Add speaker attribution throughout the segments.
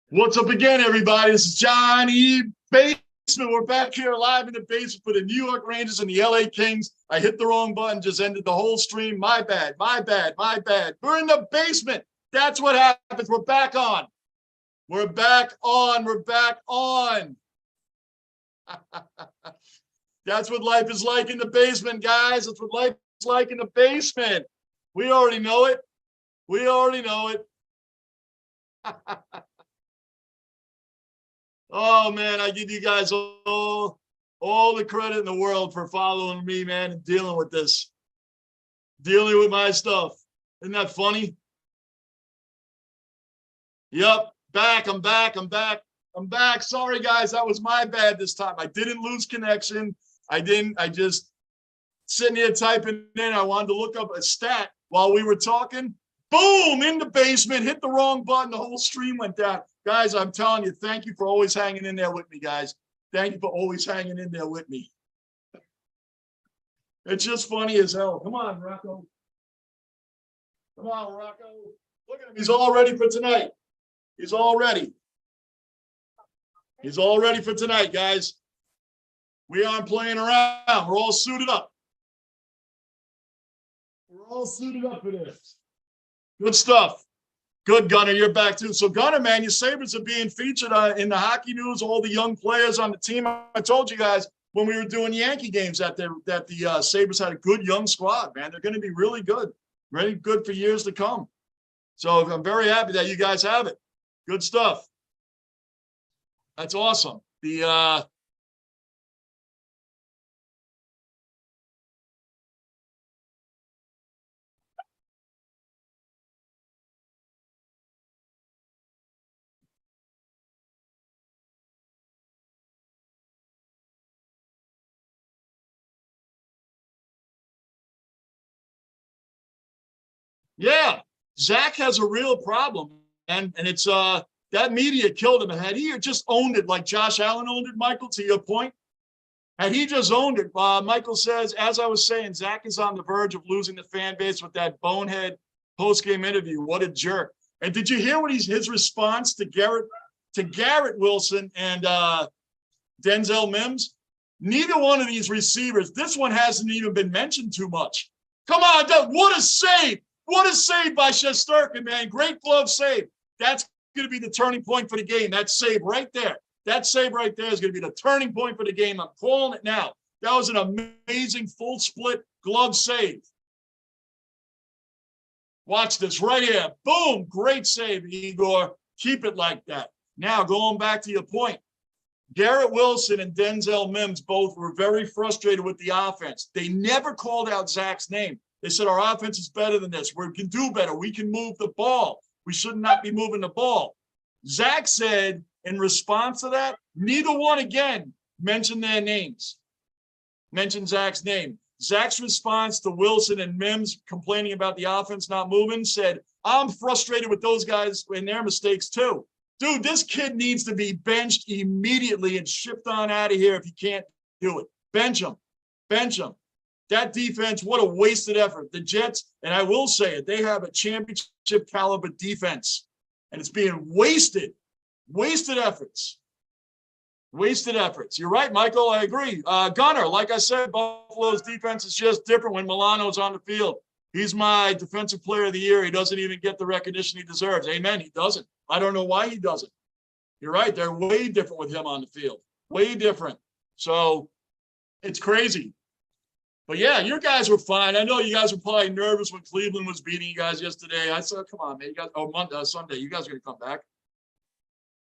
Speaker 1: What's up again, everybody? This is Johnny Basement. We're back here live in the basement for the New York Rangers and the LA Kings. I hit the wrong button, just ended the whole stream. My bad. We're in the basement. That's what happens. We're back on. We're back on. That's what life is like in the basement, guys. That's what life is like in the basement. We already know it. Oh, man, I give you guys all the credit in the world for following me, man, and dealing with this, dealing with my stuff. Isn't that funny? Yep, I'm back. Sorry, guys, that was my bad this time. I didn't lose connection. I just sitting here typing in. I wanted to look up a stat while we were talking. Boom, in the basement, hit the wrong button. The whole stream went down. Guys, I'm telling you, thank you for always hanging in there with me, guys. Thank you for always hanging in there with me. It's just funny as hell. Come on, Rocco. Come on, Rocco. Look at him. He's all ready for tonight. He's all ready. He's all ready for tonight, guys. We aren't playing around. We're all suited up. We're all suited up for this. Good stuff. Good, Gunner. You're back too. So, Gunner, man, your Sabres are being featured in the hockey news. All the young players on the team. I told you guys when we were doing Yankee games that the Sabres had a good young squad, man. They're going to be really good for years to come. So I'm very happy that you guys have it. Good stuff. That's awesome. Yeah, Zach has a real problem, and it's that media killed him. And had he just owned it like Josh Allen owned it, Michael, to your point, had he just owned it, Michael says, as I was saying, Zach is on the verge of losing the fan base with that bonehead post-game interview. What a jerk. And did you hear what his response to Garrett Wilson and Denzel Mims? Neither one of these receivers, this one hasn't even been mentioned too much. Come on, Doug, what a save. What a save by Shesterkin, man. Great glove save. That's going to be the turning point for the game. That save right there. That save right there is going to be the turning point for the game. I'm calling it now. That was an amazing full split glove save. Watch this right here. Boom. Great save, Igor. Keep it like that. Now, going back to your point, Garrett Wilson and Denzel Mims both were very frustrated with the offense. They never called out Zach's name. They said, our offense is better than this. We can do better. We can move the ball. We should not be moving the ball. Zach said in response to that, neither one again mentioned their names, mentioned Zach's name. Zach's response to Wilson and Mims complaining about the offense not moving said, I'm frustrated with those guys and their mistakes too. Dude, this kid needs to be benched immediately and shipped on out of here if he can't do it. Bench him. Bench him. That defense, what a wasted effort. The Jets, and I will say it, they have a championship caliber defense, and it's being wasted. Wasted efforts. Wasted efforts. You're right, Michael. I agree. Gunner, like I said, Buffalo's defense is just different when Milano's on the field. He's my defensive player of the year. He doesn't even get the recognition he deserves. Amen. He doesn't. I don't know why he doesn't. You're right. They're way different with him on the field. Way different. So it's crazy. But yeah, your guys were fine. I know you guys were probably nervous when Cleveland was beating you guys yesterday. I said, come on, man. You guys, Sunday, you guys are going to come back.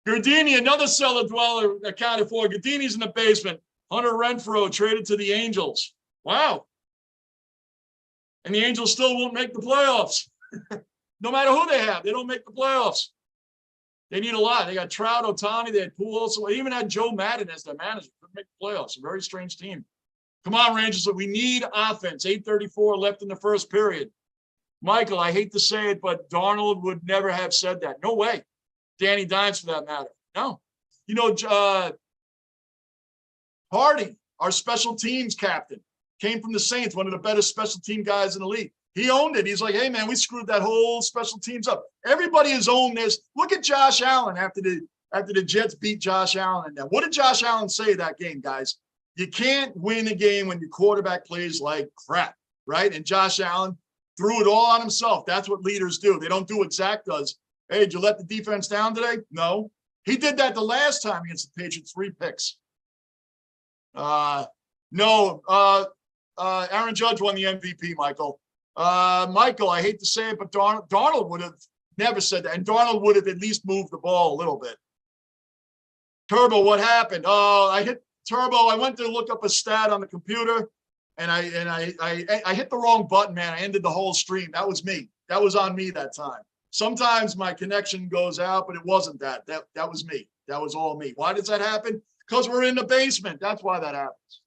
Speaker 1: Gardini, another cellar dweller accounted for. Gardini's in the basement. Hunter Renfroe traded to the Angels. Wow. And the Angels still won't make the playoffs. No matter who they have, they don't make the playoffs. They need a lot. They got Trout, Ohtani, they had Pujols. They even had Joe Madden as their manager. Couldn't make the playoffs. A very strange team. Come on, Rangers. We need offense. 8:34 left in the first period. Michael, I hate to say it, but Darnold would never have said that. No way. Danny Dimes, for that matter. No. You know, Hardy, our special teams captain, came from the Saints, one of the better special team guys in the league. He owned it. He's like, hey, man, we screwed that whole special teams up. Everybody has owned this. Look at Josh Allen after the Jets beat Josh Allen. And what did Josh Allen say that game, guys? You can't win a game when your quarterback plays like crap, right? And Josh Allen threw it all on himself. That's what leaders do. They don't do what Zach does. Hey, did you let the defense down today? No. He did that the last time against the Patriots, 3 picks. No. Aaron Judge won the MVP, Michael. Michael, I hate to say it, but Darnold would have never said that. And Darnold would have at least moved the ball a little bit. Turbo, what happened? I hit Turbo. I went to look up a stat on the computer, and I hit the wrong button, man. I ended the whole stream. That was me. That was on me that time. Sometimes my connection goes out, but it wasn't that. That was me. That was all me. Why does that happen? Because we're in the basement. That's why that happens.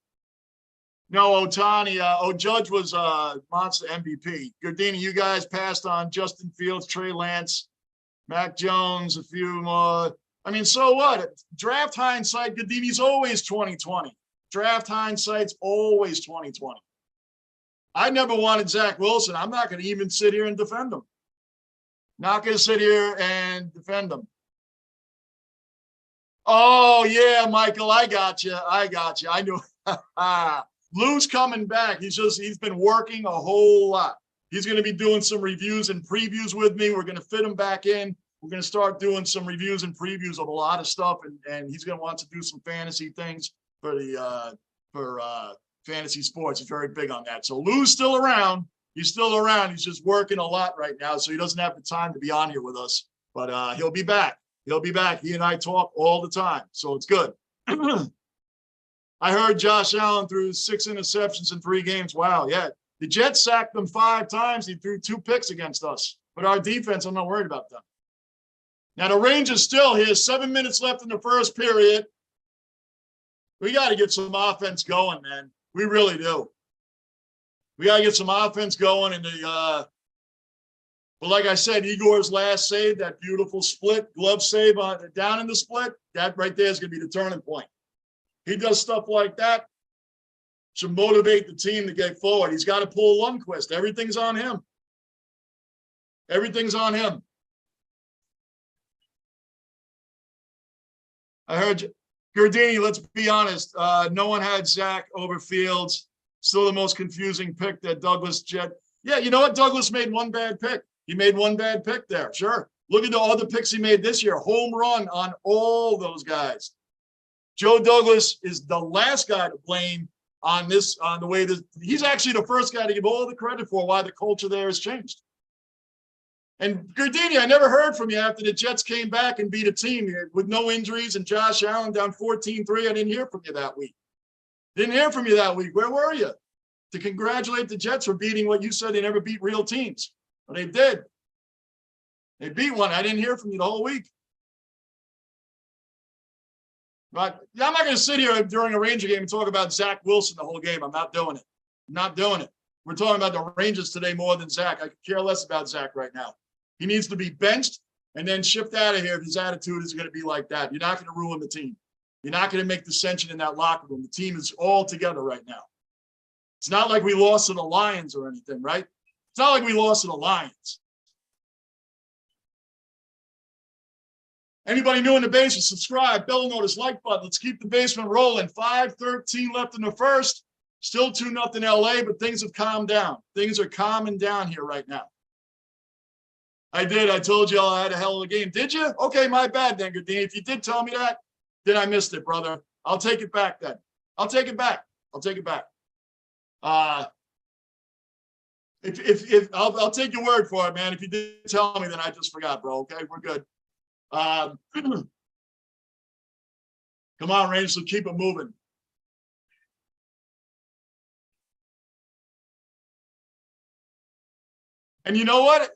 Speaker 1: No, Otani. Judge was monster MVP. Gardini, you guys passed on Justin Fields, Trey Lance, Mac Jones, a few more. I mean, so what? Draft hindsight, Gardini's always 2020. Draft hindsight's always 2020. I never wanted Zach Wilson. I'm not going to even sit here and defend him. Not going to sit here and defend him. Oh, yeah, Michael, I got you. I knew. Lou's coming back. He's been working a whole lot. He's going to be doing some reviews and previews with me. We're going to fit him back in. We're going to start doing some reviews and previews of a lot of stuff, and he's going to want to do some fantasy things for fantasy sports. He's very big on that. So Lou's still around. He's still around. He's just working a lot right now, so he doesn't have the time to be on here with us. But he'll be back. He'll be back. He and I talk all the time, so it's good. I heard Josh Allen threw 6 interceptions in 3 games. Wow, yeah. The Jets sacked them 5 times. He threw 2 picks against us. But our defense, I'm not worried about them. Now, the Rangers still here. 7 minutes left in the first period. We got to get some offense going, man. We really do. We got to get some offense going. And but like I said, Igor's last save, that beautiful split, glove save down in the split, that right there is going to be the turning point. He does stuff like that, should motivate the team to get forward. He's got to pull Lundqvist. Everything's on him. Everything's on him. I heard you. Gardini, let's be honest. No one had Zach over Fields. Still the most confusing pick that Douglas Jet. Yeah, you know what? Douglas made one bad pick. He made one bad pick there. Sure. Look at the other picks he made this year. Home run on all those guys. Joe Douglas is the last guy to blame on this, on the way this. He's actually the first guy to give all the credit for why the culture there has changed. And Gardini, I never heard from you after the Jets came back and beat a team with no injuries and Josh Allen down 14-3. I didn't hear from you that week. Didn't hear from you that week. Where were you? To congratulate the Jets for beating what you said they never beat real teams. Well, they did. They beat one. I didn't hear from you the whole week. But I'm not going to sit here during a Ranger game and talk about Zach Wilson the whole game. I'm not doing it. I'm not doing it. We're talking about the Rangers today more than Zach. I could care less about Zach right now. He needs to be benched and then shipped out of here if his attitude is going to be like that. You're not going to ruin the team. You're not going to make dissension in that locker room. The team is all together right now. It's not like we lost to the Lions or anything, right? It's not like we lost to the Lions. Anybody new in the basement, subscribe, bell notice, like button. Let's keep the basement rolling. 5:13 left in the first. Still 2-0 LA, but things have calmed down. Things are calming down here right now. I did. I told you I had a hell of a game. Did you? Okay, my bad then, Gardini. If you did tell me that, then I missed it, brother. I'll take it back then. I'll take it back. I'll take it back. If I'll take your word for it, man. If you did tell me, then I just forgot, bro. Okay, we're good. Come on, Rangers, so keep it moving. And you know what?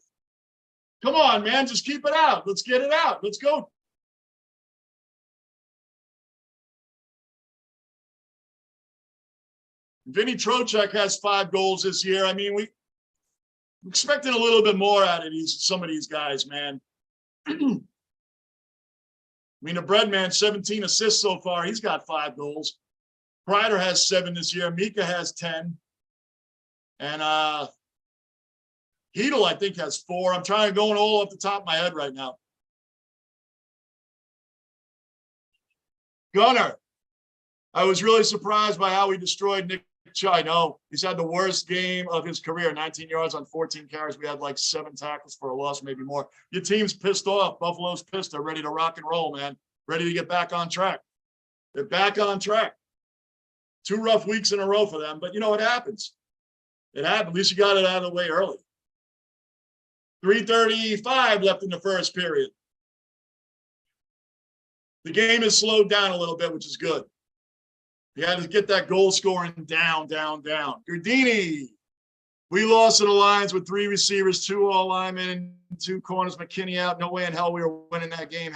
Speaker 1: Come on, man, just keep it out. Let's get it out. Let's go. Vinny Trocheck has 5 goals this year. I mean, we're expecting a little bit more out of some of these guys, man. I mean, the Breadman, 17 assists so far. He's got 5 goals. Kreider has 7 this year. Mika has 10. And Heedle, I think, has 4. I'm trying to go all off the top of my head right now. Gunner. I was really surprised by how he destroyed Nick Chubb. I know he's had the worst game of his career, 19 yards on 14 carries. We had like 7 tackles for a loss, maybe more. Your team's pissed off. Buffalo's pissed. They're ready to rock and roll, man. Ready to get back on track. They're back on track. 2 rough weeks in a row for them, but you know, it happens. It happened. At least you got it out of the way early. 3:35 left in the first period. The game has slowed down a little bit, which is good. You had to get that goal scoring down. Gardini. We lost to the Lions with 3 receivers, 2 all linemen, 2 corners, McKinney out. No way in hell we were winning that game.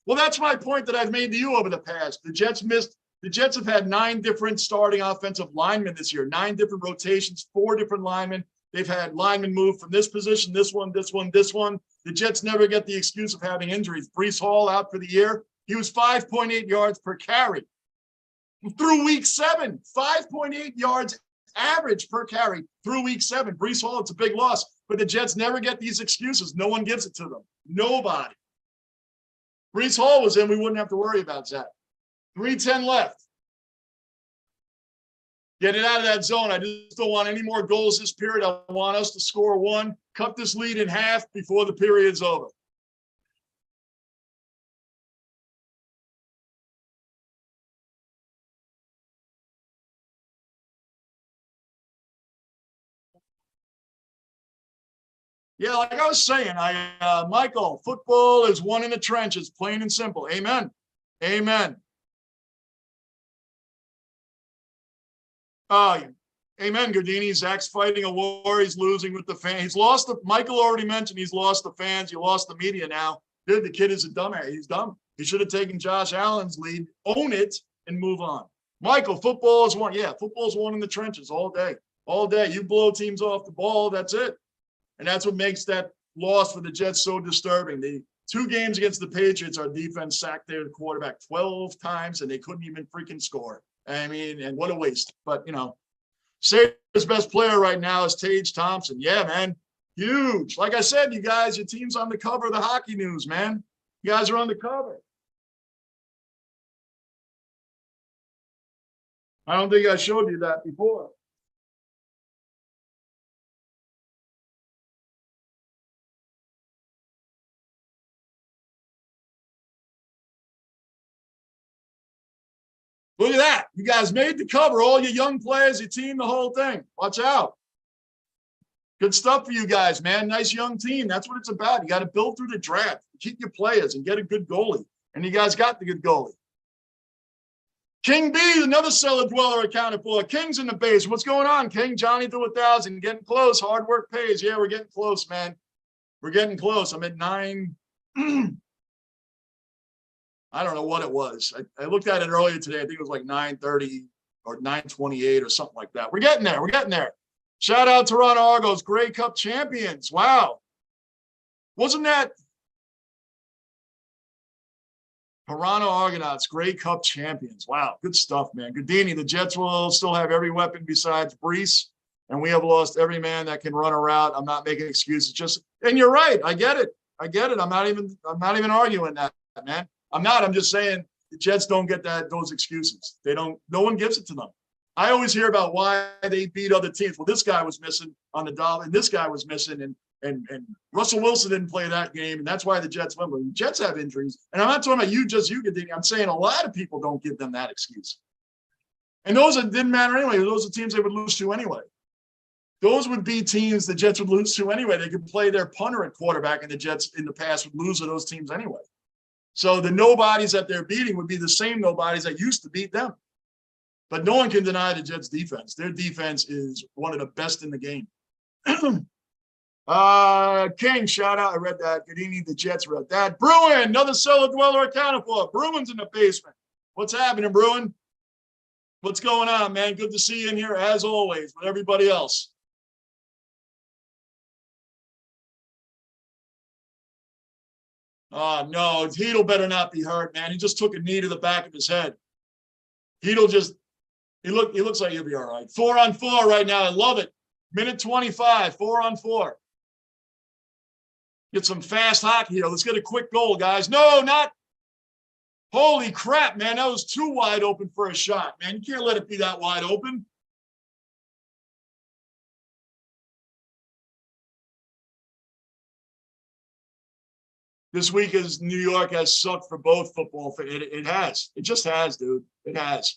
Speaker 1: Well, that's my point that I've made to you over the past. The Jets have had 9 different starting offensive linemen this year, 9 different rotations, 4 different linemen. They've had linemen move from this position, this one. The Jets never get the excuse of having injuries. Breece Hall out for the year. He was 5.8 yards per carry. Through week 7, 5.8 yards average per carry through week 7. Breece Hall, it's a big loss, but the Jets never get these excuses. No one gives it to them. Nobody. Breece Hall was in, we wouldn't have to worry about that. 3:10 left. Get it out of that zone. I just don't want any more goals this period. I want us to score 1, cut this lead in half before the period's over. Yeah, like I was saying, Michael, football is won in the trenches, plain and simple. Amen. Amen. Amen, Gardini. Zach's fighting a war. He's losing with the fans. He's lost Michael already mentioned he's lost the fans. You lost the media now. Dude, the kid is a dumbass. He's dumb. He should have taken Josh Allen's lead, own it, and move on. Michael, football is won. Yeah, football is won in the trenches all day. All day. You blow teams off the ball, that's it. And that's what makes that loss for the Jets so disturbing. The 2 games against the Patriots, our defense sacked their quarterback 12 times, and they couldn't even freaking score. I mean, and what a waste. But, you know, Sabres' best player right now is Tage Thompson. Yeah, man, huge. Like I said, you guys, your team's on the cover of the Hockey News, man. You guys are on the cover. I don't think I showed you that before. Look at that. You guys made the cover. All your young players, your team, the whole thing. Watch out. Good stuff for you guys, man. Nice young team. That's what it's about. You got to build through the draft. Keep your players and get a good goalie. And you guys got the good goalie. King B, another cellar dweller accounted for. King's in the base. What's going on, King? Johnny to 1,000. Getting close. Hard work pays. Yeah, we're getting close, man. We're getting close. I'm at 9. I don't know what it was. I looked at it earlier today. I think it was like 9:30 or 9:28 or something like that. We're getting there. We're getting there. Shout out Toronto Argos, Grey Cup champions. Wow. Wasn't that Toronto Argonauts, Grey Cup champions? Wow. Good stuff, man. Gardini, the Jets will still have every weapon besides Breece, and we have lost every man that can run a route. I'm not making excuses. And you're right. I get it. I'm not even arguing that, man. I'm just saying the Jets don't get those excuses. No one gives it to them. I always hear about why they beat other teams. Well, this guy was missing on the Dolphins, and this guy was missing, and Russell Wilson didn't play that game, and that's why the Jets won. But the Jets have injuries. And I'm not talking about you, Gardini. I'm saying a lot of people don't give them that excuse. And those didn't matter anyway. Those are teams they would lose to anyway. Those would be teams the Jets would lose to anyway. They could play their punter at quarterback, and the Jets in the past would lose to those teams anyway. So the nobodies that they're beating would be the same nobodies that used to beat them. But no one can deny the Jets' defense. Their defense is one of the best in the game. King, shout out. I read that. Gardini, the Jets read that. Bruin, another cellar dweller accounted for. Bruin's in the basement. What's happening, Bruin? What's going on, man? Good to see you in here, as always, with everybody else. Oh, no, Heedle better not be hurt, man. He just took a knee to the back of his head. Heedle he looks like he'll be all right. 4-on-4 right now. I love it. Minute 25, 4-on-4. Get some fast hockey here. Let's get a quick goal, guys. No, not. Holy crap, man. That was too wide open for a shot, man. You can't let it be that wide open. This week is New York has sucked for both football. It has. It just has, dude. It has.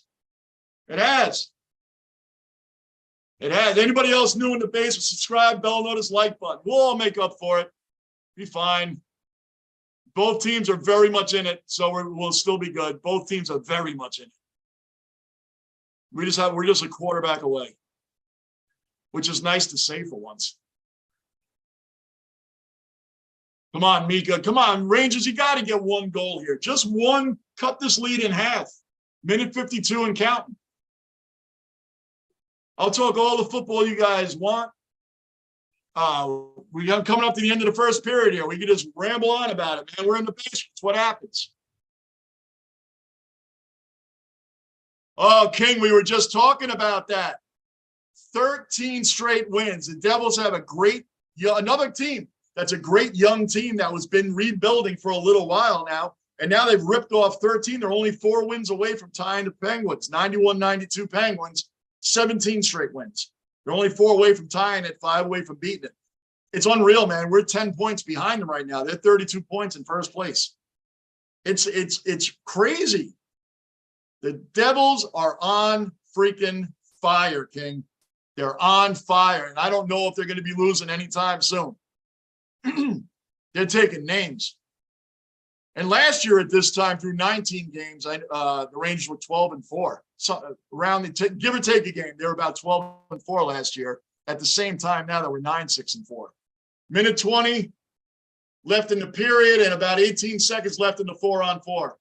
Speaker 1: It has. It has. Anybody else new in the base, subscribe, bell notice, like button. We'll all make up for it. Be fine. Both teams are very much in it, so we'll still be good. Both teams are very much in it. We're just a quarterback away, which is nice to say for once. Come on, Mika. Come on, Rangers. You got to get one goal here. Just one. Cut this lead in half. Minute 52 and counting. I'll talk all the football you guys want. We got coming up to the end of the first period here. We can just ramble on about it, man. We're in the basement. It's what happens. Oh, King, we were just talking about that. 13 straight wins. The Devils have another team that's a great young team that was been rebuilding for a little while now. And now they've ripped off 13. They're only 4 wins away from tying the Penguins. 91-92 Penguins, 17 straight wins. They're only 4 away from tying it, 5 away from beating it. It's unreal, man. We're 10 points behind them right now. They're 32 points in first place. It's crazy. The Devils are on freaking fire, King. They're on fire. And I don't know if they're going to be losing anytime soon. They're taking names. And last year at this time, through 19 games, the Rangers were 12-4. So around give or take a game, they were about 12-4 last year. At the same time, now that we're 9-6-4. Minute 20 left in the period, and about 18 seconds left in the 4-on-4.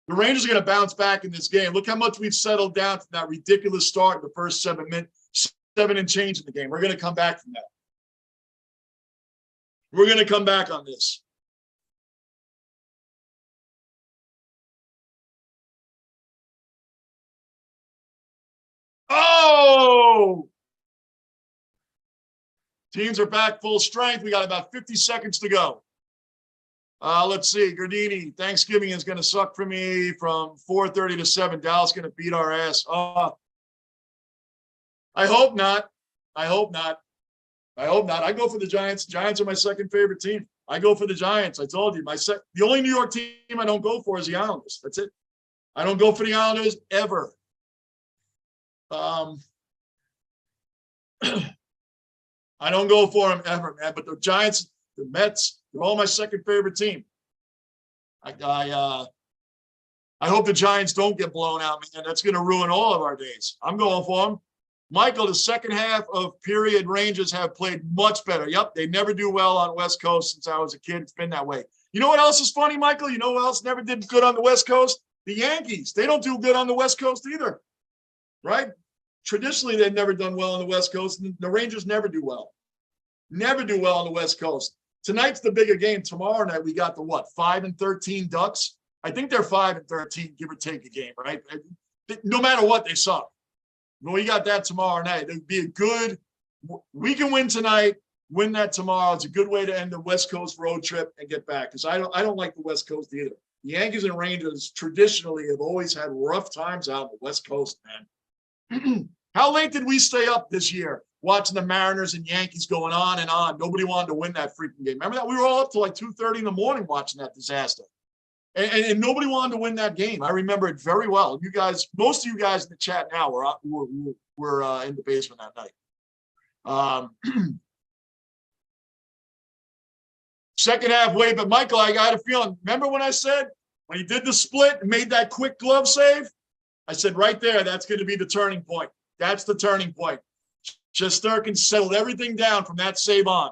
Speaker 1: The Rangers are going to bounce back in this game. Look how much we've settled down from that ridiculous start in the first 7 minutes, 7 and change in the game. We're going to come back from that. We're going to come back on this. Oh! Teams are back full strength. We got about 50 seconds to go. Let's see. Gardini, Thanksgiving is going to suck for me from 4:30 to 7. Dallas going to beat our ass. I hope not. I hope not. I hope not. I go for the Giants. Giants are my second favorite team. I go for the Giants. I told you. The only New York team I don't go for is the Islanders. That's it. I don't go for the Islanders ever. I don't go for them ever, man. But the Giants, the Mets, they're all my second favorite team. I hope the Giants don't get blown out, man. That's going to ruin all of our days. I'm going for them. Michael, the second half of period Rangers have played much better. Yep, they never do well on West Coast since I was a kid. It's been that way. You know what else is funny, Michael? You know who else never did good on the West Coast? The Yankees. They don't do good on the West Coast either, right? Traditionally, they've never done well on the West Coast. And the Rangers never do well. Never do well on the West Coast. Tonight's the bigger game. Tomorrow night, we got the 5-13 Ducks. I think they're 5-13, give or take a game, right? No matter what, they suck. Well, we got that tomorrow night. It'd be a good – we can win tonight, win that tomorrow. It's a good way to end the West Coast road trip and get back because I don't like the West Coast either. The Yankees and Rangers traditionally have always had rough times out on the West Coast, man. How late did we stay up this year watching the Mariners and Yankees going on and on? Nobody wanted to win that freaking game. Remember that? We were all up till like 2:30 in the morning watching that disaster. And nobody wanted to win that game. I remember it very well. You guys, most of you guys in the chat now were in the basement that night. Second half way, but Michael, I got a feeling. Remember when I said when he did the split and made that quick glove save? I said right there, that's going to be the turning point. That's the turning point. Shesterkin settled everything down from that save on.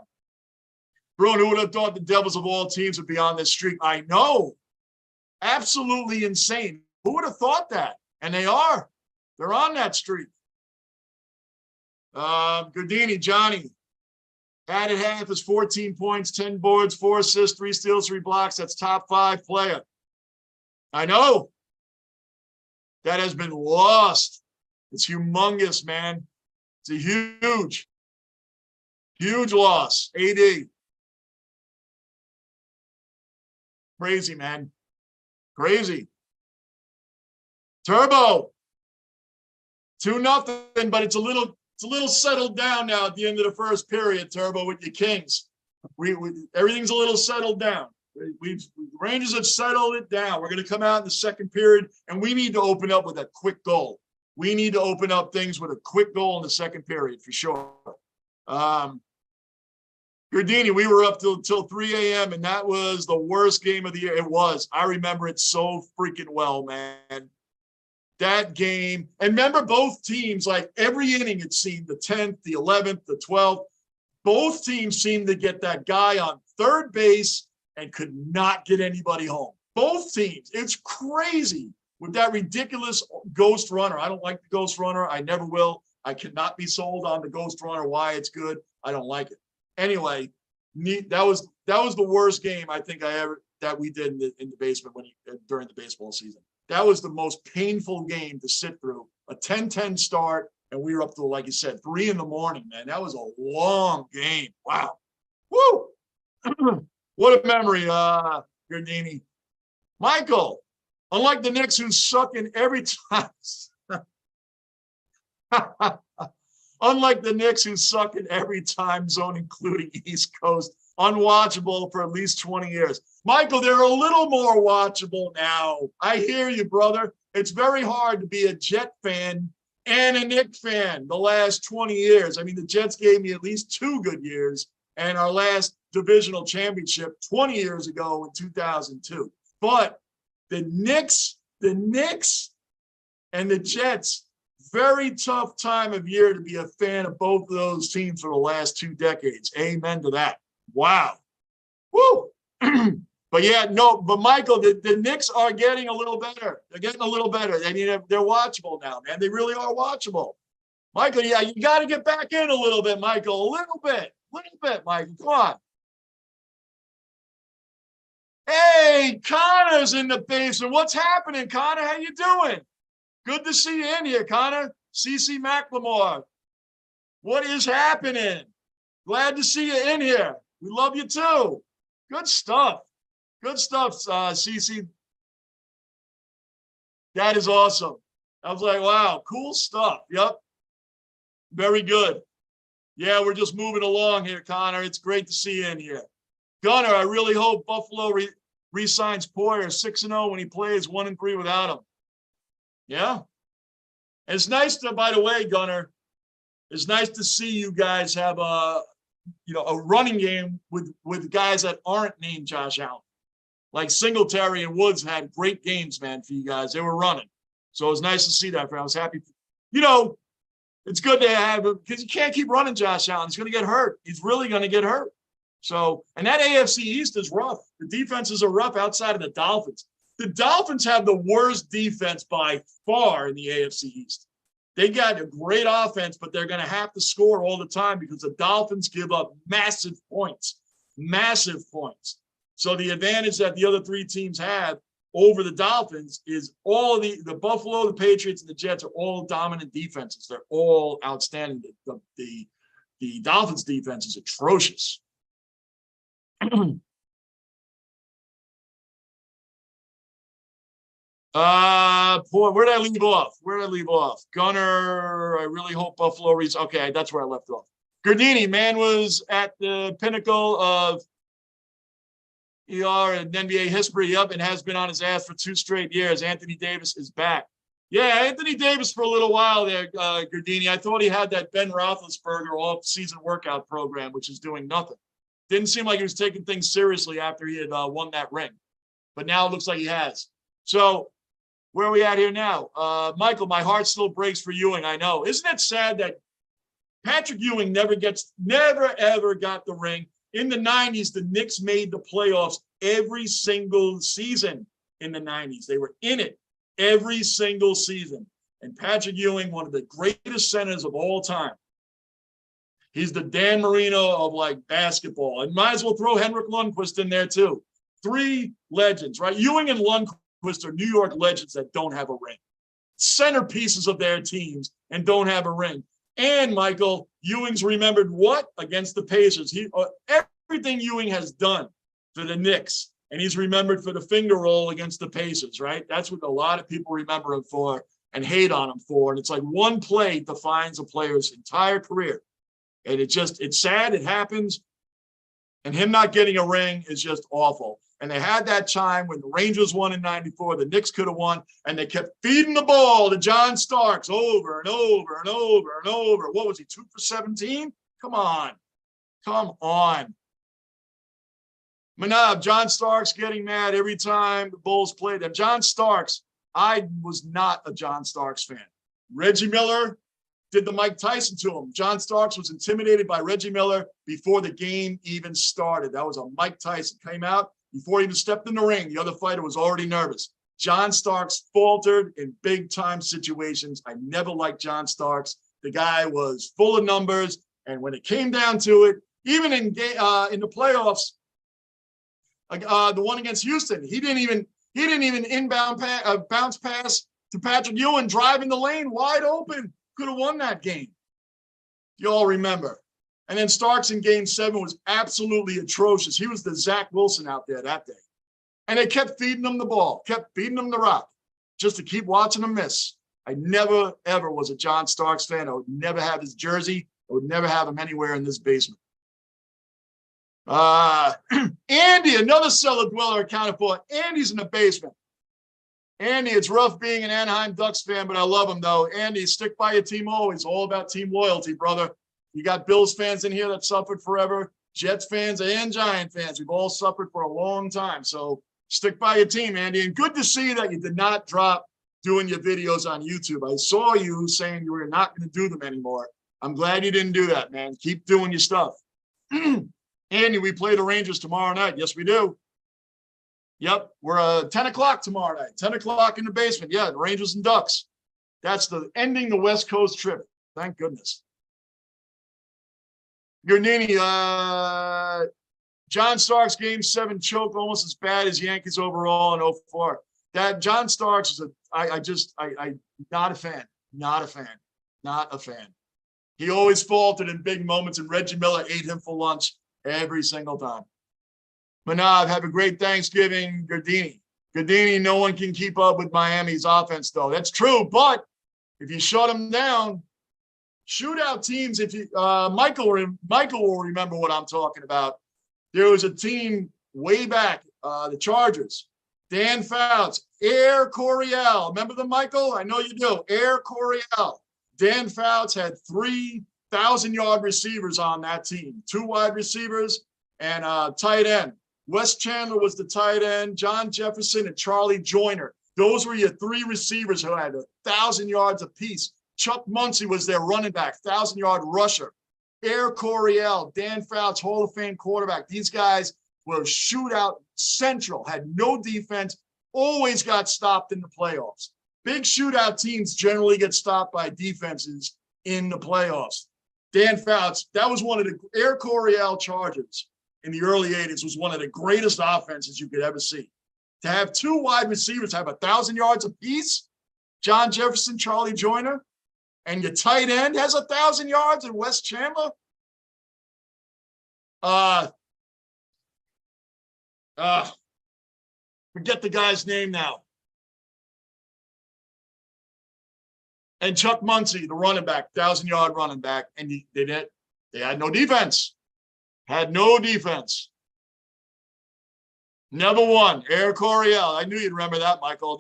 Speaker 1: Bruin, who would have thought the Devils of all teams would be on this streak? I know. Absolutely insane. Who would have thought that? And they are. They're on that streak. Gardini, Johnny. Added half is 14 points, 10 boards, 4 assists, 3 steals, 3 blocks. That's top 5 player. I know. That has been lost. It's humongous, man. It's a huge loss. AD. Crazy, man. Crazy. Turbo. 2-0, but it's a little settled down now at the end of the first period, Turbo, with your Kings. Everything's a little settled down. Rangers have settled it down. We're going to come out in the second period, and we need to open up with a quick goal. We need to open up things with a quick goal in the second period for sure. Gardini, we were up till 3 a.m., and that was the worst game of the year. It was. I remember it so freaking well, man. That game. And remember, both teams, like every inning, it seemed, the 10th, the 11th, the 12th, both teams seemed to get that guy on third base and could not get anybody home. Both teams. It's crazy with that ridiculous ghost runner. I don't like the ghost runner. I never will. I cannot be sold on the ghost runner, why it's good. I don't like it. Anyway, that was the worst game I think that we did in the basement during the baseball season. That was the most painful game to sit through. A 10-10 start, and we were up to, like you said, 3 a.m, man. That was a long game. Wow. Woo! What a memory, Gardini. Michael, unlike the Knicks who suck in every time. Unlike the Knicks who suck in every time zone, including East Coast, unwatchable for at least 20 years. Michael, they're a little more watchable now. I hear you, brother. It's very hard to be a Jet fan and a Knicks fan the last 20 years. I mean, the Jets gave me at least 2 good years, and our last divisional championship 20 years ago in 2002. But the Knicks and the Jets, very tough time of year to be a fan of both of those teams for the last 2 decades. Amen to that. Wow. Woo. But Michael, the Knicks are getting a little better. They're getting a little better. I mean, they're watchable now, man. They really are watchable. Michael, yeah, you got to get back in a little bit, Michael. A little bit, Michael. Come on. Hey, Connor's in the basement. What's happening, Connor? How you doing? Good to see you in here, Connor. CC McLemore. What is happening? Glad to see you in here. We love you too. Good stuff. Good stuff, CC. That is awesome. I was like, wow, cool stuff. Yep. Very good. Yeah, we're just moving along here, Connor. It's great to see you in here. Gunnar, I really hope Buffalo re-signs Poyer 6-0 when he plays 1-3 without him. Yeah. And it's nice to, by the way, Gunnar, it's nice to see you guys have a running game with guys that aren't named Josh Allen. Like Singletary and Woods had great games, man, for you guys. They were running. So it was nice to see that. I was happy. It's good to have him because you can't keep running Josh Allen. He's going to get hurt. He's really going to get hurt. So, and that AFC East is rough. The defenses are rough outside of the Dolphins. The Dolphins have the worst defense by far in the AFC East. They got a great offense, but they're going to have to score all the time because the Dolphins give up massive points. So the advantage that the other 3 teams have over the Dolphins is all the Buffalo, the Patriots, and the Jets are all dominant defenses. They're all outstanding. The Dolphins defense is atrocious. Where did I leave off? Gunner, I really hope Buffalo reads. Okay, that's where I left off. Gardini, man, was at the pinnacle of ER and NBA history, yep, and has been on his ass for 2 straight years. Anthony Davis is back. Yeah, Anthony Davis for a little while there, Gardini. I thought he had that Ben Roethlisberger off-season workout program, which is doing nothing. Didn't seem like he was taking things seriously after he had won that ring. But now it looks like he has. So where are we at here now? Michael, my heart still breaks for Ewing, I know. Isn't it sad that Patrick Ewing never ever got the ring? In the 90s, the Knicks made the playoffs every single season in the 90s. They were in it every single season. And Patrick Ewing, one of the greatest centers of all time. He's the Dan Marino of like basketball. And might as well throw Henrik Lundqvist in there too. 3 legends, right? Ewing and Lundqvist are New York legends that don't have a ring. Centerpieces of their teams and don't have a ring. And Michael, Ewing's remembered what? Against the Pacers. Everything Ewing has done for the Knicks and he's remembered for the finger roll against the Pacers, right? That's what a lot of people remember him for and hate on him for. And it's like one play defines a player's entire career. And it's sad, it happens. And him not getting a ring is just awful. And they had that time when the Rangers won in 94, the Knicks could have won, and they kept feeding the ball to John Starks over and over and over and over. What was he, 2 for 17? Come on. Come on. Manab, John Starks getting mad every time the Bulls played them. John Starks, I was not a John Starks fan. Reggie Miller did the Mike Tyson to him. John Starks was intimidated by Reggie Miller before the game even started. That was a Mike Tyson. Came out before he even stepped in the ring. The other fighter was already nervous. John Starks faltered in big-time situations. I never liked John Starks. The guy was full of numbers, and when it came down to it, even in the playoffs, the one against Houston, he didn't even bounce pass to Patrick Ewing, driving the lane wide open. Could have won that game. You all remember. And then Starks in game 7 was absolutely atrocious. He was the Zach Wilson out there that day. And they kept feeding him the ball, kept feeding him the rock, just to keep watching him miss. I never, ever was a John Starks fan. I would never have his jersey. I would never have him anywhere in this basement. Andy, another cellar dweller accounted for. Andy's in the basement. Andy, it's rough being an Anaheim Ducks fan, but I love him, though. Andy, stick by your team always. All about team loyalty, brother. You got Bills fans in here that suffered forever, Jets fans and Giant fans. We've all suffered for a long time. So stick by your team, Andy. And good to see that you did not drop doing your videos on YouTube. I saw you saying you were not going to do them anymore. I'm glad you didn't do that, man. Keep doing your stuff. Andy, we play the Rangers tomorrow night. Yes, we do. Yep, we're 10 o'clock tomorrow night. 10 o'clock in the basement. Yeah, the Rangers and Ducks. That's the ending the West Coast trip. Thank goodness. Gurnini, John Starks game 7 choke almost as bad as Yankees overall in 04. That John Starks is I'm not a fan. Not a fan. Not a fan. He always faltered in big moments, and Reggie Miller ate him for lunch every single time. Manav, have a great Thanksgiving, Gardini. Gardini, no one can keep up with Miami's offense, though. That's true, but if you shut them down, shootout teams, if you Michael will remember what I'm talking about. There was a team way back, the Chargers. Dan Fouts, Air Coryell. Remember them, Michael? I know you do. Air Coryell. Dan Fouts had 3,000-yard receivers on that team. 2 wide receivers and tight end. Wes Chandler was the tight end. John Jefferson and Charlie Joyner. Those were your 3 receivers who had 1,000 yards apiece. Chuck Muncie was their running back, 1,000-yard rusher. Air Coryell, Dan Fouts, Hall of Fame quarterback. These guys were shootout central, had no defense, always got stopped in the playoffs. Big shootout teams generally get stopped by defenses in the playoffs. Dan Fouts, that was one of the Air Coryell Chargers in the early 80s was one of the greatest offenses you could ever see. To have 2 wide receivers have 1,000 yards apiece, John Jefferson, Charlie Joyner, and your tight end has 1,000 yards in Wes Chandler. Forget the guy's name now. And Chuck Muncie, the running back, 1,000-yard running back, and they had no defense. Had no defense. Never won. Air Coryell. I knew you'd remember that, Michael.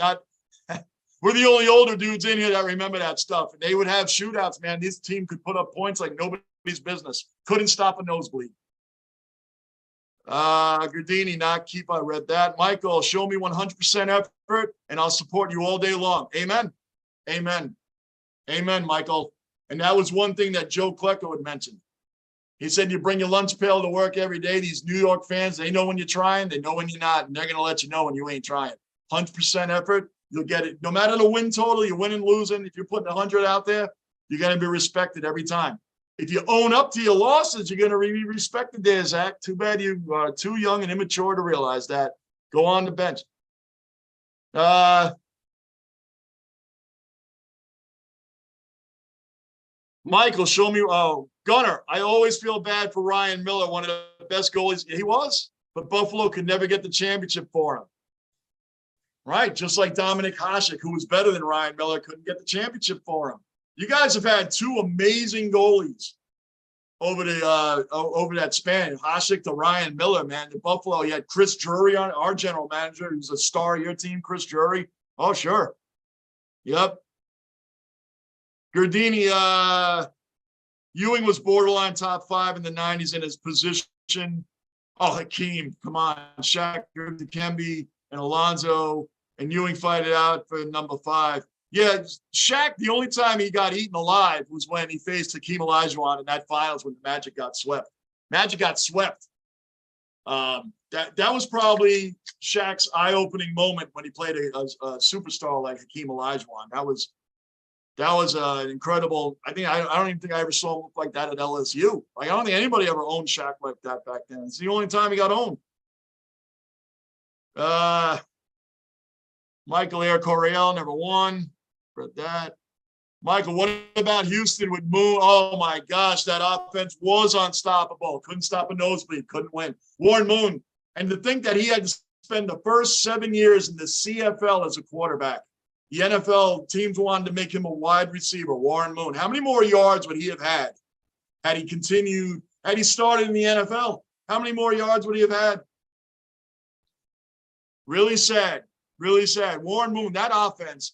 Speaker 1: We're the only older dudes in here that remember that stuff. And they would have shootouts, man. This team could put up points like nobody's business. Couldn't stop a nosebleed. Gardini, not keep. I read that. Michael, show me 100% effort, and I'll support you all day long. Amen. Amen. Amen, Michael. And that was one thing that Joe Klecko had mentioned. He said, you bring your lunch pail to work every day. These New York fans, they know when you're trying. They know when you're not. And they're going to let you know when you ain't trying. 100% effort, you'll get it. No matter the win total, you're winning, losing. If you're putting 100 out there, you're going to be respected every time. If you own up to your losses, you're going to be respected there, Zach. Too bad you are too young and immature to realize that. Go on the bench. Michael, show me. Oh, Gunner, I always feel bad for Ryan Miller, one of the best goalies. He was. but Buffalo could never get the championship for him. Right? Just like Dominic Hasek, who was better than Ryan Miller, couldn't get the championship for him. You guys have had two amazing goalies over that span. Hasek to Ryan Miller, man. The Buffalo, you had Chris Drury on, our general manager, who's a star of your team, Chris Drury. Oh, sure. Yep. Gardini, Ewing was borderline top 5 in the 90s in his position. Oh, Hakeem, come on. Shaq, Dikembe, and Alonzo, and Ewing fight it out for number 5. Yeah, Shaq, the only time he got eaten alive was when he faced Hakeem Olajuwon in that finals when the Magic got swept. Magic got swept. That was probably Shaq's eye-opening moment when he played a superstar like Hakeem Olajuwon. That was an incredible. I don't even think I ever saw him look like that at LSU. Like, I don't think anybody ever owned Shaq like that back then. It's the only time he got owned. Michael Air Coryell, never won. Read that. Michael, what about Houston with Moon? Oh my gosh, that offense was unstoppable. Couldn't stop a nosebleed, couldn't win. Warren Moon. And to think that he had to spend the first 7 years in the CFL as a quarterback. The NFL teams wanted to make him a wide receiver, Warren Moon. How many more yards would he have had he continued, had he started in the NFL? How many more yards would he have had? Really sad, really sad. Warren Moon, that offense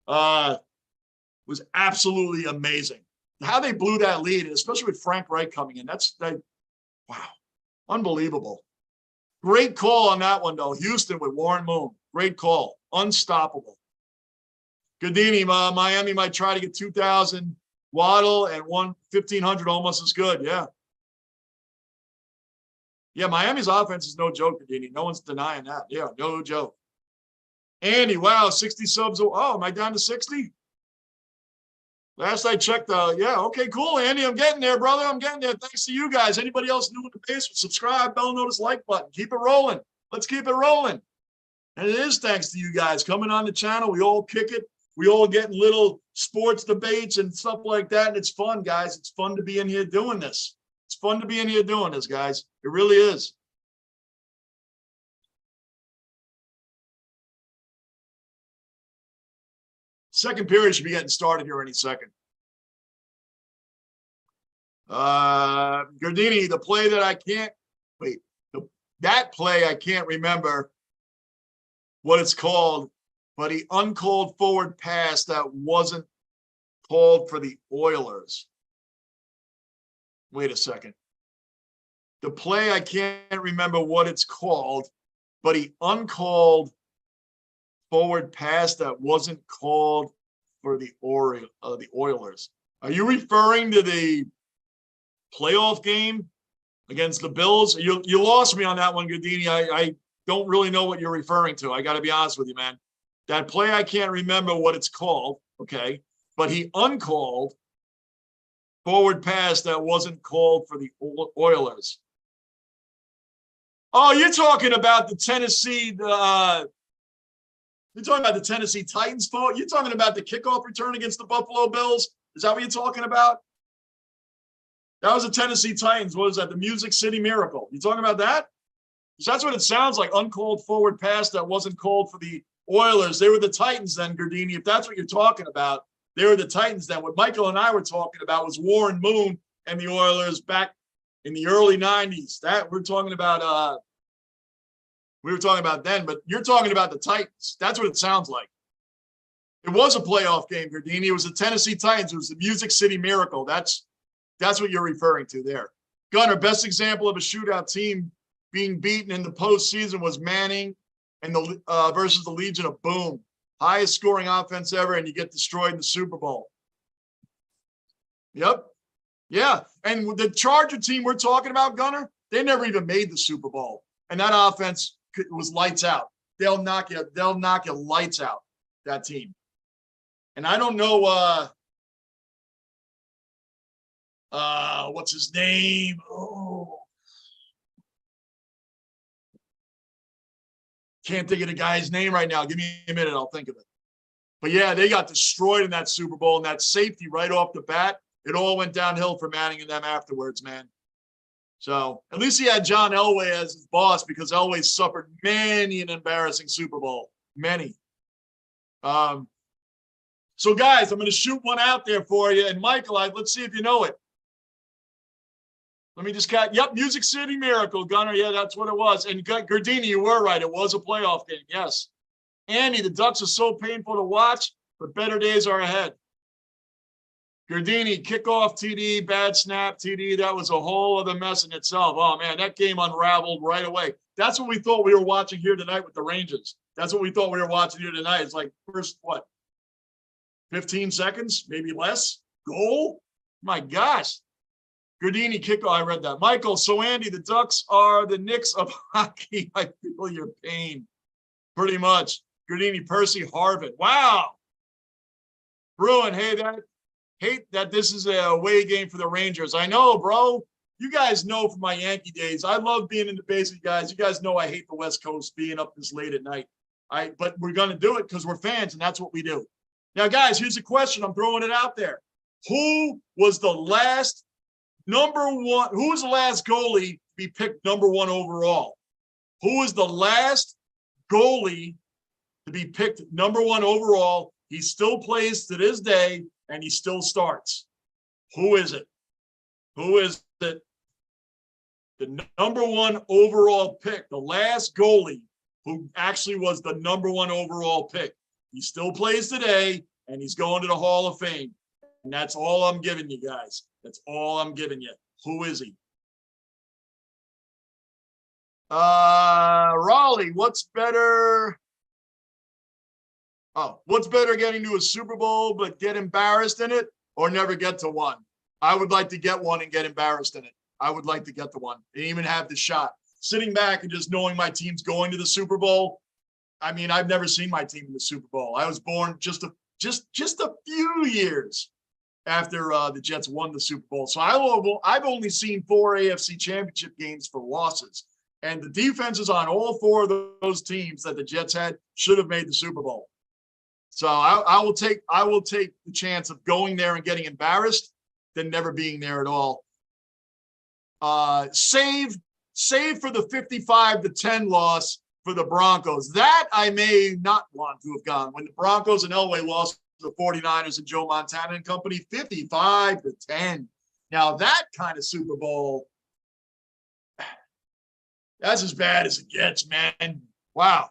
Speaker 1: was absolutely amazing. How they blew that lead, especially with Frank Reich coming in, wow, unbelievable. Great call on that one, though. Houston with Warren Moon. Great call. Unstoppable. Godini, Miami might try to get 2,000 Waddle and 1,500 almost as good. Yeah. Yeah, Miami's offense is no joke, Godini. No one's denying that. Yeah, no joke. Andy, wow, 60 subs. Oh, am I down to 60? Last I checked, yeah, okay, cool, Andy. I'm getting there, brother. I'm getting there. Thanks to you guys. Anybody else new to the base, subscribe, bell notice, like button. Keep it rolling. Let's keep it rolling. And it is thanks to you guys coming on the channel. We all kick it. We all get in little sports debates and stuff like that. And it's fun, guys. It's fun to be in here doing this. It's fun to be in here doing this, guys. It really is. Second period should be getting started here any second. Gardini, the play that I can't wait. That play I can't remember what it's called, but he uncalled forward pass that wasn't called for the Oilers. Wait a second. The play I can't remember what it's called, but he uncalled forward pass that wasn't called for the Oilers. Are you referring to the playoff game against the Bills? You lost me on that one, Godini. I don't really know what you're referring to. I got to be honest with you, man. That play, I can't remember what it's called, okay? But he uncalled forward pass that wasn't called for the Oilers. Oh, you're talking about the Tennessee you're talking about the Tennessee Titans fault? You're talking about the kickoff return against the Buffalo Bills? Is that what you're talking about? That was the Tennessee Titans. What is that? The Music City Miracle. You talking about that? Because that's what it sounds like. Uncalled forward pass that wasn't called for the Oilers. They were the Titans then, Gardini. If that's what you're talking about, they were the Titans then. What Michael and I were talking about was Warren Moon and the Oilers back in the early 90s. That we're talking about we were talking about then, but you're talking about the Titans. That's what it sounds like. It was a playoff game, Gardini. It was the Tennessee Titans. It was the Music City Miracle. That's what you're referring to there. Gunner, best example of a shootout team being beaten in the postseason was Manning and the versus the Legion of Boom. Highest scoring offense ever, and you get destroyed in the Super Bowl. Yep. Yeah. And the Charger team we're talking about, Gunner, they never even made the Super Bowl. And that offense was lights out. They'll knock you lights out, that team. And I don't know what's his name? Oh. Can't think of the guy's name right now. Give me a minute, I'll think of it. But yeah, they got destroyed in that Super Bowl, and that safety right off the bat, it all went downhill for Manning and them afterwards, man. So at least he had John Elway as his boss, because Elway suffered many an embarrassing Super Bowl. Many. So guys, I'm going to shoot one out there for you. And Michael, let's see if you know it. Let me just cut. Yep, Music City Miracle, Gunner. Yeah, that's what it was. And Gardini, you were right. It was a playoff game. Yes. Andy, the Ducks are so painful to watch, but better days are ahead. Gardini, kickoff TD, bad snap TD. That was a whole other mess in itself. Oh, man, that game unraveled right away. That's what we thought we were watching here tonight with the Rangers. That's what we thought we were watching here tonight. It's like first, 15 seconds, maybe less. Goal? My gosh. Gardini, kickoff. I read that. Michael, so Andy, the Ducks are the Knicks of hockey. I feel your pain. Pretty much. Gardini, Percy, Harvard. Wow. Bruin, hate that this is a away game for the Rangers. I know, bro. You guys know from my Yankee days, I love being in the basement, guys. You guys know I hate the West Coast being up this late at night. But we're going to do it because we're fans, and that's what we do. Now, guys, here's a question. I'm throwing it out there. Who was the last goalie to be picked number 1 overall? Who was the last goalie to be picked number 1 overall? He still plays to this day, and he still starts. Who is it? Who is it? The number 1 overall pick, the last goalie who actually was the number 1 overall pick. He still plays today, and he's going to the Hall of Fame. And that's all I'm giving you guys. That's all I'm giving you. Who is he? Raleigh, what's better? What's better, getting to a Super Bowl but get embarrassed in it, or never get to one? I would like to get one and get embarrassed in it. I would like to get the one and even have the shot. Sitting back and just knowing my team's going to the Super Bowl. I mean, I've never seen my team in the Super Bowl. I was born just a few years after the Jets won the Super Bowl. So I've only seen 4 AFC Championship games for losses. And the defenses on all 4 of those teams that the Jets had should have made the Super Bowl. So I will take the chance of going there and getting embarrassed than never being there at all. Save for the 55-10 loss for the Broncos. That I may not want to have gone. When the Broncos and Elway lost to the 49ers and Joe Montana and company, 55-10. Now that kind of Super Bowl, that's as bad as it gets, man. Wow.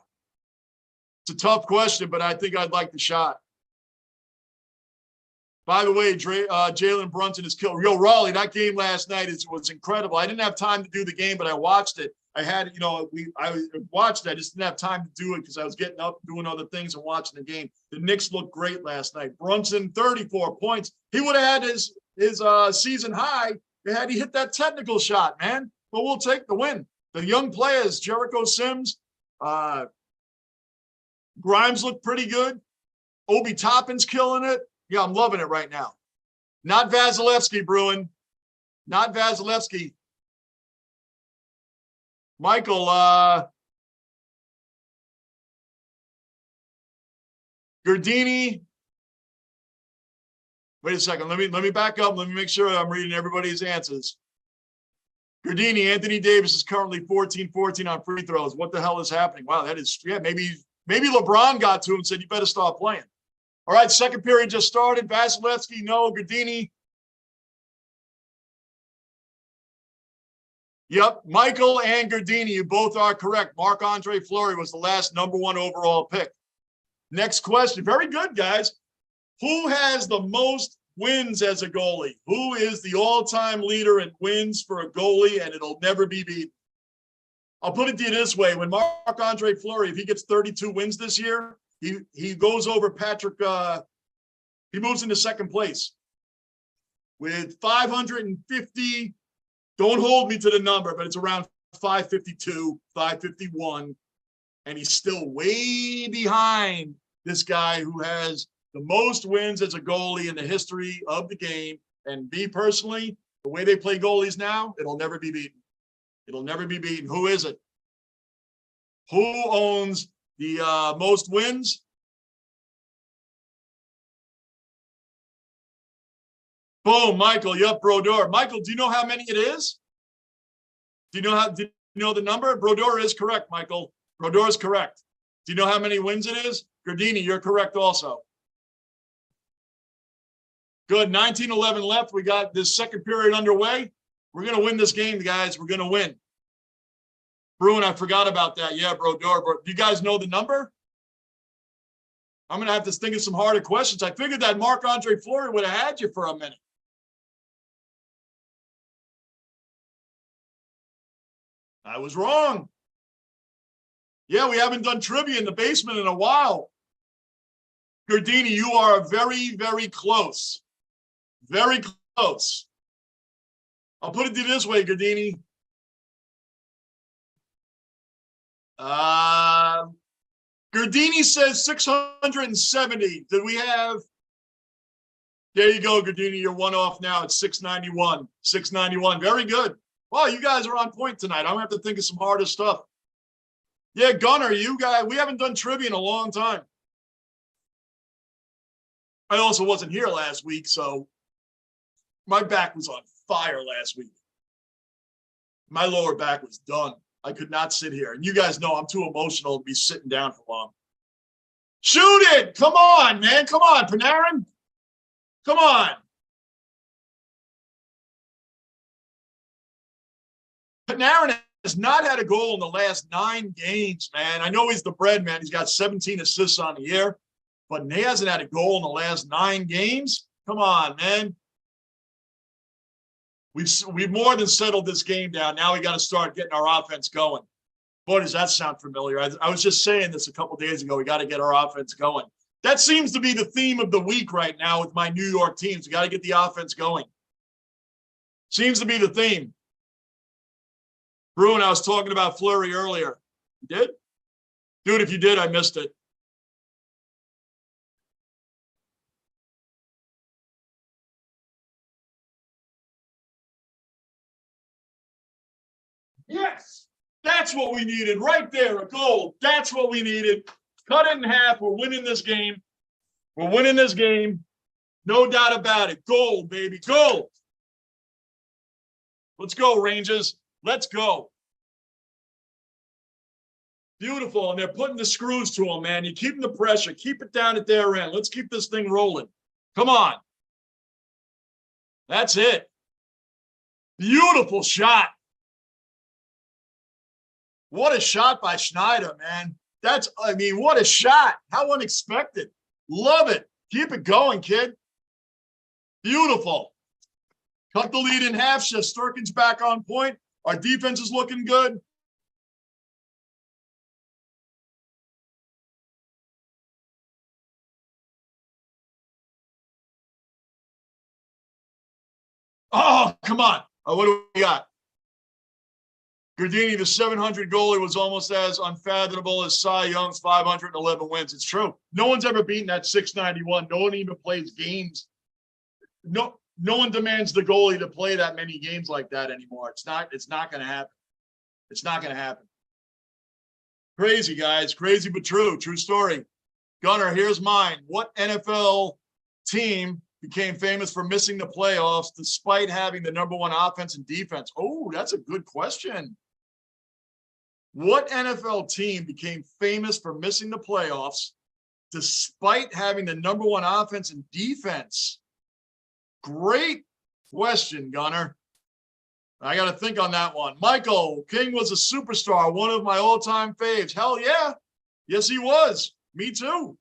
Speaker 1: It's a tough question, but I think I'd like the shot. By the way, Jalen Brunson is killed. Yo, Raleigh, that game last night was incredible. I didn't have time to do the game, but I watched it. I had, I watched it. I just didn't have time to do it because I was getting up, doing other things and watching the game. The Knicks looked great last night. Brunson, 34 points. He would have had his season high had he hit that technical shot, man. But we'll take the win. The young players, Jericho Sims, Grimes looked pretty good. Obi Toppin's killing it. Yeah, I'm loving it right now. Not Vasilevsky, Bruin. Not Vasilevsky. Michael, Gardini. Wait a second. Let me back up. Let me make sure I'm reading everybody's answers. Gardini, Anthony Davis is currently 14-14 on free throws. What the hell is happening? Wow, that is, yeah, maybe LeBron got to him and said, you better stop playing. All right, second period just started. Vasilevsky, no. Gardini. Yep, Michael and Gardini, you both are correct. Marc-Andre Fleury was the last number 1 overall pick. Next question. Very good, guys. Who has the most wins as a goalie? Who is the all-time leader in wins for a goalie, and it'll never be beaten? I'll put it to you this way. When Marc-Andre Fleury, if he gets 32 wins this year, he goes over Patrick. He moves into second place with 550. Don't hold me to the number, but it's around 552, 551. And he's still way behind this guy who has the most wins as a goalie in the history of the game. And me personally, the way they play goalies now, it'll never be beaten. It'll never be beaten. Who is it? Who owns the most wins? Boom, Michael. Yep, Brodeur. Michael, do you know how many it is? Do you know the number? Brodeur is correct, Michael. Brodeur is correct. Do you know how many wins it is? Gardini, you're correct also. Good. 19-11 left. We got this second period underway. We're going to win this game, guys. We're going to win. Bruin, I forgot about that. Yeah, Brodeur. Do you guys know the number? I'm going to have to think of some harder questions. I figured that Marc-Andre Fleury would have had you for a minute. I was wrong. Yeah, we haven't done trivia in the basement in a while. Gardini, you are very, very close. Very close. I'll put it this way, Gardini. Gardini says 670. Did we have? There you go, Gardini. You're one off now. It's 691. 691. Very good. Well, you guys are on point tonight. I'm going to have to think of some harder stuff. Yeah, Gunnar, you guys, we haven't done trivia in a long time. I also wasn't here last week, so my back was on fire last week. My lower back was done. I could not sit here. And you guys know I'm too emotional to be sitting down for long. Shoot it! Come on, man. Come on, Panarin. Come on. Panarin has not had a goal in the last 9 games, man. I know he's the bread man. He's got 17 assists on the year, but he hasn't had a goal in the last 9 games. Come on, man. We've more than settled this game down. Now we got to start getting our offense going. Boy, does that sound familiar. I was just saying this a couple days ago. We got to get our offense going. That seems to be the theme of the week right now with my New York teams. We got to get the offense going. Seems to be the theme. Bruin, I was talking about Fleury earlier. You did? Dude, if you did, I missed it. Yes, that's what we needed right there, a goal. That's what we needed. Cut it in half. We're winning this game. We're winning this game. No doubt about it. Goal, baby, goal. Let's go, Rangers. Let's go. Beautiful, and they're putting the screws to them, man. You're keeping the pressure. Keep it down at their end. Let's keep this thing rolling. Come on. That's it. Beautiful shot. What a shot by Schneider, man. What a shot. How unexpected. Love it. Keep it going, kid. Beautiful. Cut the lead in half. Shesterkin's back on point. Our defense is looking good. Oh, come on. What do we got? Gardini, the 700 goalie, was almost as unfathomable as Cy Young's 511 wins. It's true. No one's ever beaten that 691. No one even plays games. No one demands the goalie to play that many games like that anymore. It's not going to happen. It's not going to happen. Crazy, guys. Crazy, but true. True story. Gunnar, here's mine. What NFL team became famous for missing the playoffs despite having the #1 offense and defense? Oh, that's a good question. What NFL team became famous for missing the playoffs despite having the #1 offense and defense? Great question, Gunnar. I got to think on that one. Michael, King was a superstar, one of my all-time faves. Hell yeah. Yes, he was. Me too.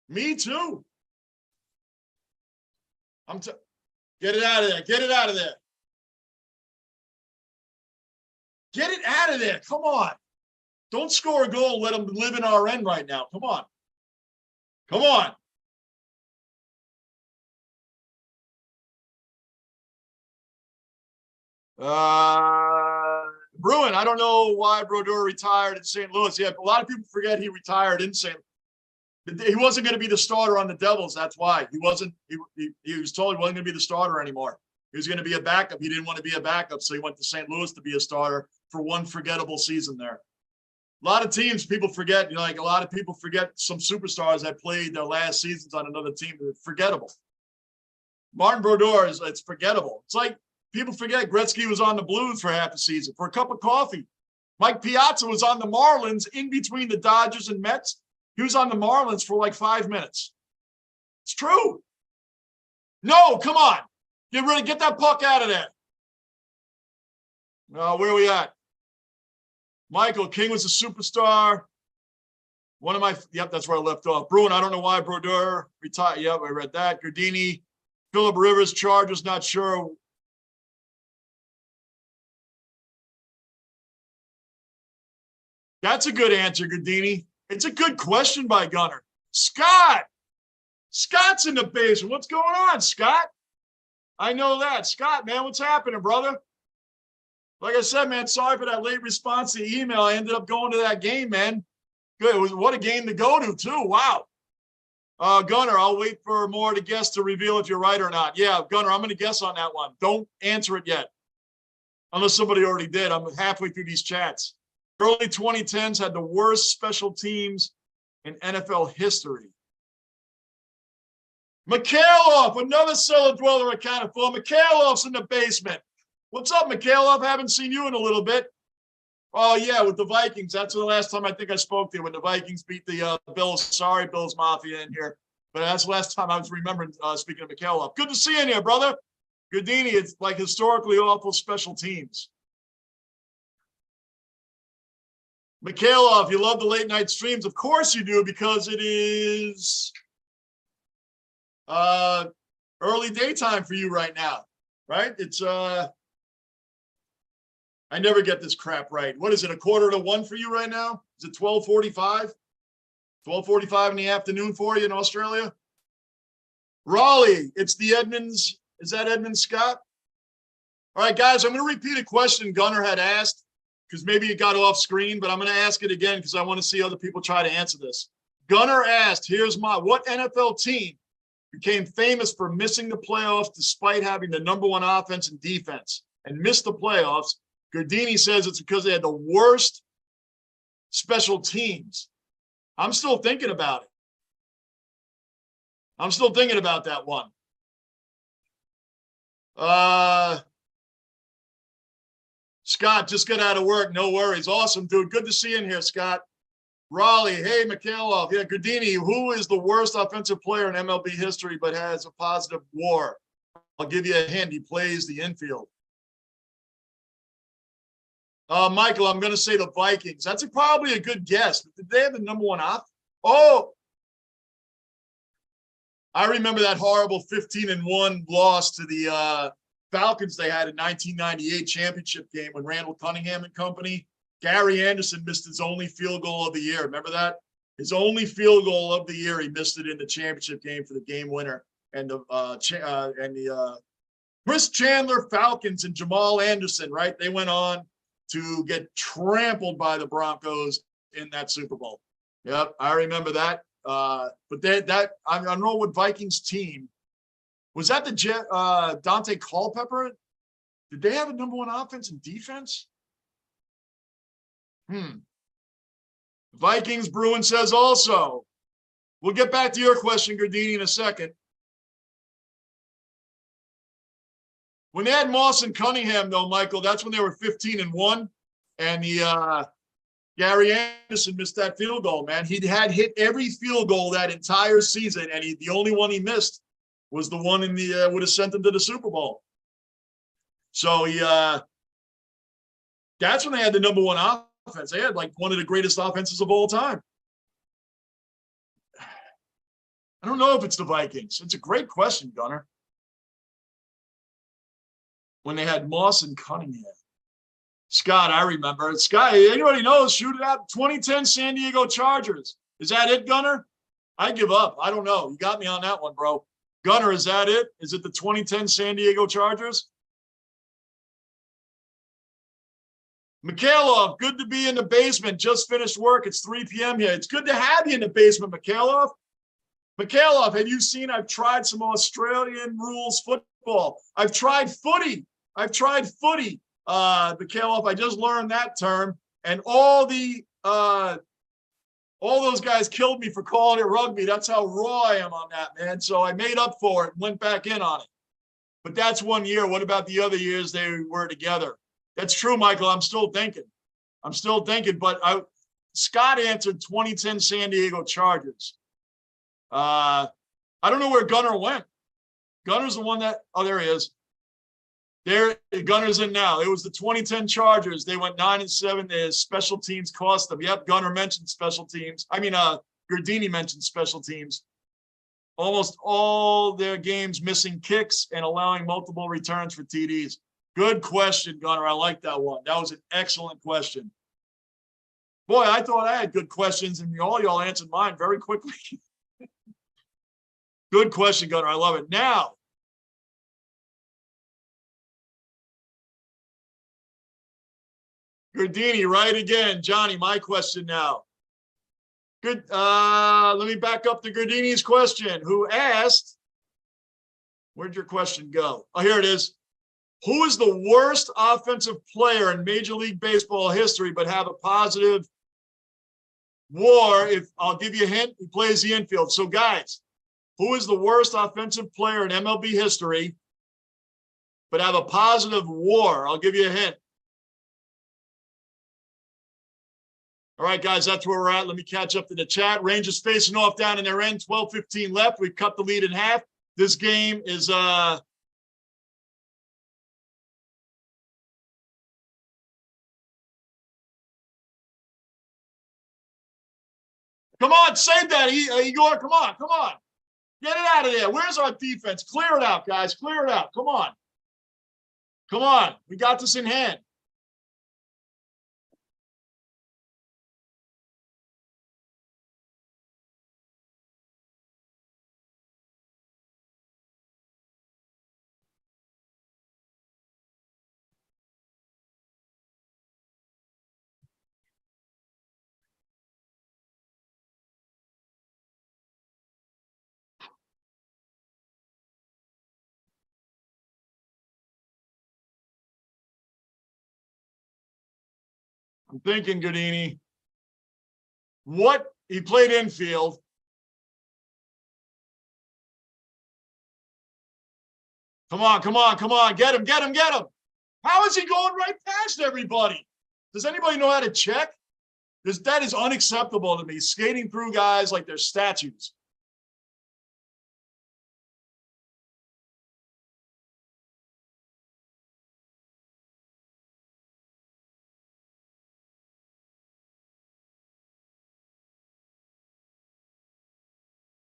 Speaker 1: Me too. Get it out of there. Get it out of there. Get it out of there. Come on. Don't score a goal. Let them live in our end right now. Come on. Come on. Bruin, I don't know why Brodeur retired in St. Louis. Yeah, a lot of people forget he retired in St. Louis. He wasn't going to be the starter on the Devils. That's why. He wasn't. He was told he wasn't going to be the starter anymore. He was going to be a backup. He didn't want to be a backup, so he went to St. Louis to be a starter for one forgettable season there. A lot of teams, people forget, like a lot of people forget some superstars that played their last seasons on another team. It's forgettable. Martin Brodeur it's forgettable. It's like People forget Gretzky was on the Blues for half the season for a cup of coffee. Mike Piazza was on the Marlins in between the Dodgers and Mets. He was on the Marlins for like 5 minutes. It's true. No, come on. Get that puck out of there. Where are we at? Michael, King was a superstar. One of my, yep, that's where I left off. Bruin, I don't know why. Brodeur retired. Yep, I read that. Gardini, Phillip Rivers, Chargers, not sure. That's a good answer, Gardini. It's a good question by Gunner. Scott. Scott's in the basement. What's going on, Scott? I know that. Scott, man, what's happening, brother? Like I said, man, sorry for that late response to the email. I ended up going to that game, man. Good. What a game to go to, too. Wow. Gunner, I'll wait for more to guess to reveal if you're right or not. Yeah, Gunner, I'm going to guess on that one. Don't answer it yet. Unless somebody already did. I'm halfway through these chats. Early 2010s had the worst special teams in NFL history. Mikhailov, another cellar dweller accounted for. Mikhailov's in the basement. What's up, Mikhailov? Haven't seen you in a little bit. Oh, yeah, with the Vikings. That's the last time I think I spoke to you when the Vikings beat the Bills. Sorry, Bills Mafia in here. But that's the last time I was remembering speaking of Mikhailov. Good to see you in here, brother. Gardini, it's like historically awful special teams. Mikhailov, you love the late night streams. Of course you do, because it is early daytime for you right now, right? It's I never get this crap right. What is it, 1:45 for you right now? Is it 12:45? 12:45 in the afternoon for you in Australia? Raleigh, it's the Edmonds. Is that Edmund Scott? All right, guys, I'm going to repeat a question Gunner had asked, because maybe it got off screen, but I'm going to ask it again because I want to see other people try to answer this. Gunner asked, what NFL team became famous for missing the playoffs despite having the #1 offense and defense and missed the playoffs? Gardini says it's because they had the worst special teams. I'm still thinking about it. I'm still thinking about that one. Scott, just got out of work. No worries. Awesome, dude. Good to see you in here, Scott. Raleigh, hey, Mikhailov. Yeah, Gardini, who is the worst offensive player in MLB history but has a positive WAR? I'll give you a hint. He plays the infield. Michael, I'm going to say the Vikings. That's probably a good guess. But did they have the #1 off? Oh, I remember that horrible 15-1 loss to the Falcons they had in 1998 championship game when Randall Cunningham and company. Gary Anderson missed his only field goal of the year. Remember that? His only field goal of the year, he missed it in the championship game for the game winner. And the Chris Chandler Falcons and Jamal Anderson, right? They went on to get trampled by the Broncos in that Super Bowl. Yep, I remember that. But I don't know what Vikings team was that. The Dante Culpepper? Did they have a #1 offense and defense? Vikings, Bruin says also. We'll get back to your question, Gardini, in a second. When they had Moss and Cunningham, though, Michael, that's when they were 15-1, and the Gary Anderson missed that field goal, man. He had hit every field goal that entire season, and the only one he missed was the one in the would have sent them to the Super Bowl. So that's when they had the #1 offense. They had like one of the greatest offenses of all time. I don't know if it's the Vikings. It's a great question, Gunner. When they had Moss and Cunningham. Scott, I remember. Scott, anybody knows, shoot it out. 2010 San Diego Chargers. Is that it, Gunner? I give up. I don't know. You got me on that one, bro. Gunner, is that it? Is it the 2010 San Diego Chargers? Mikhailov, good to be in the basement. Just finished work. It's 3 p.m. here. It's good to have you in the basement, Mikhailov. Mikhailov, have you seen I've tried some Australian rules football? I've tried footy. Mikhailov, I just learned that term. And all those guys killed me for calling it rugby. That's how raw I am on that, man. So I made up for it and went back in on it. But that's 1 year. What about the other years they were together? That's true, Michael. I'm still thinking. But Scott answered 2010 San Diego Chargers. I don't know where Gunnar went. Gunner's the one that, oh, there he is. There, Gunner's in now. It was the 2010 Chargers. They went 9-7. Their special teams cost them. Yep, Gunner mentioned special teams. Gardini mentioned special teams. Almost all their games missing kicks and allowing multiple returns for TDs. Good question, Gunner. I like that one. That was an excellent question. Boy, I thought I had good questions, and all y'all answered mine very quickly. Good question, Gunner. I love it. Now, Gardini, right again. Johnny, my question now. Good. Let me back up to Gardini's question, who asked, where'd your question go? Oh, here it is. Who is the worst offensive player in Major League Baseball history, but have a positive WAR? If I'll give you a hint, he plays the infield. So, guys, who is the worst offensive player in MLB history, but have a positive WAR? I'll give you a hint. All right, guys, that's where we're at. Let me catch up to the chat. Rangers facing off down in their end, 12-15 left. We've cut the lead in half. This game is come on, save that, Igor. Come on. Get it out of there. Where's our defense? Clear it out, guys. Clear it out. Come on. We got this in hand. I'm thinking, Gardini. What? He played infield. Come on. Get him. How is he going right past everybody? Does anybody know how to check? That is unacceptable to me. Skating through guys like they're statues.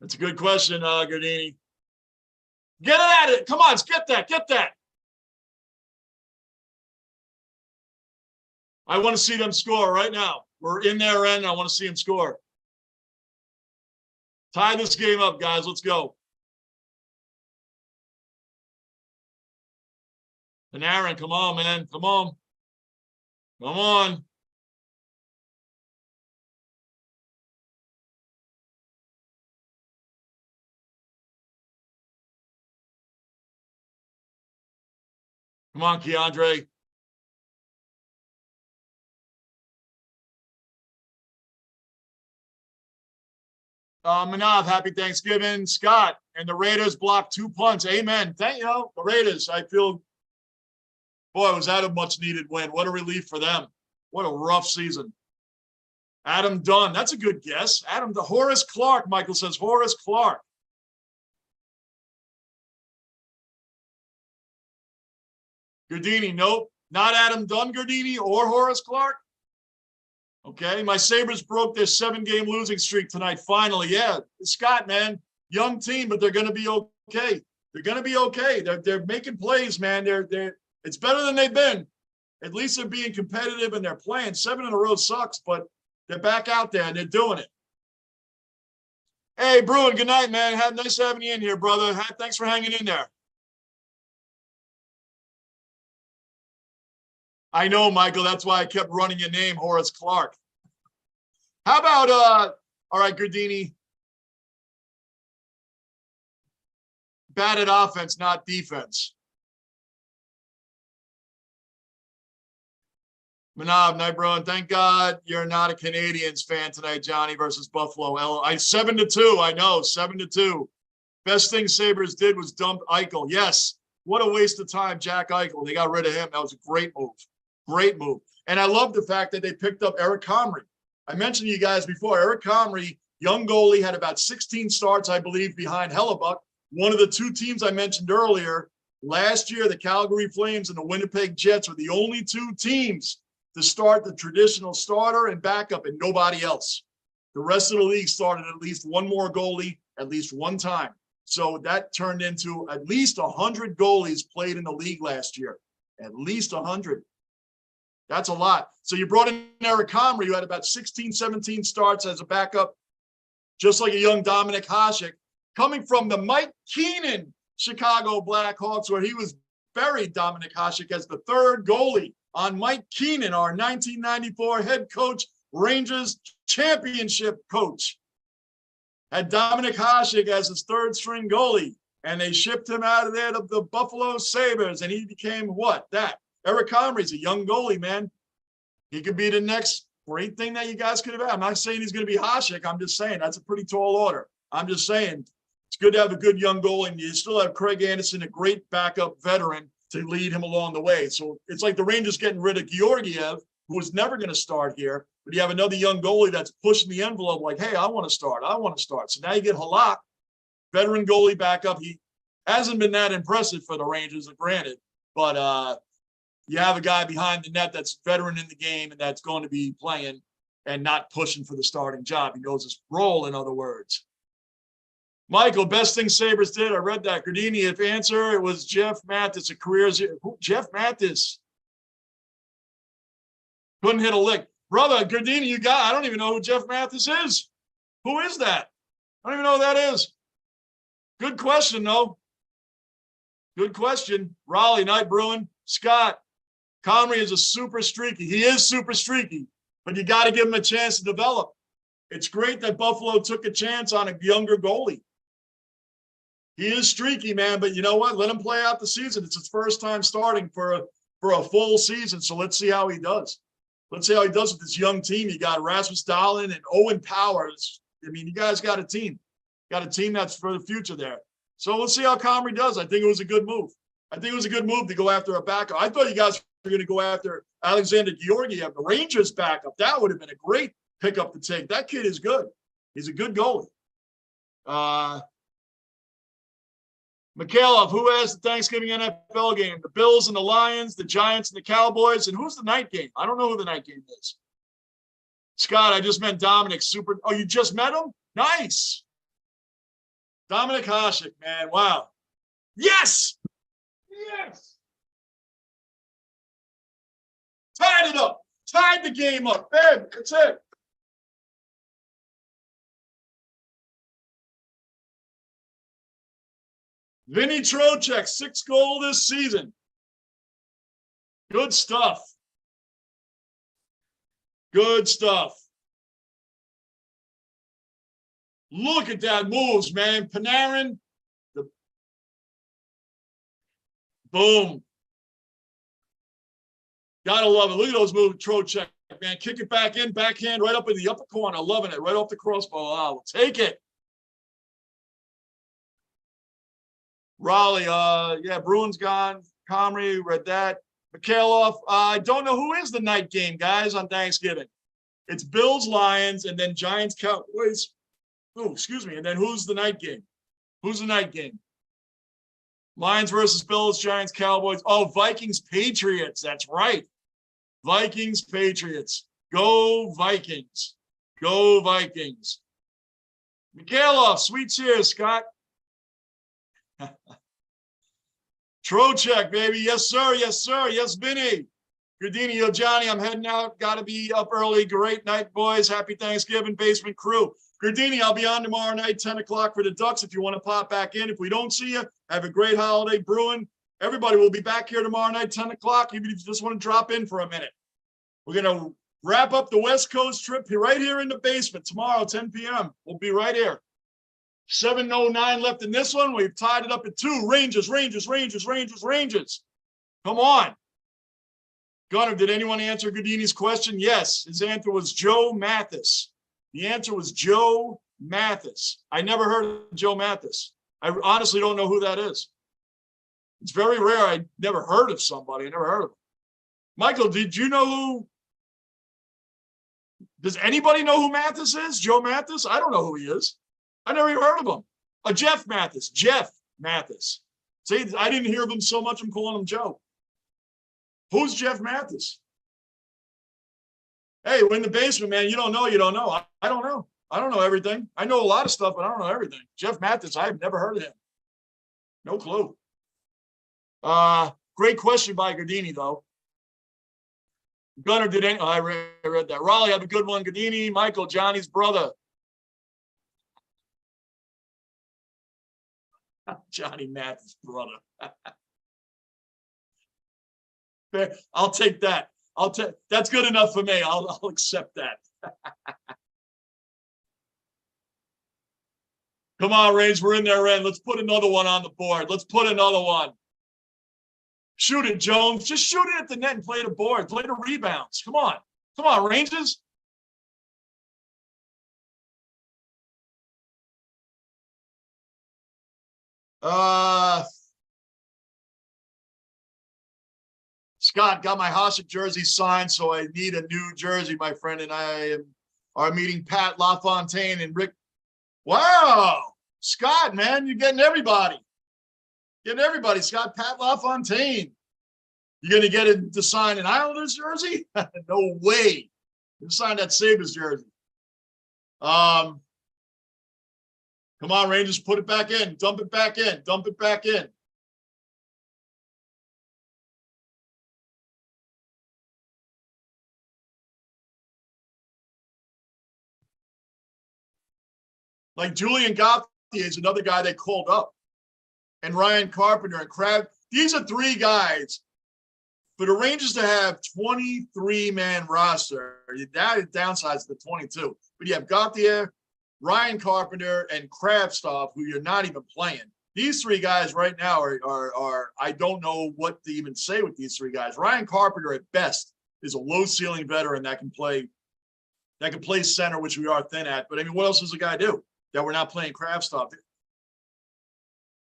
Speaker 1: That's a good question, Gardini. Get it at it. Come on, let's get that. I want to see them score right now. We're in their end. I want to see them score. Tie this game up, guys. Let's go. And Aaron, come on, man. Come on. Come on, Keandre. Manav, happy Thanksgiving. Scott, and the Raiders blocked 2 punts. Amen. Thank you. The Raiders, I feel, boy, was that a much-needed win. What a relief for them. What a rough season. Adam Dunn, that's a good guess. Horace Clark, Michael says. Horace Clark. Gardini, nope. Not Adam Dunn, Gardini, or Horace Clark. Okay, my Sabres broke their 7-game losing streak tonight, finally. Yeah, Scott, man, young team, but they're going to be okay. They're making plays, man. It's better than they've been. At least they're being competitive and they're playing. 7 in a row sucks, but they're back out there and they're doing it. Hey, Bruin, good night, man. Nice having you in here, brother. Thanks for hanging in there. I know, Michael. That's why I kept running your name, Horace Clark. How about, all right, Gardini. Batted offense, not defense. Manav, night, bro. And thank God you're not a Canadians fan tonight, Johnny, versus Buffalo. 7-2. I know, 7-2. Best thing Sabres did was dump Eichel. Yes. what a waste of time, Jack Eichel. They got rid of him. That was a great move. Great move. And I love the fact that they picked up Eric Comrie. I mentioned to you guys before, Eric Comrie, young goalie, had about 16 starts, I believe, behind Hellebuck. One of the two teams I mentioned earlier, last year, the Calgary Flames and the Winnipeg Jets were the only two teams to start the traditional starter and backup and nobody else. The rest of the league started at least one more goalie at least one time. So that turned into at least 100 goalies played in the league last year. At least 100. That's a lot. So you brought in Eric Comrie, who had about 16, 17 starts as a backup, just like a young Dominic Hasek, coming from the Mike Keenan Chicago Blackhawks, where he was buried, Dominic Hasek, as the third goalie on Mike Keenan, our 1994 head coach, Rangers championship coach. Had Dominic Hasek as his third string goalie, and they shipped him out of there to the Buffalo Sabres, and he became what? That. Eric Comrie's a young goalie, man. He could be the next great thing that you guys could have had. I'm not saying he's going to be Hasek. I'm just saying that's a pretty tall order. I'm just saying it's good to have a good young goalie, and you still have Craig Anderson, a great backup veteran, to lead him along the way. So it's like the Rangers getting rid of Georgiev, who was never going to start here, but you have another young goalie that's pushing the envelope like, hey, I want to start. I want to start. So now you get Halak, veteran goalie backup. He hasn't been that impressive for the Rangers, granted, but you have a guy behind the net that's veteran in the game and that's going to be playing and not pushing for the starting job. He knows his role, in other words. Michael, best thing Sabres did. I read that. Gardini, if answer, it was Jeff Mathis, a career. Jeff Mathis couldn't hit a lick. Brother, Gardini, you got, I don't even know who Jeff Mathis is. Who is that? I don't even know who that is. Good question, though. Good question. Raleigh, Night Bruin. Scott, Comrie is a super streaky. He is super streaky, but you got to give him a chance to develop. It's great that Buffalo took a chance on a younger goalie. He is streaky, man, but you know what? Let him play out the season. It's his first time starting for a full season, so let's see how he does. Let's see how he does with this young team. You got Rasmus Dahlin and Owen Powers. I mean, you guys got a team. Got a team that's for the future there. So let's see how Comrie does. I think it was a good move. I think it was a good move to go after a backup. I thought you guys were going to go after Alexander Georgiev, the Rangers backup. That would have been a great pickup to take. That kid is good. He's a good goalie. Mikhailov, who has the Thanksgiving NFL game? The Bills and the Lions, the Giants and the Cowboys. And who's the night game? I don't know who the night game is. Scott, I just met Dominic. Super. Oh, you just met him? Nice. Dominic Hasek, man. Wow. Yes. Yes. Tied it up. Tied the game up. Man, that's it. Vinny Trocheck, 6th goal this season. Good stuff. Good stuff. Look at that moves, man. Panarin. Boom. Gotta love it. Look at those moves, Trocheck, man. Kick it back in, backhand, right up in the upper corner. Loving it. Right off the crossbar. I'll take it. Raleigh, yeah, Bruins gone. Comrie, read that. Mikhailov, I don't know who is the night game, guys, on Thanksgiving. It's Bills, Lions, and then Giants, Cowboys. Oh, excuse me. And then who's the night game? Who's the night game? Lions versus Bills, Giants, Cowboys. Oh, Vikings, Patriots. That's right. Vikings, Patriots. Go Vikings. Go Vikings. Mikhailov, sweet cheers, Scott. Trocheck, baby. Yes, sir. Yes, sir. Yes, Vinny. Gardini, yo, Johnny, I'm heading out. Got to be up early. Great night, boys. Happy Thanksgiving, basement crew. Gardini, I'll be on tomorrow night, 10 o'clock for the Ducks if you want to pop back in. If we don't see you, have a great holiday, Bruin. Everybody will be back here tomorrow night, 10 o'clock, even if you just want to drop in for a minute. We're going to wrap up the West Coast trip right here in the basement tomorrow, 10 p.m. We'll be right here. 7:09 left in this one. We've tied it up at 2. Rangers, Rangers, Rangers, Rangers, Rangers. Come on. Gunnar, did anyone answer Gardini's question? Yes. His answer was Joe Mathis. The answer was Joe Mathis. I never heard of Joe Mathis. I honestly don't know who that is. It's very rare. I never heard of somebody. I never heard of them. Michael, did you know who? Does anybody know who Mathis is? Joe Mathis? I don't know who he is. I never even heard of him. Jeff Mathis. Jeff Mathis. See, I didn't hear of him so much. I'm calling him Joe. Who's Jeff Mathis? Hey, we're in the basement, man. You don't know. You don't know. I don't know. I don't know everything. I know a lot of stuff, but I don't know everything. Jeff Mathis, I've never heard of him. No clue. Great question by Gardini, though. Gunnar did any, I read that. Raleigh, have a good one. Gardini, Michael, Johnny's brother. Johnny Mathis' brother. I'll take that. That's good enough for me. I'll accept that. Come on, Reigns, we're in there, Ren. Let's put another one on the board. Let's put another one. Shoot it, Jones. Just shoot it at the net and play the board. Play the rebounds. Come on. Come on, Rangers. Scott, got my Hasek jersey signed, so I need a new jersey, my friend, and I are meeting Pat LaFontaine and Rick. Wow. Scott, man, you're getting everybody. Getting everybody, Scott. Pat LaFontaine. You're going to get him to sign an Islanders jersey? No way. You sign that Sabres jersey. Come on, Rangers, put it back in. Dump it back in. Dump it back in. Like Julian Gauthier is another guy they called up. And Ryan Carpenter and Crab. These are three guys. For the Rangers to have 23-man roster, that downsides to 22. But you have Gauthier, Ryan Carpenter, and Krabstov, who you're not even playing. These three guys right now are I don't know what to even say with these three guys. Ryan Carpenter at best is a low ceiling veteran that can play center, which we are thin at. But I mean, what else does a guy do that we're not playing Krabstov?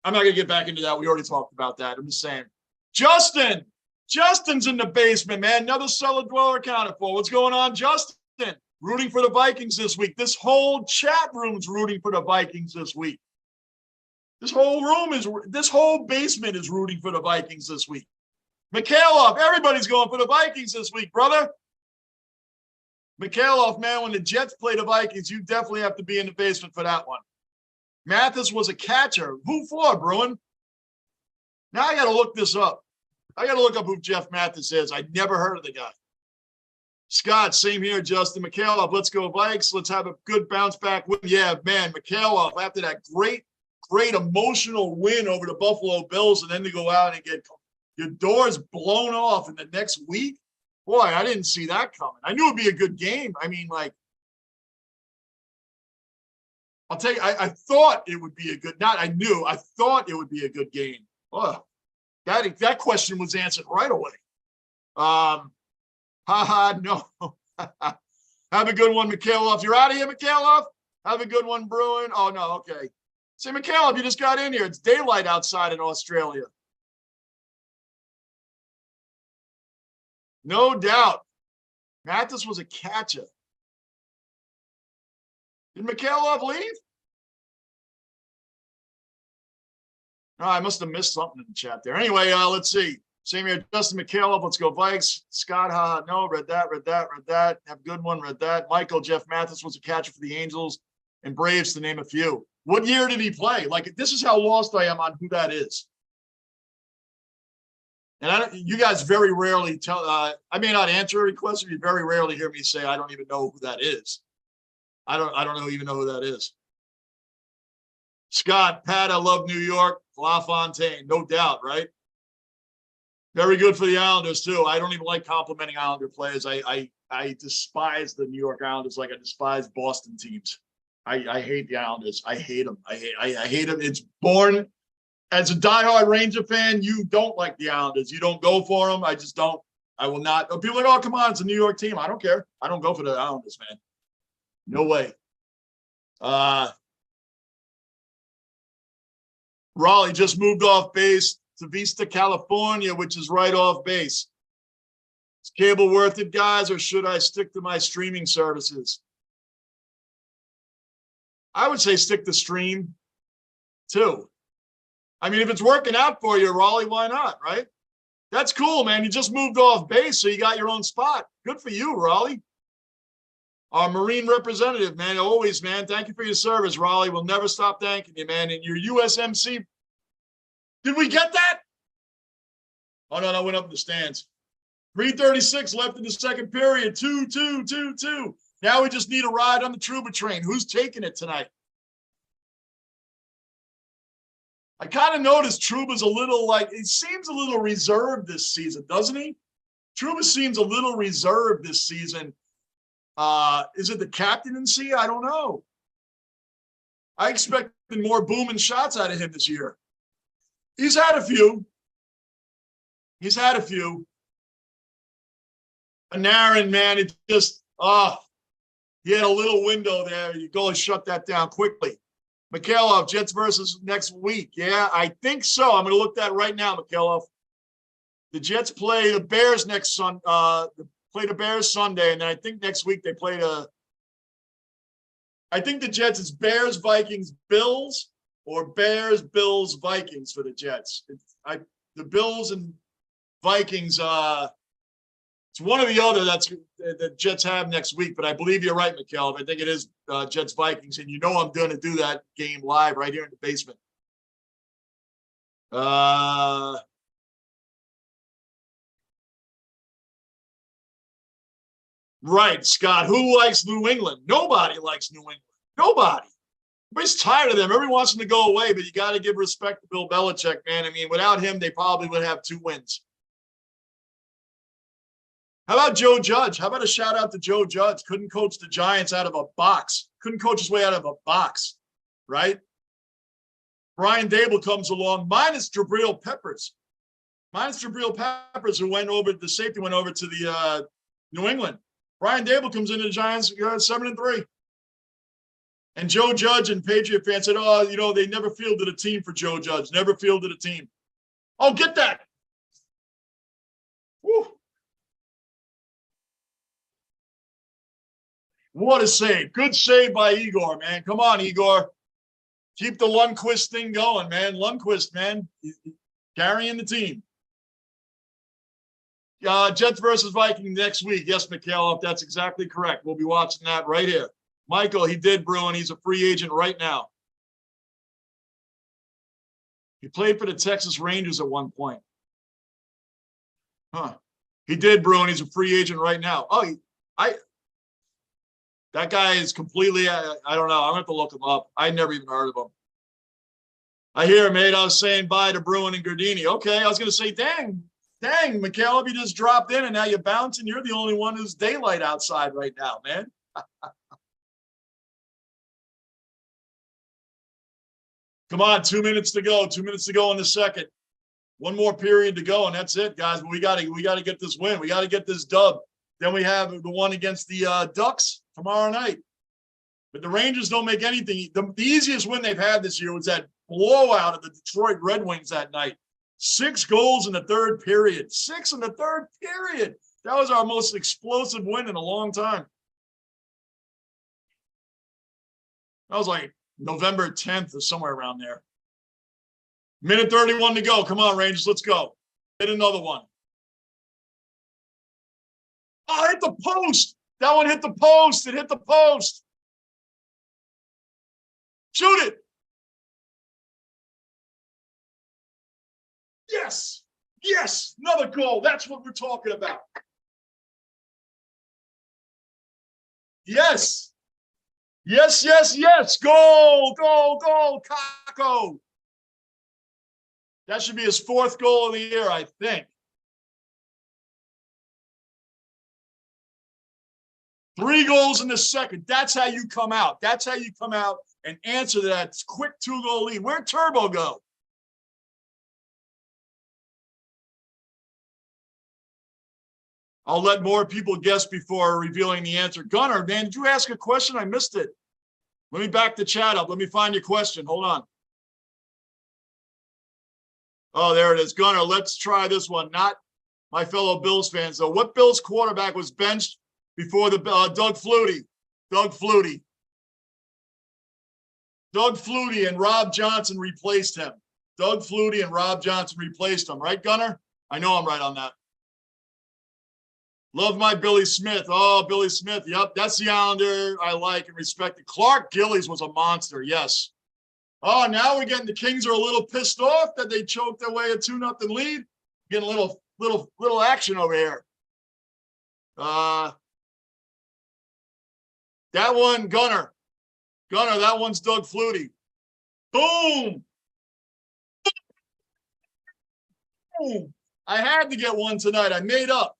Speaker 1: I'm not gonna get back into that. We already talked about that. I'm just saying. Justin's in the basement, man. Another cellar dweller accounted for. What's going on, Justin? Rooting for the Vikings this week. This whole chat room's rooting for the Vikings this week. This whole basement is rooting for the Vikings this week. Mikhailov, everybody's going for the Vikings this week, brother. Mikhailov, man, when the Jets play the Vikings, you definitely have to be in the basement for that one. Mathis was a catcher. Who for, Bruin? Now I got to look this up. I got to look up who Jeff Mathis is. I never heard of the guy. Scott, same here, Justin. Mikhailov, let's go Vikes. Let's have a good bounce back win. Yeah, man, Mikhailov, after that great emotional win over the Buffalo Bills, and then to go out and get your doors blown off in the next week. Boy, I didn't see that coming. I knew it'd be a good game. I mean, like, I'll tell you, I thought it would be a good, I thought it would be a good game. Oh, that question was answered right away. No. Have a good one, Mikhailov. You're out of here, Mikhailov? Have a good one, Bruin. Oh, no, okay. Say, Mikhailov, you just got in here. It's daylight outside in Australia. No doubt. Mathis was a catcher. Did Mikhailov leave? Oh, I must have missed something in the chat there. Anyway, let's see. Same here, Justin Mikhailov. Let's go Vikes. Scott, no, read that. Have a good one, read that. Michael, Jeff Mathis was a catcher for the Angels and Braves, to name a few. What year did he play? Like, this is how lost I am on who that is. And you guys very rarely tell, I may not answer a question. You very rarely hear me say, I don't even know who that is. I don't even know who that is. Scott, Pat, I love New York. LaFontaine, no doubt, right? Very good for the Islanders, too. I don't even like complimenting Islander players. I despise the New York Islanders like I despise Boston teams. I hate the Islanders. I hate them. I hate them. It's born. As a diehard Ranger fan, you don't like the Islanders. You don't go for them. I just don't. I will not. People are like, oh, come on, it's a New York team. I don't care. I don't go for the Islanders, man. No way. Raleigh just moved off base. to Vista, California, which is right off base. Is cable worth it, guys, or should I stick to my streaming services? I would say stick to stream, too. I mean, if it's working out for you, Raleigh, why not, right? That's cool, man. You just moved off base, so you got your own spot. Good for you, Raleigh. Our Marine representative, man, always, man. Thank you for your service, Raleigh. We'll never stop thanking you, man. And your USMC, did we get that? Oh, no, I went up in the stands. 3:36 left in the second period. 2-2-2-2. Now we just need a ride on the Trouba train. Who's taking it tonight? I kind of noticed Trouba's a little he seems a little reserved this season, doesn't he? Trouba seems a little reserved this season. Is it the captaincy? I don't know. I expected more booming shots out of him this year. He's had a few. Panarin, man, it just, he had a little window there. You go and shut that down quickly. Mikhailov, Jets versus next week. Yeah, I think so. I'm going to look that right now, Mikhailov. The Jets play the Bears next Sunday. Play the Bears Sunday, and then I think next week they play I think the Jets is Bears, Vikings, Bills, or Bears, Bills, Vikings for the Jets. The Bills and Vikings, it's one or the other that's the Jets have next week, but I believe you're right, Mikhail. I think it is Jets, Vikings, and you know I'm going to do that game live right here in the basement. Right, Scott. Who likes New England? Nobody likes New England. Nobody. Everybody's tired of them. Everyone wants them to go away, but you got to give respect to Bill Belichick, man. I mean, without him, they probably would have 2 wins. How about Joe Judge? How about a shout out to Joe Judge? Couldn't coach the Giants out of a box. Couldn't coach his way out of a box, right? Brian Dable comes along, minus Jabril Peppers. Who went over, the safety went over to the New England. Brian Dable comes into the Giants 7-3. And Joe Judge and Patriot fans said, they never fielded a team for Joe Judge. Never fielded a team. Oh, get that. Woo. What a save. Good save by Igor, man. Come on, Igor. Keep the Lundqvist thing going, man. Lundqvist, man. Carrying the team. Jets versus Vikings next week. Yes, Mikhail, that's exactly correct. We'll be watching that right here. Michael, he did, Bruin. He's a free agent right now. He played for the Texas Rangers at one point. Huh. He did, Bruin. He's a free agent right now. Oh, that guy is completely, I don't know. I'm going to have to look him up. I never even heard of him. I hear, mate. I was saying bye to Bruin and Gardini. Okay, I was going to say, dang, Mikhail, you just dropped in and now you're bouncing. You're the only one who's daylight outside right now, man. Come on, 2 minutes to go. 2 minutes to go in the second. One more period to go, and that's it, guys. But we got to get this win. We got to get this dub. Then we have the one against the Ducks tomorrow night. But the Rangers don't make anything. The easiest win they've had this year was that blowout of the Detroit Red Wings that night. 6 goals in the third period. 6 in the third period. That was our most explosive win in a long time. That was like November 10th or somewhere around there. Minute 31 to go. Come on, Rangers. Let's go. Hit another one. Oh, hit the post. That one hit the post. It hit the post. Shoot it. Yes. Yes. Another goal. That's what we're talking about. Yes. Yes, yes, yes. Goal, goal, goal. Kako. That should be his 4th goal of the year, I think. 3 goals in the second. That's how you come out. That's how you come out and answer that quick 2-goal lead. Where'd Turbo go? I'll let more people guess before revealing the answer. Gunnar, man, did you ask a question? I missed it. Let me back the chat up. Let me find your question. Hold on. Oh, there it is. Gunner, let's try this one. Not my fellow Bills fans, though. What Bills quarterback was benched before the Doug Flutie? Doug Flutie. Doug Flutie and Rob Johnson replaced him. Doug Flutie and Rob Johnson replaced him. Right, Gunner? I know I'm right on that. Love my Billy Smith. Oh, Billy Smith. Yep, that's the Islander I like and respect. Clark Gillies was a monster. Yes. Oh, now we're getting the Kings are a little pissed off that they choked their way a 2-0 lead. Getting a little action over here. That one, Gunner. Gunner, that one's Doug Flutie. Boom. Boom. I had to get one tonight. I made up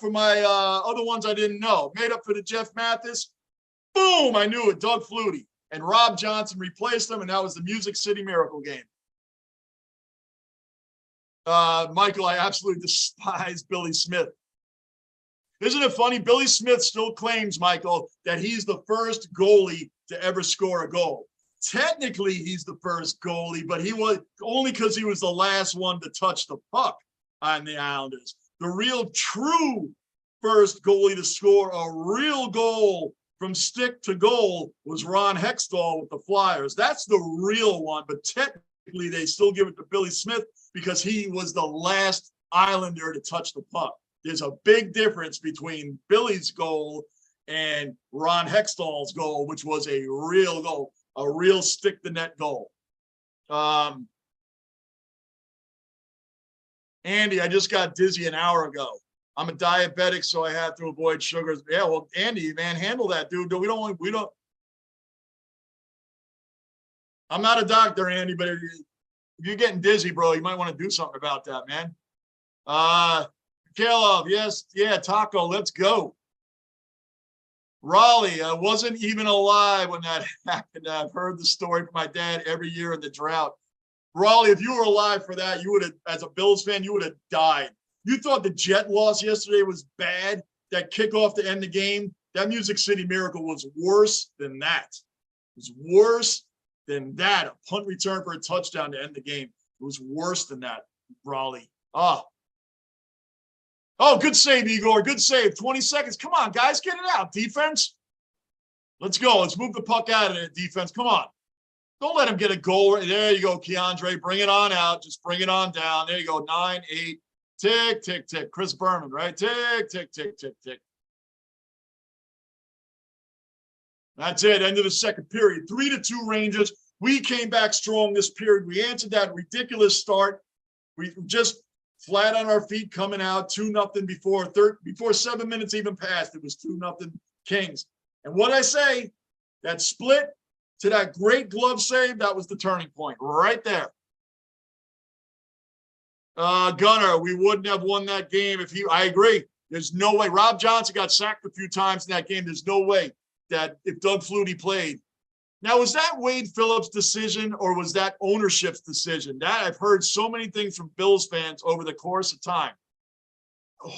Speaker 1: for my other ones I didn't know. Made up for the Jeff Mathis. Boom, I knew it, Doug Flutie. And Rob Johnson replaced him, and that was the Music City Miracle game. Michael, I absolutely despise Billy Smith. Isn't it funny? Billy Smith still claims, Michael, that he's the first goalie to ever score a goal. Technically, he's the first goalie, but he was only because he was the last one to touch the puck on the Islanders. The real true first goalie to score a real goal from stick to goal was Ron Hextall with the Flyers. That's the real one, but technically they still give it to Billy Smith because he was the last Islander to touch the puck. There's a big difference between Billy's goal and Ron Hextall's goal, which was a real goal, a real stick-to-net goal. Andy, I just got dizzy an hour ago. I'm a diabetic, so I have to avoid sugars. Yeah, well, Andy, man, handle that, dude. We don't. I'm not a doctor, Andy, but if you're getting dizzy, bro, you might want to do something about that, man. Caleb, yes, yeah, Taco, let's go. Raleigh, I wasn't even alive when that happened. I've heard the story from my dad every year in the drought. Raleigh, if you were alive for that, you would have, as a Bills fan, you would have died. You thought the Jet loss yesterday was bad, that kickoff to end the game? That Music City Miracle was worse than that. It was worse than that. A punt return for a touchdown to end the game. It was worse than that, Raleigh. Oh, good save, Igor. Good save. 20 seconds. Come on, guys. Get it out. Defense. Let's go. Let's move the puck out of it, defense. Come on. Don't let him get a goal. There you go, Keandre. Bring it on out. Just bring it on down. There you go. 9, 8. Tick, tick, tick. Chris Berman, right? Tick, tick, tick, tick, tick. That's it. End of the second period. 3-2 Rangers. We came back strong this period. We answered that ridiculous start. We just flat on our feet coming out 2-0 before 7 minutes even passed. It was 2-0 Kings. And what I say, that split to that great glove save, that was the turning point right there. Gunner, we wouldn't have won that game if I agree. There's no way. Rob Johnson got sacked a few times in that game. There's no way that if Doug Flutie played. Now, was that Wade Phillips' decision or was that ownership's decision? That I've heard so many things from Bills fans over the course of time.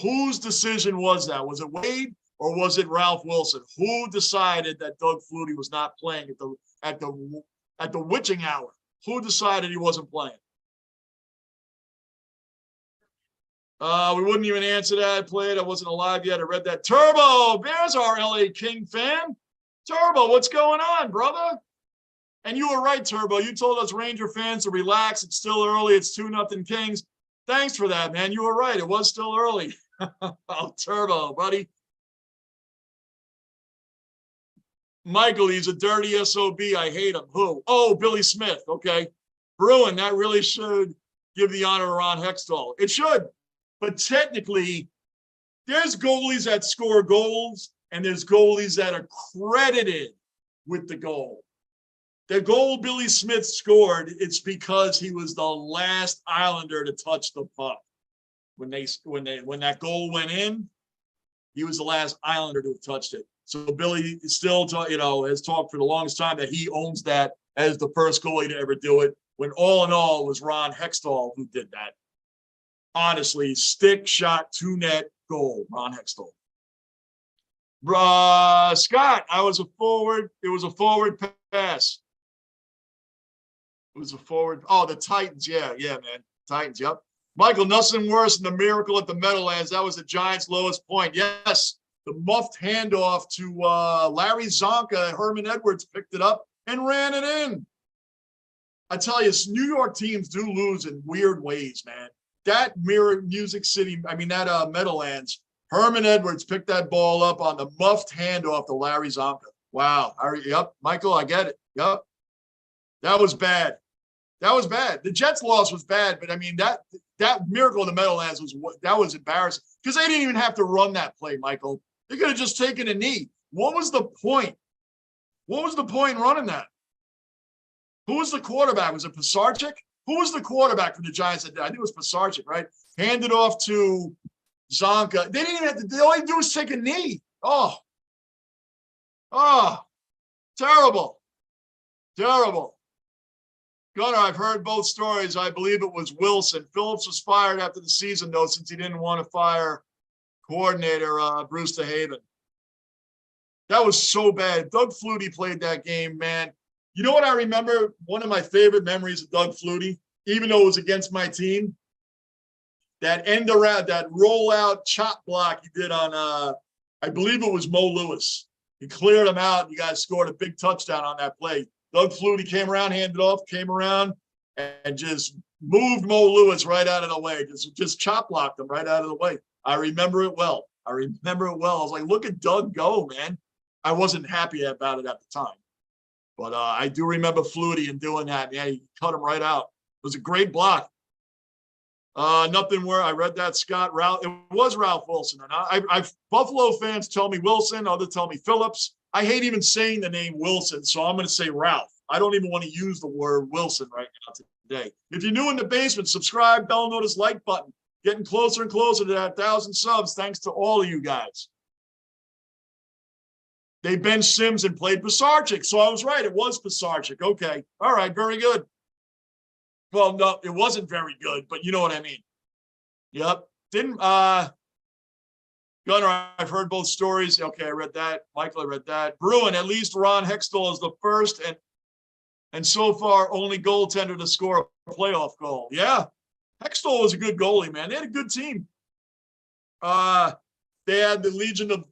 Speaker 1: Whose decision was that? Was it Wade or was it Ralph Wilson? Who decided that Doug Flutie was not playing at the witching hour? Who decided he wasn't playing? We wouldn't even answer that. I played. I wasn't alive yet. I read that. Turbo, there's our LA King fan. Turbo, what's going on, brother? And you were right, Turbo. You told us Ranger fans to relax. It's still early. It's 2-0 Kings. Thanks for that, man. You were right. It was still early. Oh, Turbo, buddy. Michael, he's a dirty SOB. I hate him. Who? Oh, Billy Smith. Okay. Bruin, that really should give the honor to Ron Hextall. It should. But technically, there's goalies that score goals, and there's goalies that are credited with the goal. The goal Billy Smith scored, it's because he was the last Islander to touch the puck. When that goal went in, he was the last Islander to have touched it. So Billy still, has talked for the longest time that he owns that as the first goalie to ever do it. When all in all, it was Ron Hextall who did that. Honestly, stick shot, 2-net goal, Ron Hextall. Scott, I was a forward. It was a forward pass. It was a forward. Oh, the Titans. Yeah, man. Titans, yep. Michael, nothing worse than the miracle at the Meadowlands. That was the Giants' lowest point. Yes, the muffed handoff to Larry Zonka. Herman Edwards picked it up and ran it in. I tell you, New York teams do lose in weird ways, man. That Music City, that Meadowlands, Herman Edwards picked that ball up on the muffed handoff to Larry Zonka. Wow. Yep, Michael, I get it. Yep. That was bad. That was bad. The Jets' loss was bad, but that miracle in the Meadowlands was embarrassing because they didn't even have to run that play, Michael. They could have just taken a knee. What was the point? What was the point in running that? Who was the quarterback? Was it Pisarcik? Who was the quarterback for the Giants? I think it was Pisarcik, right? Handed off to Zonka. They didn't even have to. They all they do is take a knee. Oh, terrible. Terrible. Gunnar, I've heard both stories. I believe it was Wilson. Phillips was fired after the season, though, since he didn't want to fire coordinator Bruce DeHaven. That was so bad. Doug Flutie played that game, man. You know what I remember? One of my favorite memories of Doug Flutie, even though it was against my team, that end around, that rollout chop block he did on, I believe it was Mo Lewis. He cleared him out, and you guys scored a big touchdown on that play. Doug Flutie came around, handed off, came around, and just moved Mo Lewis right out of the way. Just chop blocked him right out of the way. I remember it well. I was like, look at Doug go, man. I wasn't happy about it at the time. But I do remember Flutie and doing that. Yeah, he cut him right out. It was a great block. Nothing where I read that, Scott. Ralph, it was Ralph Wilson. And Buffalo fans tell me Wilson, others tell me Phillips. I hate even saying the name Wilson, so I'm going to say Ralph. I don't even want to use the word Wilson right now today. If you're new in the basement, subscribe, bell notice, like button. Getting closer and closer to that 1,000 subs, thanks to all of you guys. They benched Sims and played Pisarcik, so I was right. It was Pisarcik. Okay. All right, very good. Well, no, it wasn't very good, but you know what I mean. Yep. Gunnar, I've heard both stories. Okay, I read that. Michael, I read that. Bruin, at least Ron Hextall is the first and so far only goaltender to score a playoff goal. Yeah, Hextall was a good goalie, man. They had a good team. They had the Legion of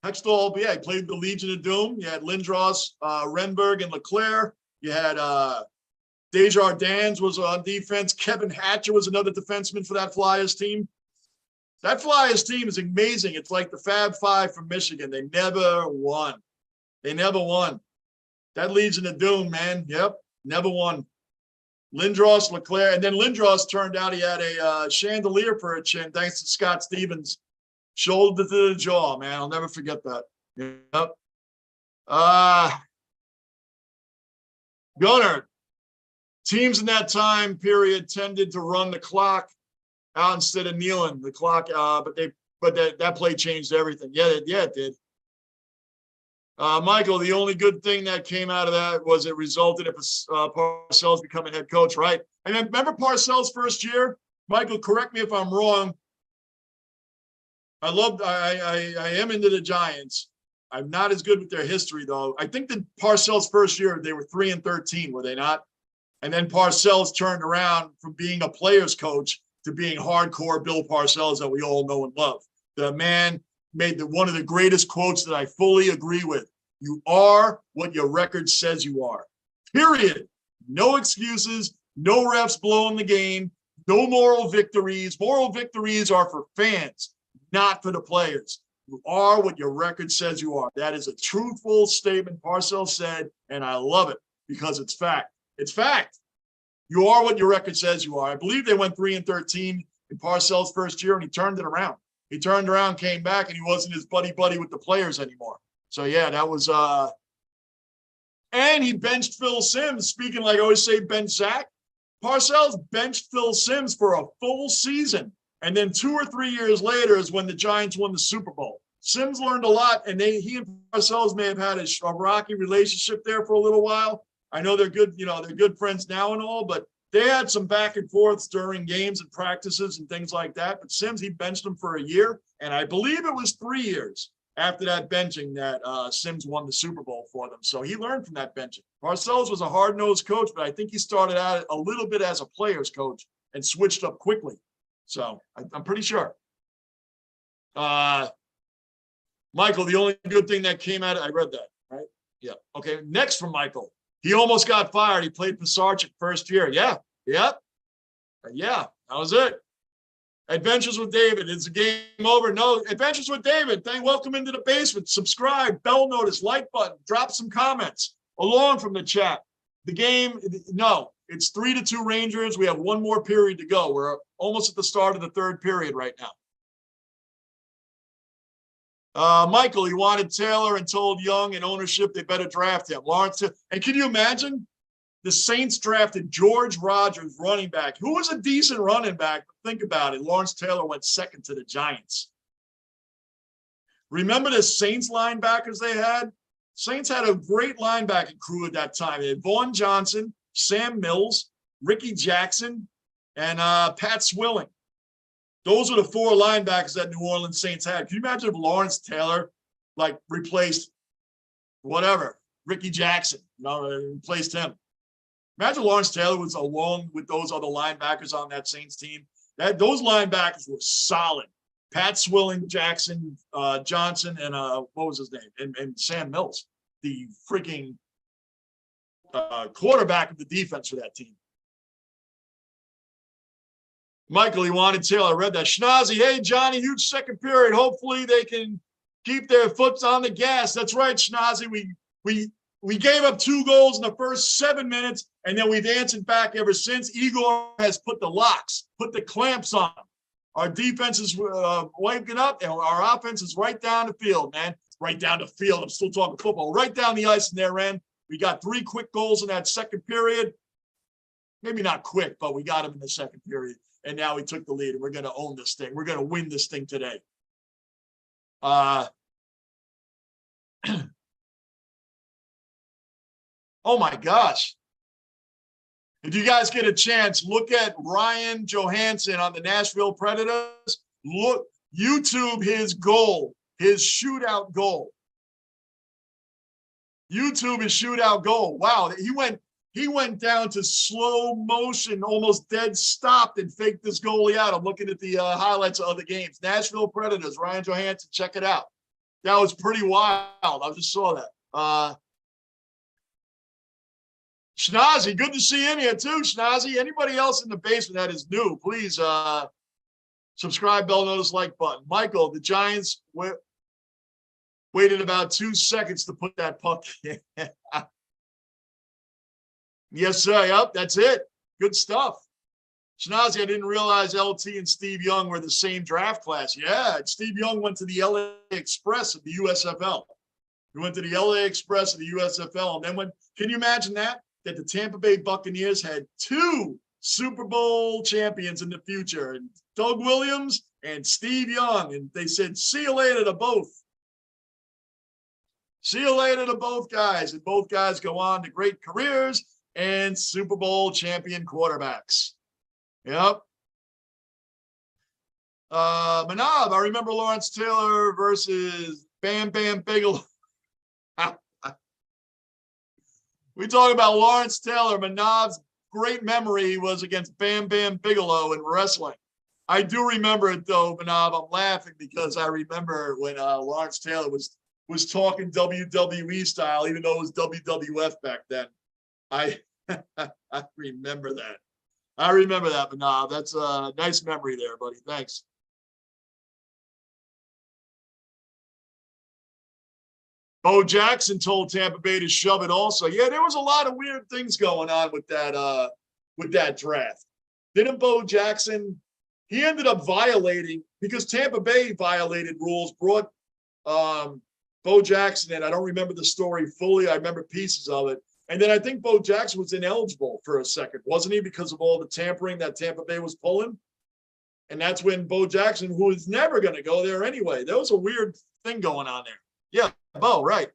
Speaker 1: Hextall, yeah, he played the Legion of Doom. You had Lindros, Renberg, and Leclerc. You had Desjardins was on defense. Kevin Hatcher was another defenseman for that Flyers team. That Flyers team is amazing. It's like the Fab Five from Michigan. They never won. They never won. That Legion of Doom, man. Yep, never won. Lindros, Leclerc, and then Lindros turned out he had a chandelier for a chin, thanks to Scott Stevens. Shoulder to the jaw, man. I'll never forget that. Yep. Gunnar, teams in that time period tended to run the clock out instead of kneeling the clock, but that play changed everything. Yeah, it did. Michael, the only good thing that came out of that was it resulted in Parcells becoming head coach, right? And then remember Parcells' first year? Michael, correct me if I'm wrong. I am into the Giants. I'm not as good with their history, though. I think that Parcells' first year, they were 3-13, were they not? And then Parcells turned around from being a player's coach to being hardcore Bill Parcells that we all know and love. The man made one of the greatest quotes that I fully agree with. You are what your record says you are. Period. No excuses. No refs blowing the game. No moral victories. Moral victories are for fans, not for the players. You are what your record says you are. That is a truthful statement Parcells said, and I love it because it's fact. It's fact. You are what your record says you are. I believe they went 3-13 in Parcells' first year, and he turned it around. He turned around, came back, and he wasn't his buddy with the players anymore. So, yeah, that was and he benched Phil Simms. Speaking like I always say, bench Zach. Parcells benched Phil Simms for a full season. And then 2 or 3 years later is when the Giants won the Super Bowl. Simms learned a lot, and he and Parcells may have had a rocky relationship there for a little while. I know they're good, they're good friends now and all, but they had some back and forths during games and practices and things like that. But Simms, he benched him for a year, and I believe it was 3 years. after that benching that Sims won the Super Bowl for them. So he learned from that benching. Parcells was a hard-nosed coach, but I think he started out a little bit as a player's coach and switched up quickly. So I'm pretty sure. Michael, the only good thing that came out, I read that, right? Yeah. Okay. Next from Michael. He almost got fired. He played Pisarcik first year. Yeah. Yep. Yeah. That was it. Adventures with David. Is the game over? No. Adventures with David. Welcome into the basement. Subscribe, bell notice, like button, drop some comments along from the chat. The game, no, it's 3-2 Rangers. We have one more period to go. We're almost at the start of the third period right now. Michael, he wanted Taylor and told Young and ownership they better draft him. Lawrence, and can you imagine? The Saints drafted George Rogers, running back, who was a decent running back. But think about it. Lawrence Taylor went second to the Giants. Remember the Saints linebackers they had? Saints had a great linebacking crew at that time. They had Vaughn Johnson, Sam Mills, Ricky Jackson, and Pat Swilling. Those were the four linebackers that New Orleans Saints had. Can you imagine if Lawrence Taylor, like, replaced whatever, Ricky Jackson, replaced him? Imagine Lawrence Taylor was along with those other linebackers on that Saints team. Those linebackers were solid. Pat Swilling, Jackson, Johnson, and what was his name? And Sam Mills, the freaking quarterback of the defense for that team. Michael, he wanted Taylor. I read that. Schnazzy, hey, Johnny, huge second period. Hopefully they can keep their foot on the gas. That's right, Schnazzy. We gave up 2 goals in the first 7 minutes, and then we've answered back ever since. Igor has put the locks, put the clamps on. Our defense is waking up, and our offense is right down the field, man. Right down the field. I'm still talking football. Right down the ice in their end. We got 3 quick goals in that second period. Maybe not quick, but we got them in the second period. And now we took the lead, and we're going to own this thing. We're going to win this thing today. Oh, my gosh. If you guys get a chance, look at Ryan Johansson on the Nashville Predators. Look, YouTube his goal, his shootout goal. YouTube his shootout goal. Wow, he went down to slow motion, almost dead stopped, and faked this goalie out. I'm looking at the highlights of the games. Nashville Predators, Ryan Johansson, check it out. That was pretty wild. I just saw that. Schnazzy, good to see you in here too, Schnazzy. Anybody else in the basement that is new, please subscribe, bell notice, like button. Michael, the Giants waited about 2 seconds to put that puck in. Yes, sir. Yep, that's it. Good stuff. Schnazzy, I didn't realize LT and Steve Young were the same draft class. Yeah, Steve Young went to the LA Express of the USFL. He went to the LA Express of the USFL. And then can you imagine that the Tampa Bay Buccaneers had 2 Super Bowl champions in the future, and Doug Williams and Steve Young. And they said, see you later to both. See you later to both guys. And both guys go on to great careers and Super Bowl champion quarterbacks. Yep. Manav, I remember Lawrence Taylor versus Bam Bam Bigelow. We talk about Lawrence Taylor. Manav's great memory was against Bam Bam Bigelow in wrestling. I do remember it though, Manav. I'm laughing because I remember when Lawrence Taylor was talking WWE style, even though it was WWF back then. I remember that. I remember that, Manav. That's a nice memory there, buddy. Thanks. Bo Jackson told Tampa Bay to shove it also. Yeah, there was a lot of weird things going on with that draft. Didn't Bo Jackson, he ended up violating, because Tampa Bay violated rules, brought Bo Jackson in. I don't remember the story fully. I remember pieces of it. And then I think Bo Jackson was ineligible for a second, wasn't he? Because of all the tampering that Tampa Bay was pulling. And that's when Bo Jackson, who was never going to go there anyway. There was a weird thing going on there. Yeah, Bo, right.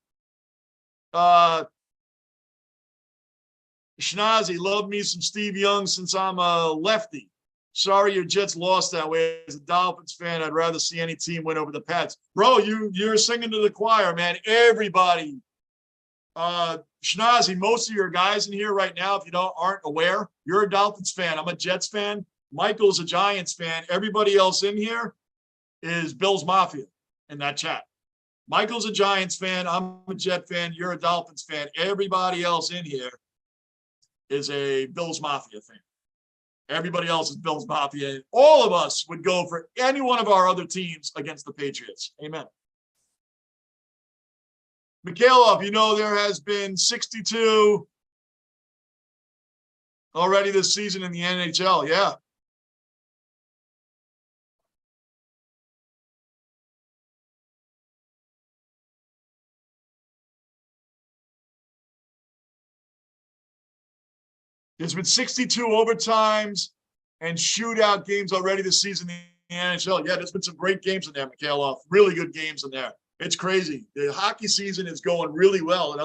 Speaker 1: Schnazzy, love me some Steve Young since I'm a lefty. Sorry your Jets lost that way. As a Dolphins fan, I'd rather see any team win over the Pats. Bro, you're singing to the choir, man. Everybody. Schnazi, most of your guys in here right now, if you aren't aware, you're a Dolphins fan. I'm a Jets fan. Michael's a Giants fan. Everybody else in here is Bills Mafia in that chat. Michael's a Giants fan. I'm a Jet fan. You're a Dolphins fan. Everybody else in here is a Bills Mafia fan. Everybody else is Bills Mafia. All of us would go for any one of our other teams against the Patriots. Amen. Mikhailov, there has been 62 already this season in the NHL. Yeah. There's been 62 overtimes and shootout games already this season in the NHL. Yeah, there's been some great games in there, Mikhailov. Really good games in there. It's crazy. The hockey season is going really well. And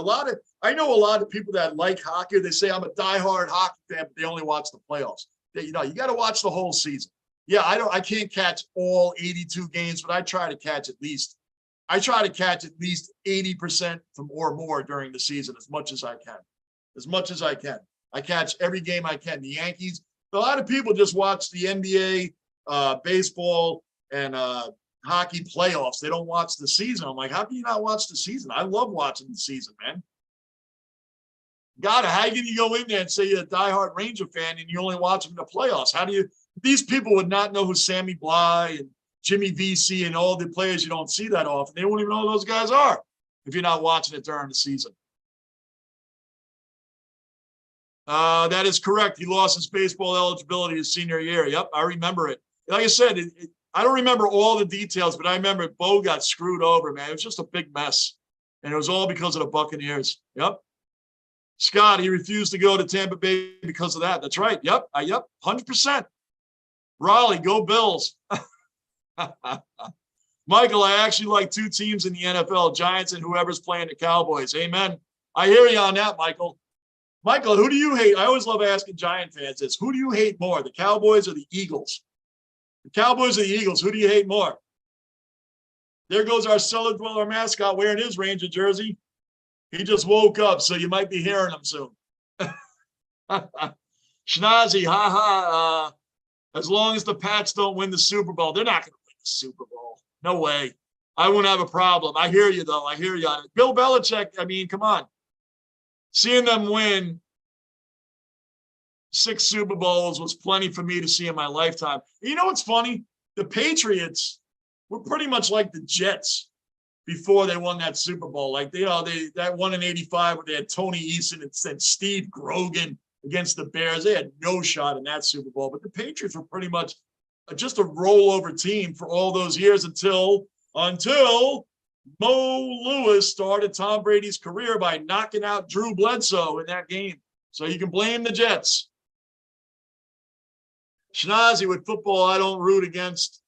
Speaker 1: I know a lot of people that like hockey. They say I'm a diehard hockey fan, but they only watch the playoffs. You got to watch the whole season. Yeah, I can't catch all 82 games, but I try to catch at least 80% or more during the season as much as I can. I catch every game I can. The Yankees, a lot of people just watch the NBA, baseball, and hockey playoffs. They don't watch the season. I'm like, how can you not watch the season? I love watching the season, man. God, how can you go in there and say you're a diehard Ranger fan and you only watch them in the playoffs? These people would not know who Sammy Bly and Jimmy VC and all the players you don't see that often. They won't even know who those guys are if you're not watching it during the season. That is correct. He lost his baseball eligibility his senior year. Yep, I remember it. Like I said, I don't remember all the details, but I remember Bo got screwed over, man. It was just a big mess. And it was all because of the Buccaneers. Yep. Scott, he refused to go to Tampa Bay because of that. That's right. Yep. 100%. Raleigh, go Bills. Michael, I actually like two teams in the NFL, Giants and whoever's playing the Cowboys. Amen. I hear you on that, Michael. Michael, who do you hate? I always love asking Giant fans this. Who do you hate more, the Cowboys or the Eagles? The Cowboys or the Eagles, who do you hate more? There goes our cellar dweller mascot wearing his Ranger jersey. He just woke up, so you might be hearing him soon. Schnazi, as long as the Pats don't win the Super Bowl, they're not going to win the Super Bowl. No way. I wouldn't have a problem. I hear you, though. I hear you on it. Bill Belichick, I mean, come on. Seeing them win 6 Super Bowls was plenty for me to see in my lifetime. You know what's funny? The Patriots were pretty much like the Jets before they won that Super Bowl. Like, that one in 85 where they had Tony Eason and Steve Grogan against the Bears. They had no shot in that Super Bowl. But the Patriots were pretty much just a rollover team for all those years until Mo Lewis started Tom Brady's career by knocking out Drew Bledsoe in that game. So you can blame the Jets. Schnazi, with football, I don't root against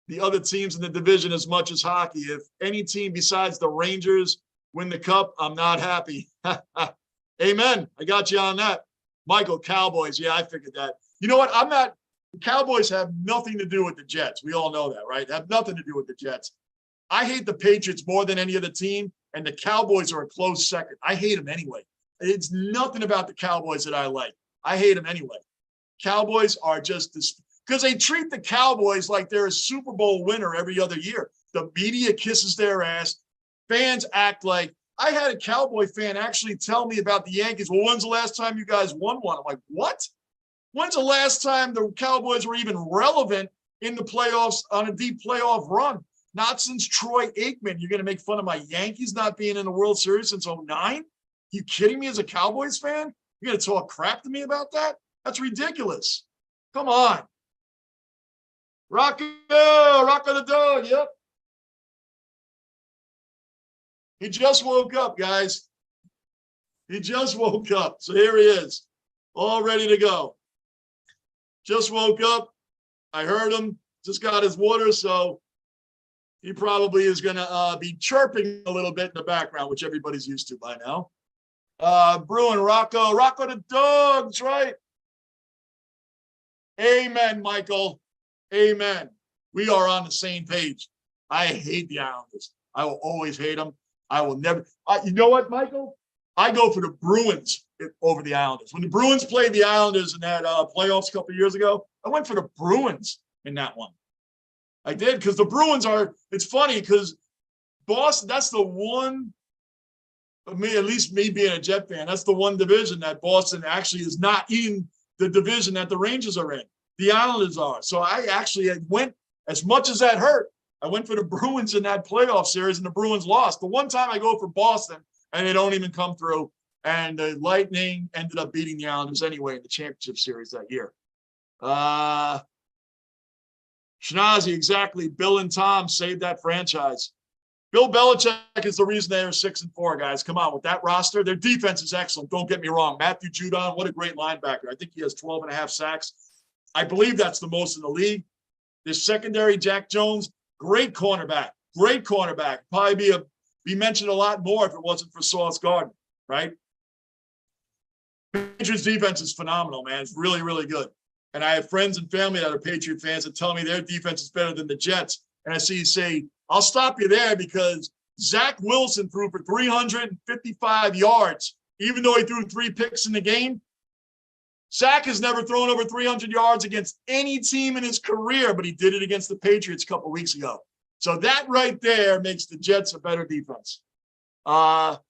Speaker 1: the other teams in the division as much as hockey. If any team besides the Rangers win the cup, I'm not happy. Amen. I got you on that. Michael, Cowboys. Yeah, I figured that. You know what? The Cowboys have nothing to do with the Jets. We all know that, right? Have nothing to do with the Jets. I hate the Patriots more than any other team, and the Cowboys are a close second. I hate them anyway. It's nothing about the Cowboys that I like. I hate them anyway. Cowboys are just this because they treat the Cowboys like they're a Super Bowl winner every other year. The media kisses their ass. Fans act like I had a Cowboy fan actually tell me about the Yankees. Well, when's the last time you guys won one? I'm like, what? When's the last time the Cowboys were even relevant in the playoffs on a deep playoff run? Not since Troy Aikman. You're going to make fun of my Yankees not being in the World Series since 2009? You kidding me as a Cowboys fan? You're going to talk crap to me about that? That's ridiculous. Come on. Rocco the dog, yep. He just woke up, guys. He just woke up. So here he is, all ready to go. Just woke up. I heard him. Just got his water, so he probably is going to be chirping a little bit in the background, which everybody's used to by now. Bruin, Rocco the dog, that's right. Amen, Michael. Amen. We are on the same page. I hate the Islanders. I will always hate them. I will never. You know what, Michael? I go for the Bruins over the Islanders. When the Bruins played the Islanders in that playoffs a couple of years ago, I went for the Bruins in that one. I did because the Bruins are. It's funny because Boston. That's the one. Me, at least me being a Jet fan, that's the one division that Boston actually is not in the division that the Rangers are in. The Islanders are. So I actually went, as much as that hurt, I went for the Bruins in that playoff series, and the Bruins lost. The one time I go for Boston, and they don't even come through, and the Lightning ended up beating the Islanders anyway in the championship series that year. Schnazi, exactly. Bill and Tom saved that franchise. Bill Belichick is the reason they are 6-4, guys. Come on, with that roster, their defense is excellent. Don't get me wrong. Matthew Judon, what a great linebacker. I think he has 12.5 sacks. I believe that's the most in the league. This secondary, Jack Jones, great cornerback. Great cornerback. Probably be mentioned a lot more if it wasn't for Sauce Gardner, right? Patriots defense is phenomenal, man. It's really, really good. And I have friends and family that are Patriot fans that tell me their defense is better than the Jets. And I see you say, I'll stop you there because Zach Wilson threw for 355 yards, even though he threw 3 picks in the game. Zach has never thrown over 300 yards against any team in his career, but he did it against the Patriots a couple of weeks ago. So that right there makes the Jets a better defense. Mikhailov,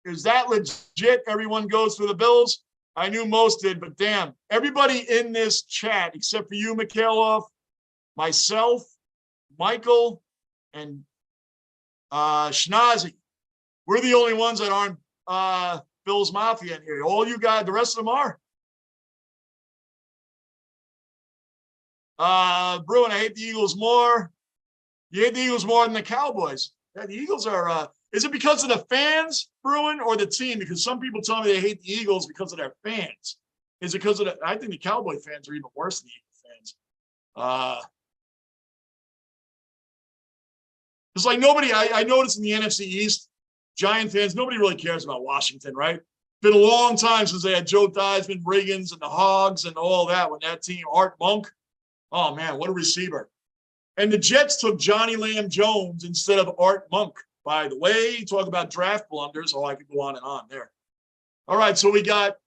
Speaker 1: is that legit? Everyone goes for the Bills? I knew most did, but damn, everybody in this chat, except for you, Mikhailov, myself, Michael, and Schnazi, we're the only ones that aren't Bills Mafia in here. All you guys, the rest of them are. Bruin, I hate the Eagles more. You hate the Eagles more than the Cowboys. Yeah, the Eagles are, is it because of the fans, Bruin, or the team? Because some people tell me they hate the Eagles because of their fans. Is it because of I think the Cowboy fans are even worse than the Eagles fans. It's like nobody, I noticed in the NFC East, Giant fans, nobody really cares about Washington, right? Been a long time since they had Joe Theismann, Riggins, and the Hogs and all that when that team, Art Monk. Oh, man, what a receiver. And the Jets took Johnny Lamb Jones instead of Art Monk, by the way. Talk about draft blunders. Oh, I could go on and on there. All right, so we got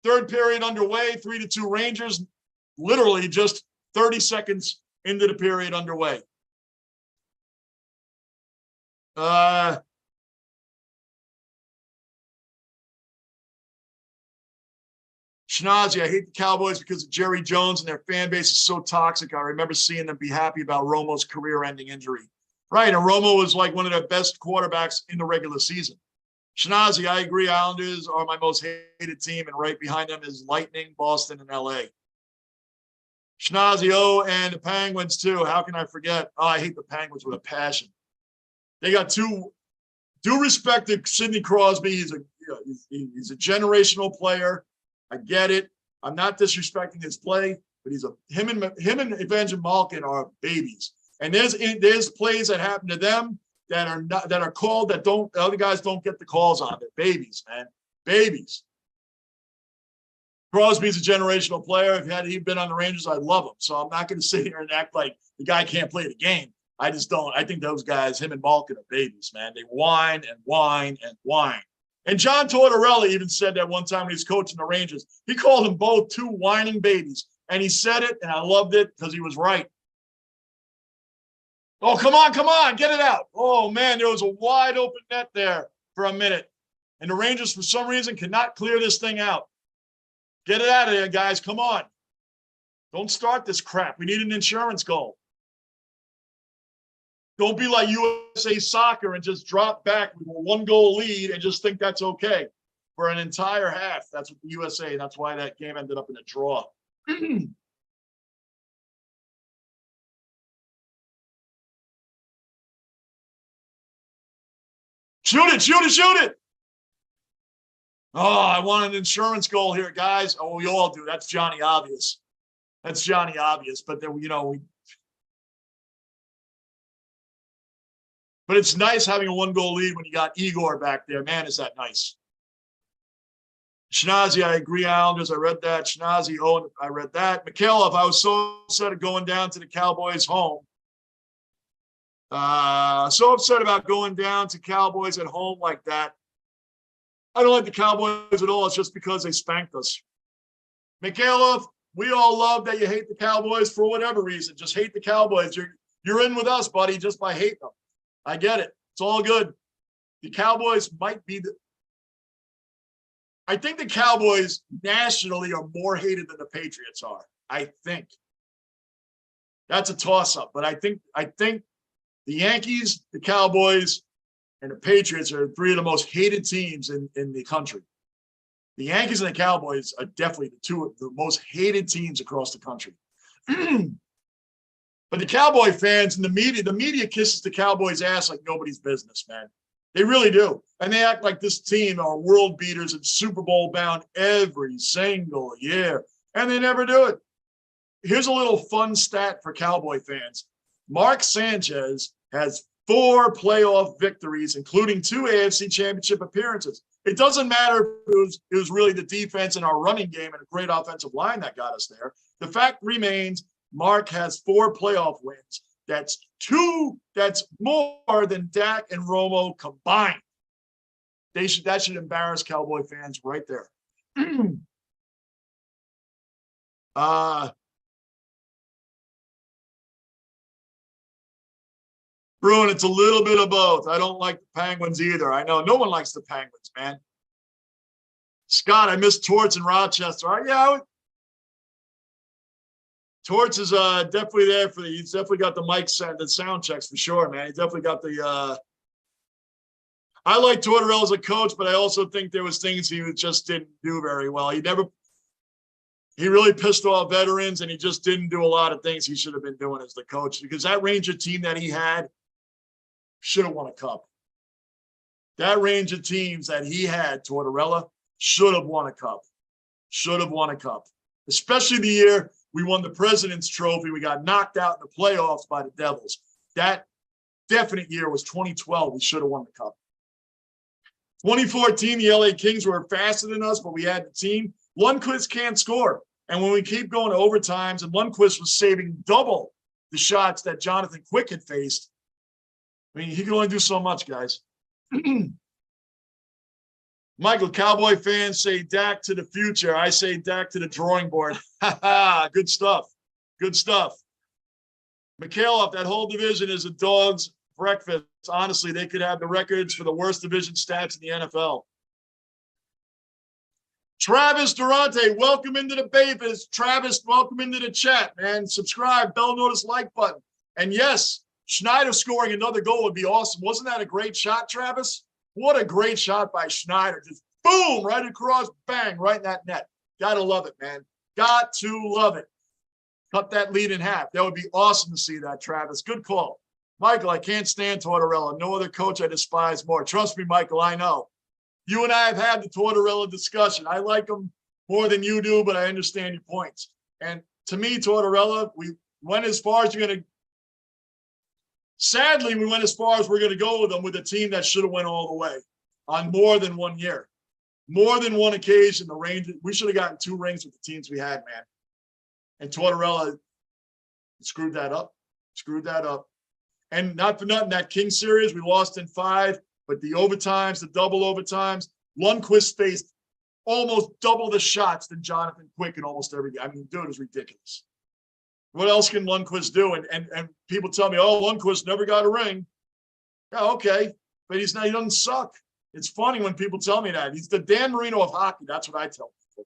Speaker 1: third period underway, 3-2 Rangers, literally just 30 seconds into the period underway. Schnazi, I hate the Cowboys because of Jerry Jones and their fan base is so toxic. I remember seeing them be happy about Romo's career-ending injury. Right, and Romo was like one of their best quarterbacks in the regular season. Schnazi, I agree. Islanders are my most hated team, and right behind them is Lightning, Boston, and L.A. Schnazi, oh, and the Penguins too. How can I forget? Oh, I hate the Penguins with a passion. They got due respect to Sidney Crosby. He's a generational player. I get it. I'm not disrespecting his play, but him and Evander Malkin are babies. And there's plays that happen to them that are called that the other guys don't get the calls on. They're babies, man. Babies. Crosby's a generational player. If he'd been on the Rangers, I'd love him. So I'm not going to sit here and act like the guy can't play the game. I just don't. I think those guys, him and Malkin, are babies, man. They whine and whine and whine. And John Tortorella even said that one time when he was coaching the Rangers. He called them both 2 whining babies. And he said it, and I loved it because he was right. Oh, come on, get it out. Oh, man, there was a wide open net there for a minute. And the Rangers, for some reason, cannot clear this thing out. Get it out of there, guys. Come on. Don't start this crap. We need an insurance goal. Don't be like USA Soccer and just drop back with a 1-goal lead and just think that's okay for an entire half. That's what the USA. That's why that game ended up in a draw. Shoot it. Oh, I want an insurance goal here, guys. Oh, we all do. That's Johnny Obvious. But then, but it's nice having a 1-goal lead when you got Igor back there. Man, is that nice. Schnazi, I agree, Islanders. I read that. Schnazi, Owen, I read that. Mikhailov, I was so upset of going down to the Cowboys home. So upset about going down to Cowboys at home like that. I don't like the Cowboys at all. It's just because they spanked us. Mikhailov, we all love that you hate the Cowboys for whatever reason. Just hate the Cowboys. You're in with us, buddy, just by hating them. I get it. It's all good. The Cowboys might be I think the Cowboys nationally are more hated than the Patriots are. I think. That's a toss-up, but I think the Yankees, the Cowboys, and the Patriots are three of the most hated teams in the country. The Yankees and the Cowboys are definitely the two of the most hated teams across the country. But the Cowboy fans and the media kisses the Cowboys' ass like nobody's business, man. They really do. And they act like this team are world beaters and Super Bowl bound every single year. And they never do it. Here's a little fun stat for Cowboy fans. Mark Sanchez has 4 playoff victories, including 2 AFC Championship appearances. It doesn't matter if it was really the defense and our running game and a great offensive line that got us there. The fact remains, Mark has 4 playoff wins. That's more than Dak and Romo combined. That should embarrass Cowboy fans right there. Bruin, it's a little bit of both. I don't like the Penguins either. I know no one likes the Penguins, man. Scott, I miss Torts in Rochester. Yeah, Torts is definitely there for he's definitely got the mic set, the sound checks for sure, man. He definitely got the I like Tortorella as a coach, but I also think there was things he just didn't do very well. He really pissed off veterans, and he just didn't do a lot of things he should have been doing as the coach, because that Ranger team that he had should have won a cup. That range of teams that he had, Tortorella, should have won a cup. Should have won a cup. Especially the year we won the President's Trophy. We got knocked out in the playoffs by the Devils. That definite year was 2012. We should have won the cup. 2014, the LA Kings were faster than us, but we had the team. Lundqvist can't score. And when we keep going to overtimes, and Lundqvist was saving double the shots that Jonathan Quick had faced, I mean, he can only do so much, guys. Michael, Cowboy fans say Dak to the future. I say Dak to the drawing board. Good stuff. Good stuff. Mikhailov, that whole division is a dog's breakfast. Honestly, they could have the records for the worst division stats in the NFL. Travis Durante, welcome into the Babers. Travis, welcome into the chat, man. Subscribe, bell notice, like button. And yes, Schneider scoring another goal would be awesome. Wasn't that a great shot, Travis? What a great shot by Schneider. Just boom, right across, bang, right in that net. Gotta love it, man. Got to love it. Cut that lead in half. That would be awesome to see that, Travis. Good call. Michael, I can't stand Tortorella. No other coach I despise more. Trust me, Michael, I know. You and I have had the Tortorella discussion. I like him more than you do, but I understand your points. And to me, Tortorella, we went as far as you're going to – sadly, we went as far as we're going to go with him with a team that should have went all the way on more than one year. More than one occasion, the Rangers – we should have gotten 2 rings with the teams we had, man. And Tortorella screwed that up. Screwed that up. And not for nothing, that King series, we lost in 5, but the overtimes, the double overtimes, Lundqvist faced almost double the shots than Jonathan Quick in almost every game. I mean, dude, it was ridiculous. What else can Lundqvist do? And people tell me, oh, Lundqvist never got a ring. Yeah, okay, but he doesn't suck. It's funny when people tell me that. He's the Dan Marino of hockey. That's what I tell people.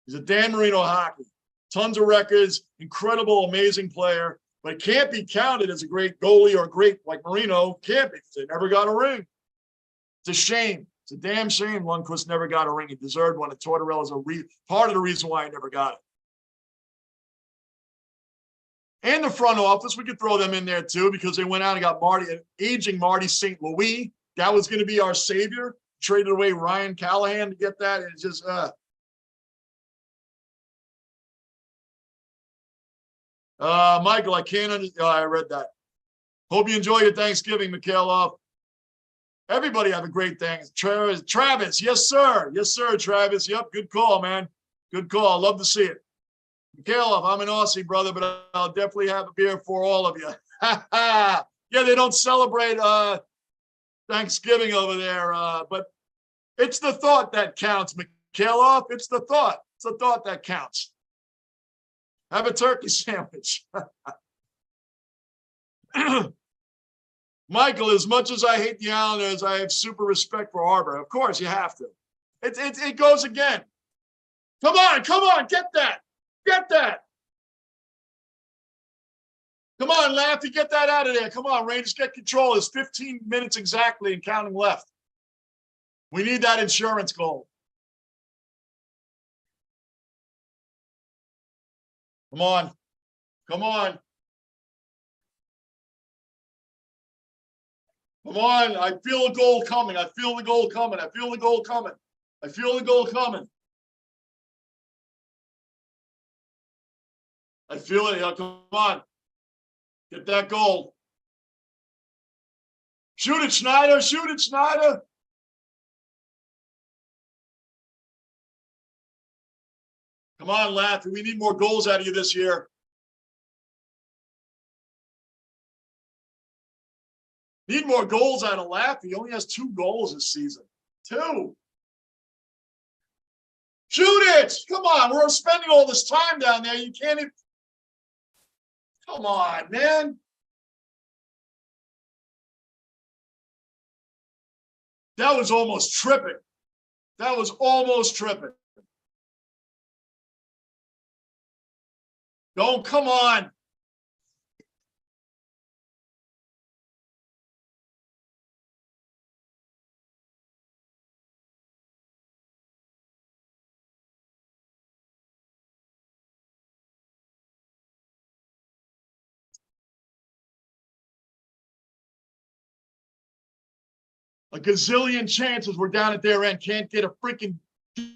Speaker 1: He's a Dan Marino of hockey. Tons of records, incredible, amazing player. But it can't be counted as a great goalie or a great like Marino. Can't be because they never got a ring. It's a shame. It's a damn shame Lundqvist never got a ring. He deserved one. And Tortorella is part of the reason why he never got it. And the front office, we could throw them in there too because they went out and got aging Marty St. Louis. That was going to be our savior. Traded away Ryan Callahan to get that. And it's just Michael, I can't understand. Oh, I read that. Hope you enjoy your Thanksgiving, Mikhailov. Everybody have a great thing. Travis, yes, sir. Yes, sir, Travis. Yep, good call, man. Good call. Love to see it. Caleb, I'm an Aussie, brother, but I'll definitely have a beer for all of you. Yeah, they don't celebrate Thanksgiving over there, but it's the thought that counts, Mikhailov. It's the thought. It's the thought that counts. Have a turkey sandwich. Michael, as much as I hate the Islanders, I have super respect for Arbor. Of course, you have to. It goes again. Come on, get that. Get that. Come on, Laffy, get that out of there. Come on, Rangers, get control. There's 15 minutes exactly and counting left. We need that insurance goal. Come on. Come on. Come on. I feel a goal coming. I feel the goal coming. I feel the goal coming. I feel the goal coming. I feel it. Come on. Get that goal. Shoot it, Schneider. Shoot it, Schneider. Come on, Laffy. We need more goals out of you this year. Need more goals out of Laffy. He only has 2 goals this season. 2. Shoot it. Come on. We're spending all this time down there. You can't even. Come on, man. That was almost tripping. That was almost tripping. Don't, come on. A gazillion chances we're down at their end. Can't get a freaking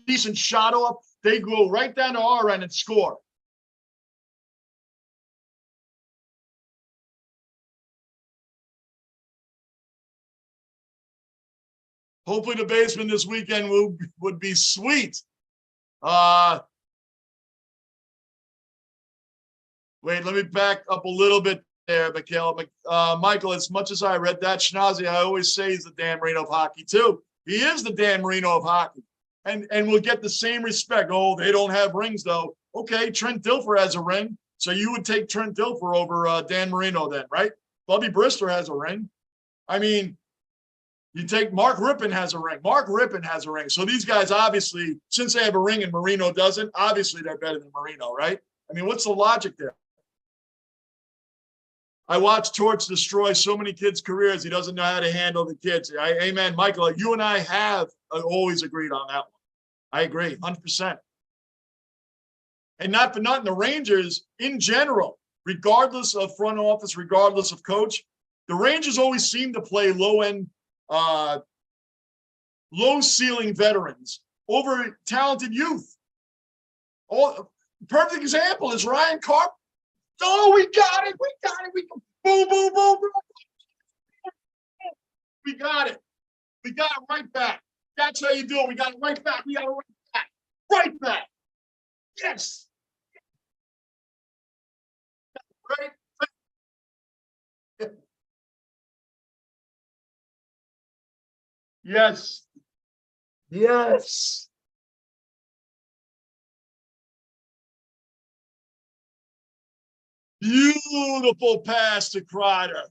Speaker 1: decent shot off. They go right down to our end and score. Hopefully the basement this weekend would be sweet. Wait, let me back up a little bit there, Mikhail. Michael, as much as I read that, Schnazzy, I always say he's the Dan Marino of hockey, too. He is the Dan Marino of hockey. And we'll get the same respect. Oh, they don't have rings, though. Okay, Trent Dilfer has a ring. So you would take Trent Dilfer over Dan Marino then, right? Bubby Brister has a ring. I mean, you take Mark Rippon has a ring. Mark Rippon has a ring. So these guys, obviously, since they have a ring and Marino doesn't, obviously they're better than Marino, right? I mean, what's the logic there? I watched Torch destroy so many kids' careers. He doesn't know how to handle the kids. Amen, Michael. You and I have always agreed on that one. I agree, 100%. And not for nothing, the Rangers in general, regardless of front office, regardless of coach, the Rangers always seem to play low-end, low-ceiling veterans over talented youth. Perfect example is Ryan Carp. Oh, we got it. We got it. Boom, boom, boom, boom. We got it. We got it right back. That's how you do it. We got it right back. We got it right back. Right back. Yes. Right. Yes. Yes. Beautiful pass to Kreider.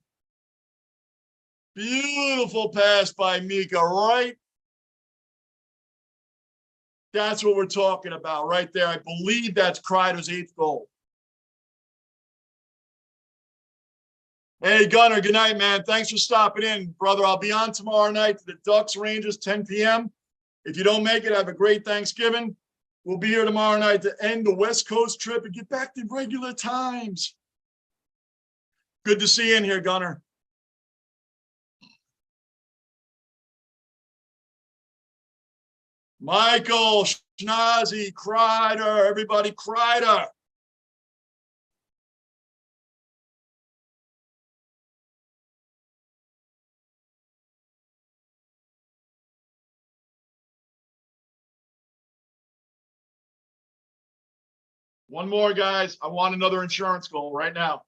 Speaker 1: Beautiful pass by Mika, right? That's what we're talking about right there. I believe that's Kreider's 8th goal. Hey, Gunner, good night, man. Thanks for stopping in, brother. I'll be on tomorrow night to the Ducks Rangers, 10 p.m. If you don't make it, have a great Thanksgiving. We'll be here tomorrow night to end the West Coast trip and get back to regular times. Good to see you in here, Gunner. Michael, Schnazzy, Kreider, everybody, Kreider. One more, guys. I want another insurance goal right now.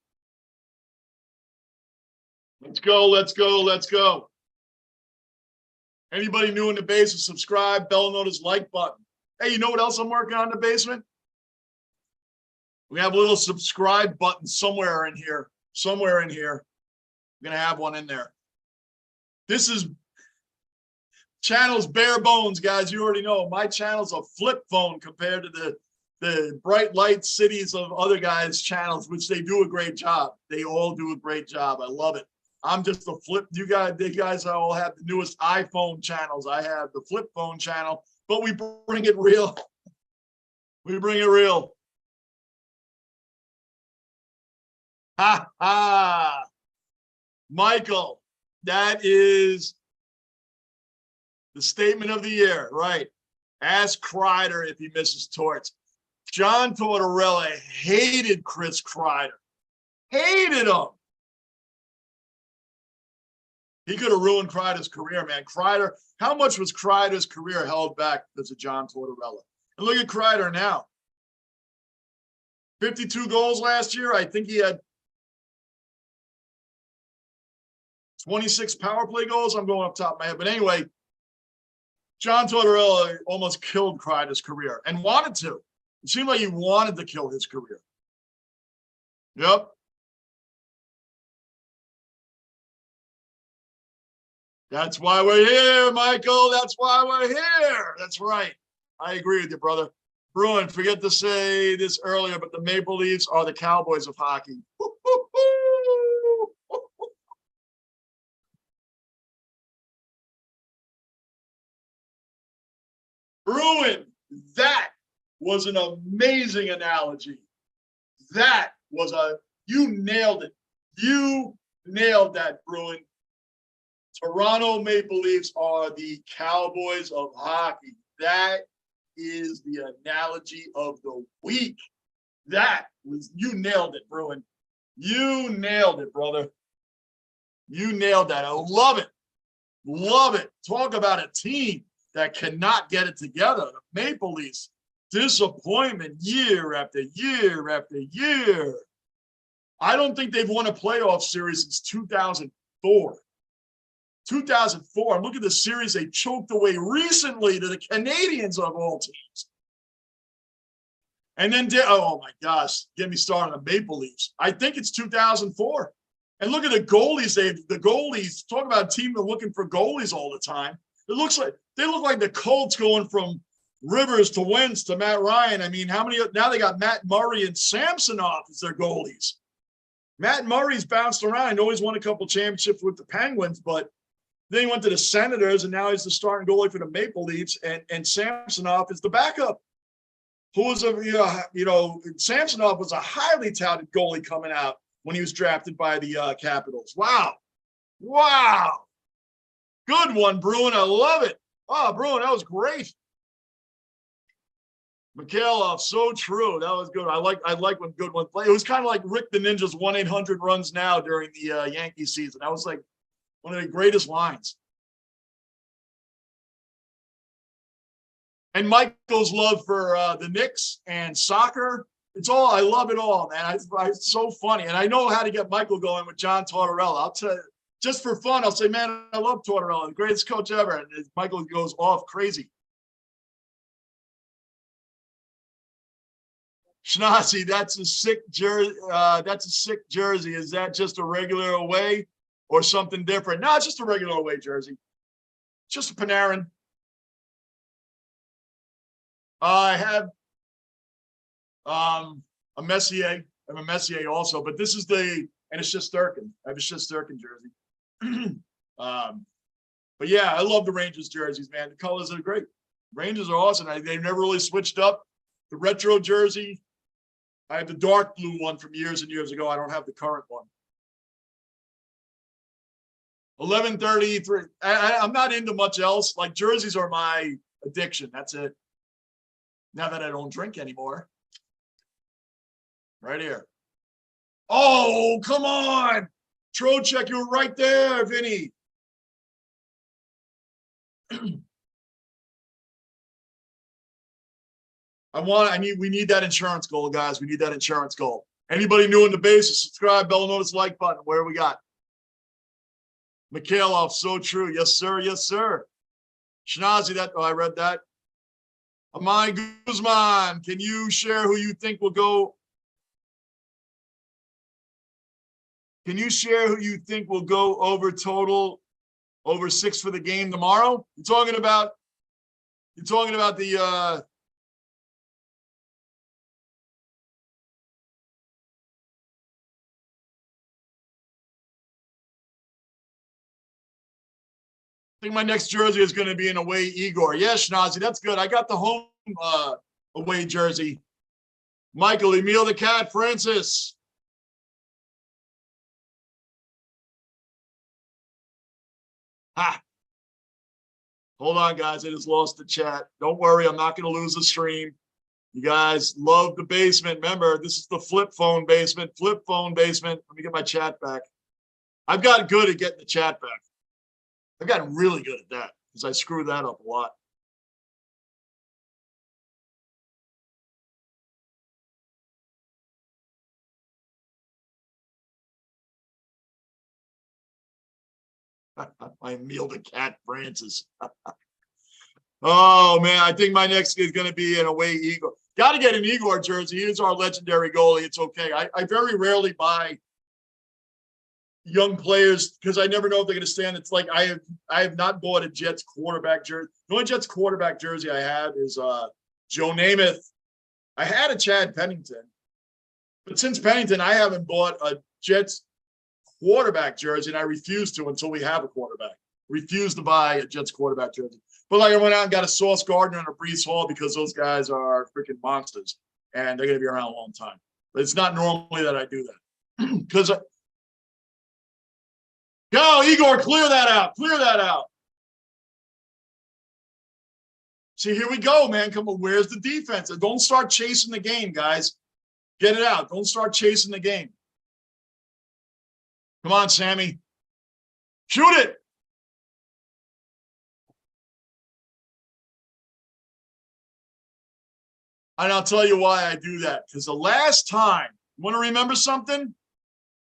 Speaker 1: Let's go, let's go, let's go. Anybody new in the basement, subscribe, bell notice, like button. Hey, you know what else I'm working on in the basement? We have a little subscribe button somewhere in here. Somewhere in here. I'm going to have one in there. This is channel's bare bones, guys. You already know my channel's a flip phone compared to the bright light cities of other guys' channels, which they do a great job. They all do a great job. I love it. I'm just a flip. You guys all have the newest iPhone channels. I have the flip phone channel, but we bring it real. We bring it real. Ha ha. Michael, that is the statement of the year, right? Ask Kreider if he misses torts. John Tortorella hated Chris Kreider. Hated him. He could have ruined Kreider's career, man. Kreider, how much was Kreider's career held back because of John Tortorella? And look at Kreider now. 52 goals last year. I think he had 26 power play goals. I'm going up top of my head. But anyway, John Tortorella almost killed Kreider's career and wanted to. It seemed like he wanted to kill his career. Yep. That's why we're here, Michael. That's why we're here. That's right. I agree with you, brother. Bruin, forget to say this earlier, but the Maple Leafs are the Cowboys of hockey. Bruin, that was an amazing analogy. That was you nailed it. You nailed that, Bruin. Toronto Maple Leafs are the Cowboys of hockey. That is the analogy of the week. That was, you nailed it, Bruin. You nailed it, brother. You nailed that. I love it. Love it. Talk about a team that cannot get it together. The Maple Leafs, disappointment year after year after year. I don't think they've won a playoff series since 2004. 2004. Look at the series they choked away recently to the Canadiens of all teams. And then, oh my gosh, get me started on the Maple Leafs. I think it's 2004. And look at the goalies. The goalies, talk about a team that are looking for goalies all the time. It looks like they look like the Colts going from Rivers to Wentz to Matt Ryan. I mean, how many now they got Matt Murray and Samsonov as their goalies. Matt Murray's bounced around. I know he's won a couple championships with the Penguins, but then he went to the Senators, and now he's the starting goalie for the Maple Leafs, and Samsonov is the backup. Who was Samsonov was a highly touted goalie coming out when he was drafted by the Capitals. Wow. Wow. Good one, Bruin. I love it. Oh, Bruin, that was great. Mikhailov, so true. That was good. I like when good one played. It was kind of like Rick the Ninja's 1-800 runs now during the Yankee season. That was like one of the greatest lines. And Michael's love for the Knicks and soccer. It's all, I love it all, man. It's so funny. And I know how to get Michael going with John Tortorella. I'll tell you, just for fun, I'll say, man, I love Tortorella, the greatest coach ever. And Michael goes off crazy. Schnazzy, that's a sick jersey. That's a sick jersey. Is that just a regular away or something different? No, it's just a regular away jersey. Just a Panarin. I have a Messier. I have a Messier also, but this is and it's just Shesterkin. I have a Shesterkin jersey. But yeah, I love the Rangers jerseys, man. The colors are great. Rangers are awesome. They've never really switched up the retro jersey. I have the dark blue one from years and years ago. I don't have the current one. 11:33. I'm not into much else. Like jerseys are my addiction. That's it. Now that I don't drink anymore. Right here. Oh, come on. Trocheck, you were right there, Vinny. We need that insurance goal, guys. We need that insurance goal. Anybody new in the base, subscribe, bell notice, like button. Where we got? Mikhailov, so true. Yes, sir. Yes, sir. Shinazi, I read that. Amani Guzman, can you share who you think will go? Can you share who you think will go over total, over 6 for the game tomorrow? You're talking about the I think my next jersey is going to be an away Igor. Yes, Schnazi, that's good. I got the home away jersey. Michael, Emil the Cat, Francis. Ha. Hold on, guys. I just lost the chat. Don't worry. I'm not going to lose the stream. You guys love the basement. Remember, this is the flip phone basement. Flip phone basement. Let me get my chat back. I've gotten good at getting the chat back. I've gotten really good at that because I screw that up a lot. I Emil the Cat, Francis. Oh, man. I think my next is going to be an away Igor. Got to get an Igor jersey. He is our legendary goalie. It's okay. I very rarely buy young players because I never know if they're going to stand. It's like I have not bought a Jets quarterback jersey. The only Jets quarterback jersey I have is Joe Namath. I had a Chad Pennington, but since Pennington, I haven't bought a Jets quarterback jersey, and I refuse to until we have a quarterback. Refuse to buy a Jets quarterback jersey. But like I went out and got a Sauce Gardner and a Breece Hall because those guys are freaking monsters, and they're going to be around a long time. But it's not normally that I do that because. Go, Igor, clear that out. Clear that out. See, here we go, man. Come on, where's the defense? Don't start chasing the game, guys. Get it out. Don't start chasing the game. Come on, Sammy. Shoot it. And I'll tell you why I do that. Because the last time, you want to remember something?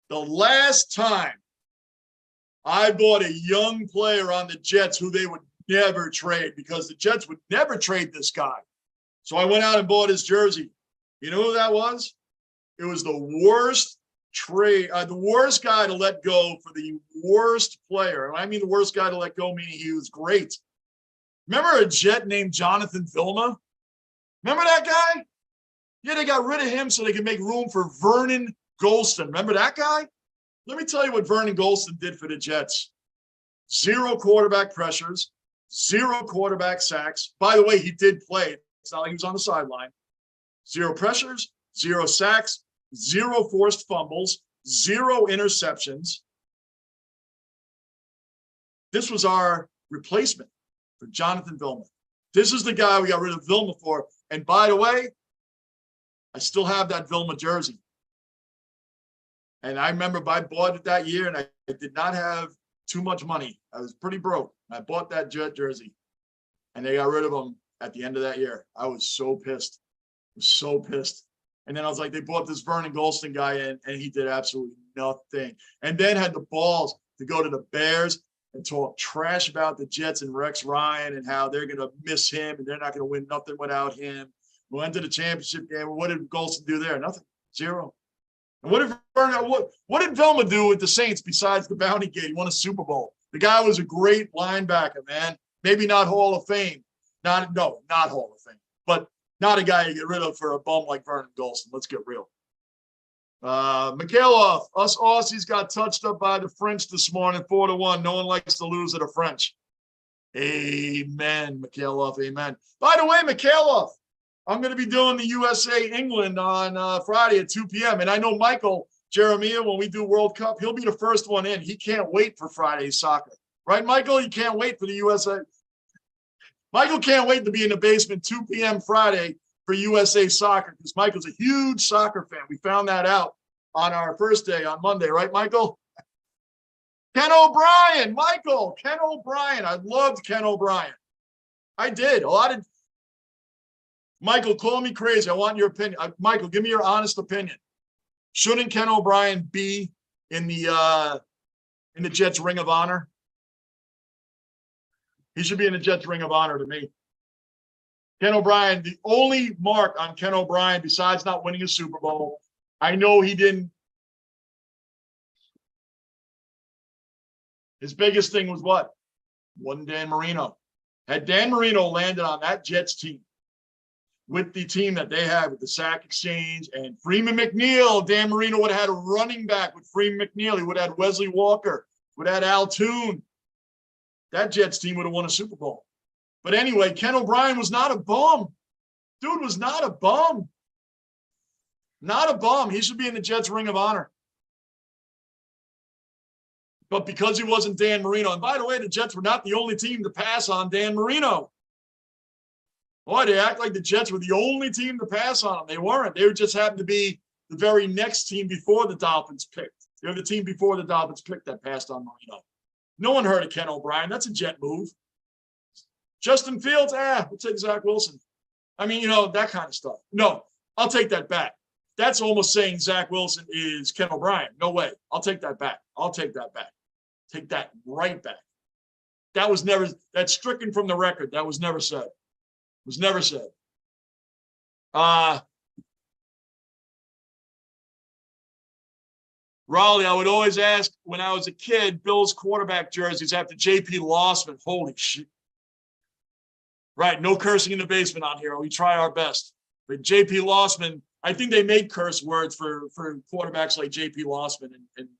Speaker 1: The last time I bought a young player on the Jets who they would never trade because the Jets would never trade this guy. So I went out and bought his jersey. You know who that was? It was the worst trade, the worst guy to let go for the worst player. And I mean the worst guy to let go, meaning he was great. Remember a Jet named Jonathan Vilma? Remember that guy? Yeah, they got rid of him so they could make room for Vernon Golston. Remember that guy? Let me tell you what Vernon Golston did for the Jets. 0 quarterback pressures, 0 quarterback sacks. By the way, he did play. It's not like he was on the sideline. 0 pressures, 0 sacks, 0 forced fumbles, 0 interceptions. This was our replacement for Jonathan Vilma. This is the guy we got rid of Vilma for. And by the way, I still have that Vilma jersey. And I remember I bought it that year, and I did not have too much money. I was pretty broke. I bought that Jet jersey, and they got rid of him at the end of that year. I was so pissed. I was so pissed. And then I was like, they bought this Vernon Golston guy in, and he did absolutely nothing. And then had the balls to go to the Bears and talk trash about the Jets and Rex Ryan and how they're going to miss him and they're not going to win nothing without him. We went to the championship game. What did Golston do there? Nothing. 0. And what did Velma do with the Saints besides the bounty gate? He won a Super Bowl. The guy was a great linebacker, man. Maybe not Hall of Fame. Not Hall of Fame. But not a guy you get rid of for a bum like Vernon Golston. Let's get real. Mikhailov, us Aussies got touched up by the French this morning, 4-1. No one likes to lose to the French. Amen, Mikhailov, amen. By the way, Mikhailov, I'm going to be doing the USA England on Friday at 2 p.m. And I know Michael Jeremiah, when we do World Cup, he'll be the first one in. He can't wait for Friday's soccer. Right, Michael? You can't wait for the USA. Michael can't wait to be in the basement 2 p.m. Friday for USA soccer because Michael's a huge soccer fan. We found that out on our first day on Monday. Right, Michael? Ken O'Brien. Michael, Ken O'Brien. I loved Ken O'Brien. I did. Michael, call me crazy. I want your opinion. Michael, give me your honest opinion. Shouldn't Ken O'Brien be in the Jets Ring of Honor? He should be in the Jets Ring of Honor to me. Ken O'Brien, the only mark on Ken O'Brien besides not winning a Super Bowl, I know he didn't. His biggest thing was what? Wasn't Dan Marino. Had Dan Marino landed on that Jets team with the team that they had with the sack exchange and Freeman McNeil, Dan Marino would have had a running back with Freeman McNeil. He would have had Wesley Walker, would have had Al Toon. That Jets team would have won a Super Bowl. But anyway, Ken O'Brien was not a bum. Dude was not a bum. Not a bum. He should be in the Jets Ring of Honor. But because he wasn't Dan Marino, and by the way, the Jets were not the only team to pass on Dan Marino. Boy, they act like the Jets were the only team to pass on him. They weren't. They just happened to be the very next team before the Dolphins picked. They were the team before the Dolphins picked that passed on Marino. No one heard of Ken O'Brien. That's a Jet move. Justin Fields, we'll take Zach Wilson. I mean, that kind of stuff. No, I'll take that back. That's almost saying Zach Wilson is Ken O'Brien. No way. I'll take that back. I'll take that back. Take that right back. That was never, that's stricken from the record. That was never said. Was never said. Raleigh, I would always ask when I was a kid, Bill's quarterback jerseys after J.P. Lossman. Holy shit. Right, no cursing in the basement on here. We try our best. But J.P. Lossman, I think they made curse words for quarterbacks like J.P. Lossman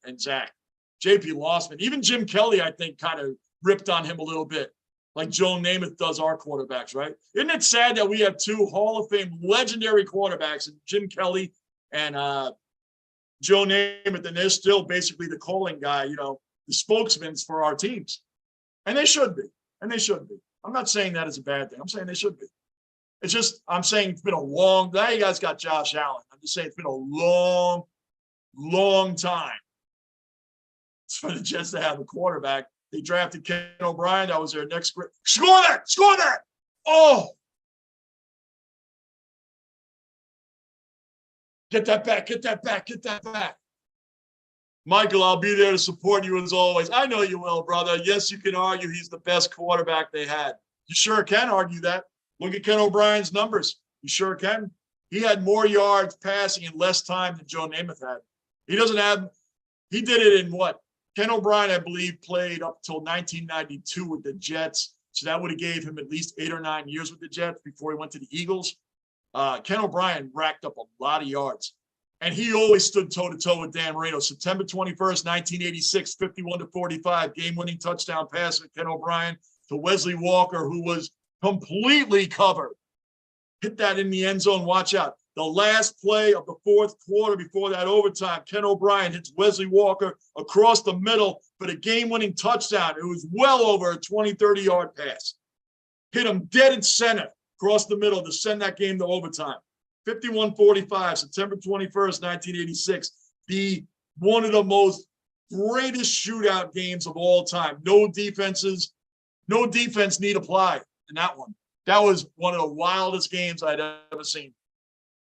Speaker 1: and Zach. J.P. Lossman, even Jim Kelly, I think, kind of ripped on him a little bit, like Joe Namath does our quarterbacks, right? Isn't it sad that we have two Hall of Fame legendary quarterbacks, Jim Kelly and Joe Namath, and they're still basically the calling guy, the spokesmen for our teams. And they should be. And they should be. I'm not saying that is a bad thing. I'm saying they should be. It's just, I'm saying it's been a long, now you guys got Josh Allen. I'm just saying it's been a long, long time for the Jets to have a quarterback. They drafted Ken O'Brien. That was their next great. Score that! Score that! Oh! Get that back. Get that back. Get that back. Michael, I'll be there to support you as always. I know you will, brother. Yes, you can argue he's the best quarterback they had. You sure can argue that. Look at Ken O'Brien's numbers. You sure can. He had more yards passing in less time than Joe Namath had. He did it in what? Ken O'Brien, I believe, played up until 1992 with the Jets. So that would have gave him at least 8 or 9 years with the Jets before he went to the Eagles. Ken O'Brien racked up a lot of yards. And he always stood toe-to-toe with Dan Marino. September 21st, 1986, 51-45, game-winning touchdown pass with Ken O'Brien to Wesley Walker, who was completely covered. Hit that in the end zone. Watch out. The last play of the fourth quarter before that overtime, Ken O'Brien hits Wesley Walker across the middle for the game-winning touchdown. It was well over a 20, 30-yard pass. Hit him dead in center across the middle to send that game to overtime. 51-45, September 21st, 1986. One of the most greatest shootout games of all time. No defense need apply in that one. That was one of the wildest games I'd ever seen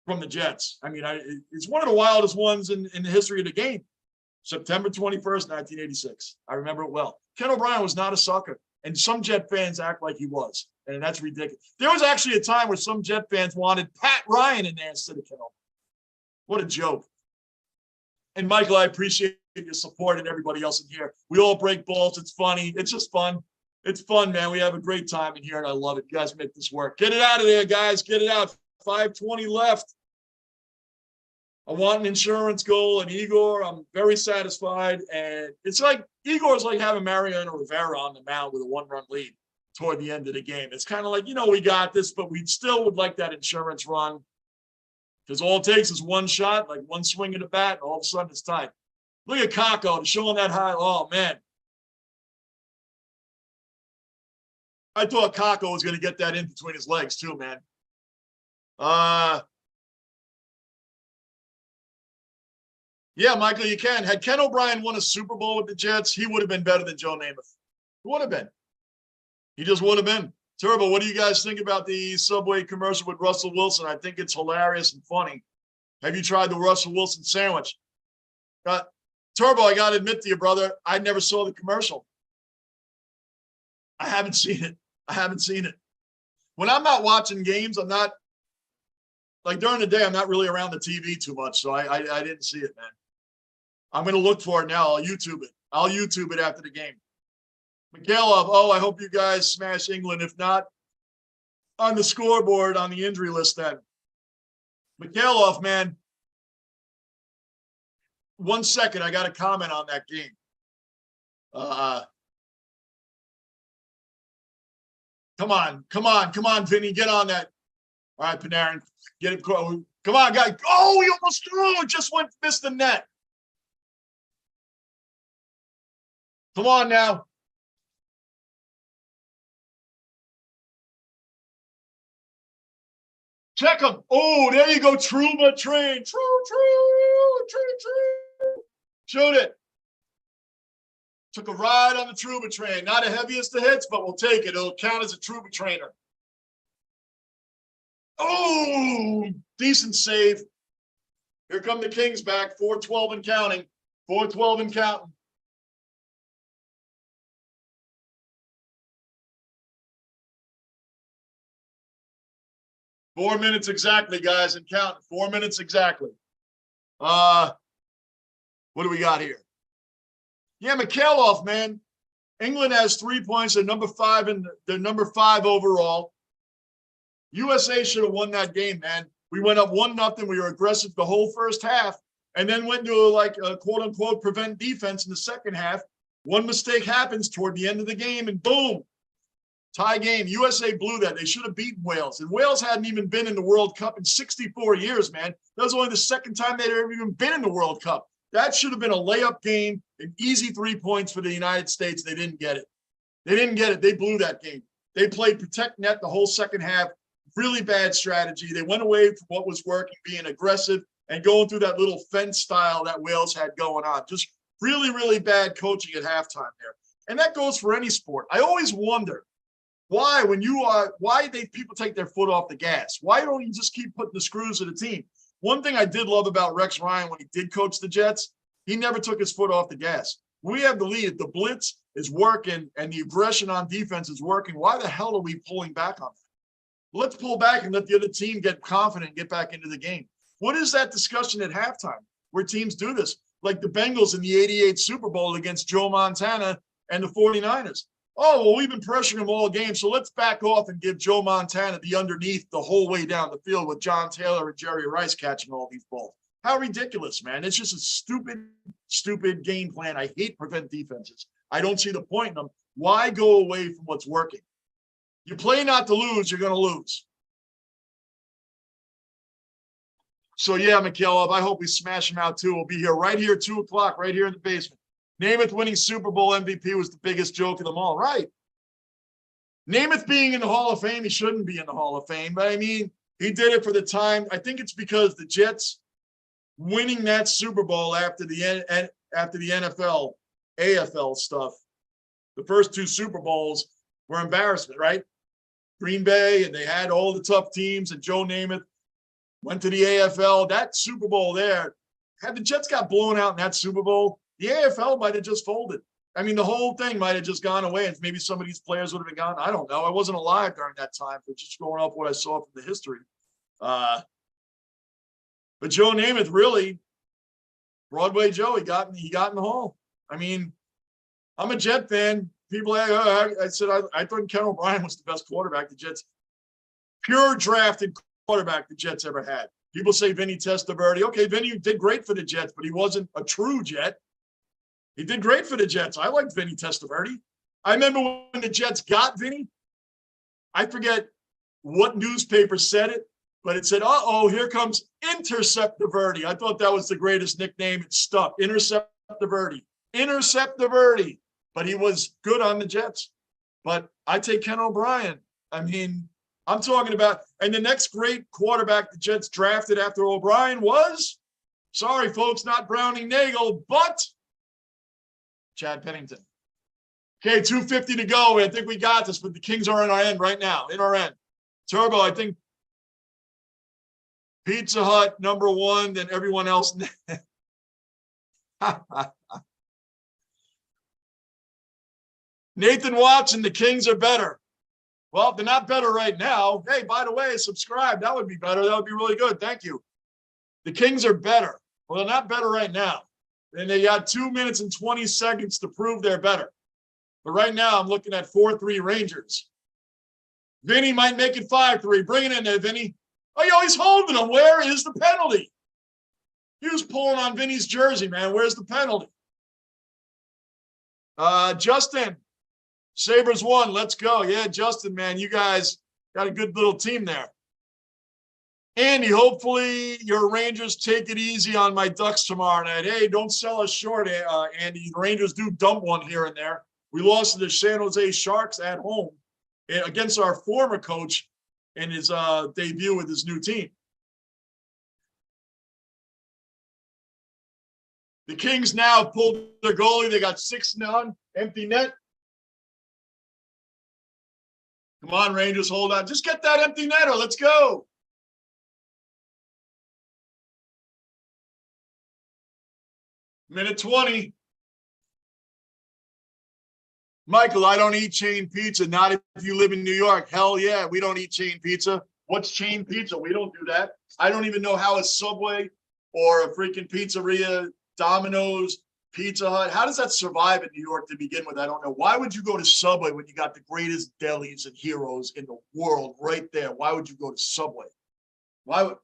Speaker 1: from the Jets. I mean, it's one of the wildest ones in the history of the game. September 21st, 1986. I remember it well. Ken O'Brien was not a sucker, and some Jet fans act like he was. And that's ridiculous. There was actually a time where some Jet fans wanted Pat Ryan in there instead of Ken O'Brien. What a joke. And Michael, I appreciate your support and everybody else in here. We all break balls. It's funny. It's just fun. It's fun, man. We have a great time in here, and I love it. You guys make this work. Get it out of there, guys. Get it out. 5:20 left. I want an insurance goal, and Igor, I'm very satisfied. And it's like Igor's like having Mariano Rivera on the mound with a 1-run lead toward the end of the game. It's kind of like, we got this, but we still would like that insurance run, because all it takes is one shot, like one swing of the bat, and all of a sudden it's tied. Look at Kako showing that high. Oh, man. I thought Kako was going to get that in between his legs too, man. Yeah, Michael, you can. Had Ken O'Brien won a Super Bowl with the Jets, he would have been better than Joe Namath. He would have been. He just would have been. Turbo, what do you guys think about the Subway commercial with Russell Wilson? I think it's hilarious and funny. Have you tried the Russell Wilson sandwich? Turbo, I got to admit to you, brother, I never saw the commercial. I haven't seen it. I haven't seen it. When I'm not watching games, I'm not, like during the day, I'm not really around the TV too much, so I didn't see it, man. I'm going to look for it now. I'll YouTube it. I'll YouTube it after the game. Mikhailov, oh, I hope you guys smash England. If not, on the scoreboard on the injury list then. Mikhailov, man. 1 second, I got to comment on that game. Come on, Vinny, get on that. All right, Panarin, get it. Come on, guy. Oh, he almost threw. Just missed the net. Come on now. Check him. Oh, there you go. Truba train. True. Shoot it. Took a ride on the Truba train. Not the heaviest of hits, but we'll take it. It'll count as a Truba trainer. Oh, decent save. Here come the Kings back. 4-12 and counting. 4-12 and counting. Four minutes exactly, guys, and counting. 4 minutes exactly. What do we got here? Yeah, Mikhailov, man. England has 3 points. They're number 5 and they're number 5 overall. USA should have won that game, man. We went up 1-0. We were aggressive the whole first half, and then went to a quote unquote prevent defense in the second half. One mistake happens toward the end of the game, and boom, tie game. USA blew that. They should have beaten Wales, and Wales hadn't even been in the World Cup in 64 years, man. That was only the second time they'd ever even been in the World Cup. That should have been a layup game, an easy 3 points for the United States. They didn't get it. They didn't get it. They blew that game. They played protect net the whole second half. Really bad strategy. They went away from what was working, being aggressive and going through that little fence style that Wales had going on. Just really, really bad coaching at halftime there. And that goes for any sport. I always wonder why, people take their foot off the gas. Why don't you just keep putting the screws to the team? One thing I did love about Rex Ryan when he did coach the Jets, he never took his foot off the gas. We have the lead. The blitz is working and the aggression on defense is working. Why the hell are we pulling back on that? Let's pull back and let the other team get confident and get back into the game. What is that discussion at halftime where teams do this? Like the Bengals in the '88 Super Bowl against Joe Montana and the 49ers. Oh, well, we've been pressuring them all game, so let's back off and give Joe Montana the underneath the whole way down the field with John Taylor and Jerry Rice catching all these balls. How ridiculous, man. It's just a stupid game plan. I hate prevent defenses. I don't see the point in them. Why go away from what's working? You play not to lose, you're going to lose. So, yeah, Mikhailov, I hope we smash him out, too. We'll be here right here, 2 o'clock, right here in the basement. Namath winning Super Bowl MVP was the biggest joke of them all. Right. Namath being in the Hall of Fame, he shouldn't be in the Hall of Fame. But, I mean, he did it for the time. I think it's because the Jets winning that Super Bowl after the NFL, AFL stuff, the first 2 Super Bowls were embarrassment, right? Green Bay, and they had all the tough teams, and Joe Namath went to the AFL. That Super Bowl there, had the Jets got blown out in that Super Bowl, the AFL might have just folded. I mean, the whole thing might have just gone away, and maybe some of these players would have been gone. I don't know. I wasn't alive during that time, but just going off what I saw from the history. But Joe Namath, really, Broadway Joe, he got in the hall. I mean, I'm a Jet fan. People, I said I thought Ken O'Brien was the best quarterback the Jets, pure drafted quarterback the Jets ever had. People say Vinny Testaverde. Okay, Vinny did great for the Jets, but he wasn't a true Jet. He did great for the Jets. I liked Vinny Testaverde. I remember when the Jets got Vinny. I forget what newspaper said it, but it said, "Uh-oh, here comes Interceptaverdi." I thought that was the greatest nickname. It stuck. Interceptaverdi. Interceptaverdi. But he was good on the Jets. But I take Ken O'Brien. I mean, I'm talking about, and the next great quarterback the Jets drafted after O'Brien was, sorry, folks, not Browning Nagel, but Chad Pennington. Okay, 2:50 to go. I think we got this, but the Kings are in our end right now. In our end. Turbo, I think Pizza Hut #1, then everyone else. Nathan Watson, the Kings are better. Well, they're not better right now. Hey, by the way, subscribe. That would be better. That would be really good. Thank you. The Kings are better. Well, they're not better right now. And they got 2 minutes and 20 seconds to prove they're better. But right now, I'm looking at 4-3 Rangers. Vinny might make it 5-3. Bring it in there, Vinny. Oh, yo, he's holding him. Where is the penalty? He was pulling on Vinny's jersey, man. Where's the penalty? Justin, Sabres won. Let's go. Yeah, Justin, man, you guys got a good little team there. Andy, hopefully your Rangers take it easy on my Ducks tomorrow night. Hey, don't sell us short, Andy. The Rangers do dump one here and there. We lost to the San Jose Sharks at home against our former coach in his debut with his new team. The Kings now pulled their goalie. They got 6-0, empty net. Come on, Rangers, hold on. Just get that empty netter. Let's go. Minute 20. Michael, I don't eat chain pizza. Not if you live in New York. Hell yeah, we don't eat chain pizza. What's chain pizza? We don't do that. I don't even know how a Subway or a freaking pizzeria, Domino's, Pizza Hut, how does that survive in New York to begin with? I don't know. Why would you go to Subway when you got the greatest delis and heroes in the world right there? Why would you go to Subway? Why would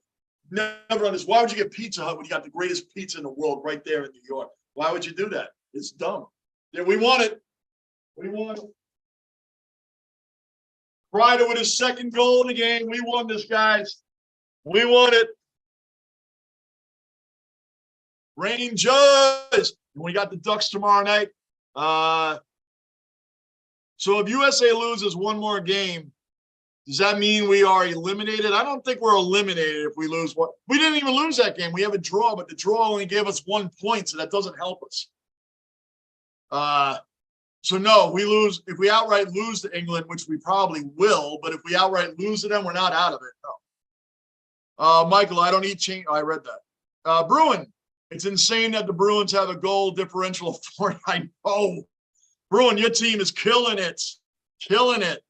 Speaker 1: never understand? Why would you get Pizza Hut when you got the greatest pizza in the world right there in New York? Why would you do that? It's dumb. Yeah, we won it. We won it. Ryder with his second goal in the game. We won this, guys. We won it. Rangers. We got the Ducks tomorrow night. So if USA loses one more game, does that mean we are eliminated? I don't think we're eliminated if we lose one. We didn't even lose that game. We have a draw, but the draw only gave us 1 point, so that doesn't help us. So no, we lose. If we outright lose to England, which we probably will, but if we outright lose to them, we're not out of it. No. Michael, I don't eat chain. Oh, I read that. Bruin, it's insane that the Bruins have a goal differential of 4. I know. Bruin, your team is killing it. Killing it.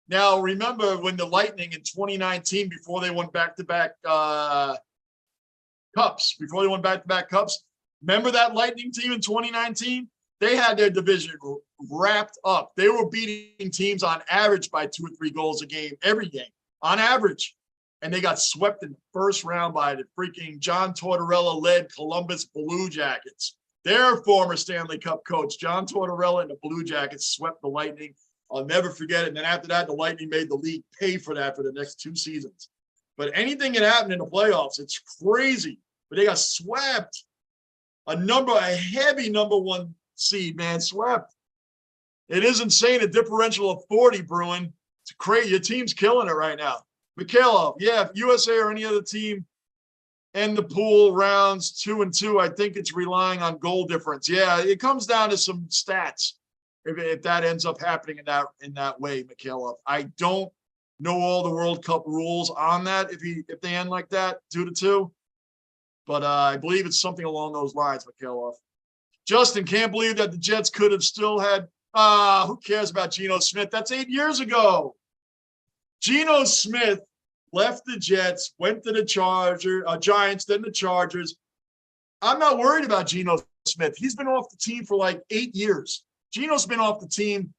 Speaker 1: Now, remember when the Lightning in 2019, before they won back-to-back cups, remember that Lightning team in 2019? They had their division wrapped up. They were beating teams on average by 2 or 3 goals a game, every game, on average. And they got swept in the first round by the freaking John Tortorella-led Columbus Blue Jackets. Their former Stanley Cup coach, John Tortorella, and the Blue Jackets swept the Lightning. I'll never forget it. And then after that, the Lightning made the league pay for that for the next 2 seasons. But anything can happen in the playoffs. It's crazy. But they got swept. A heavy #1 seed, man, swept. It is insane. A differential of 40, Bruin. It's crazy. Your team's killing it right now. Mikhailov, yeah, if USA or any other team end the pool rounds 2-2, I think it's relying on goal difference. Yeah, it comes down to some stats if that ends up happening in that way, Mikhailov. I don't know all the World Cup rules on that if they end like that, 2-2. But I believe it's something along those lines, Mikhailov. Justin, can't believe that the Jets could have still had who cares about Geno Smith? That's 8 years ago. Geno Smith left the Jets, went to the Giants, then the Chargers. I'm not worried about Geno Smith. He's been off the team for like 8 years. Geno's been off the team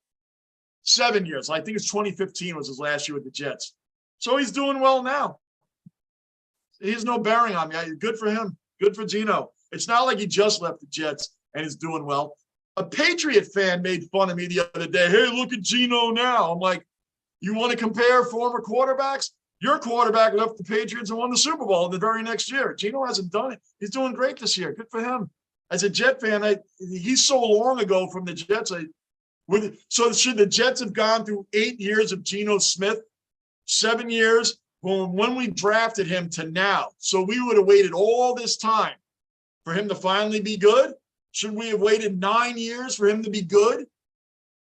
Speaker 1: 7 years. I think it's 2015 was his last year with the Jets. So he's doing well now. He has no bearing on me. Good for him. Good for Geno. It's not like he just left the Jets and is doing well. A Patriot fan made fun of me the other day. Hey, look at Geno now. I'm like, you want to compare former quarterbacks? Your quarterback left the Patriots and won the Super Bowl the very next year. Geno hasn't done it. He's doing great this year. Good for him. As a Jet fan, he's so long ago from the Jets. So should the Jets have gone through 8 years of Geno Smith, 7 years from when we drafted him to now? So we would have waited all this time for him to finally be good? Should we have waited 9 years for him to be good?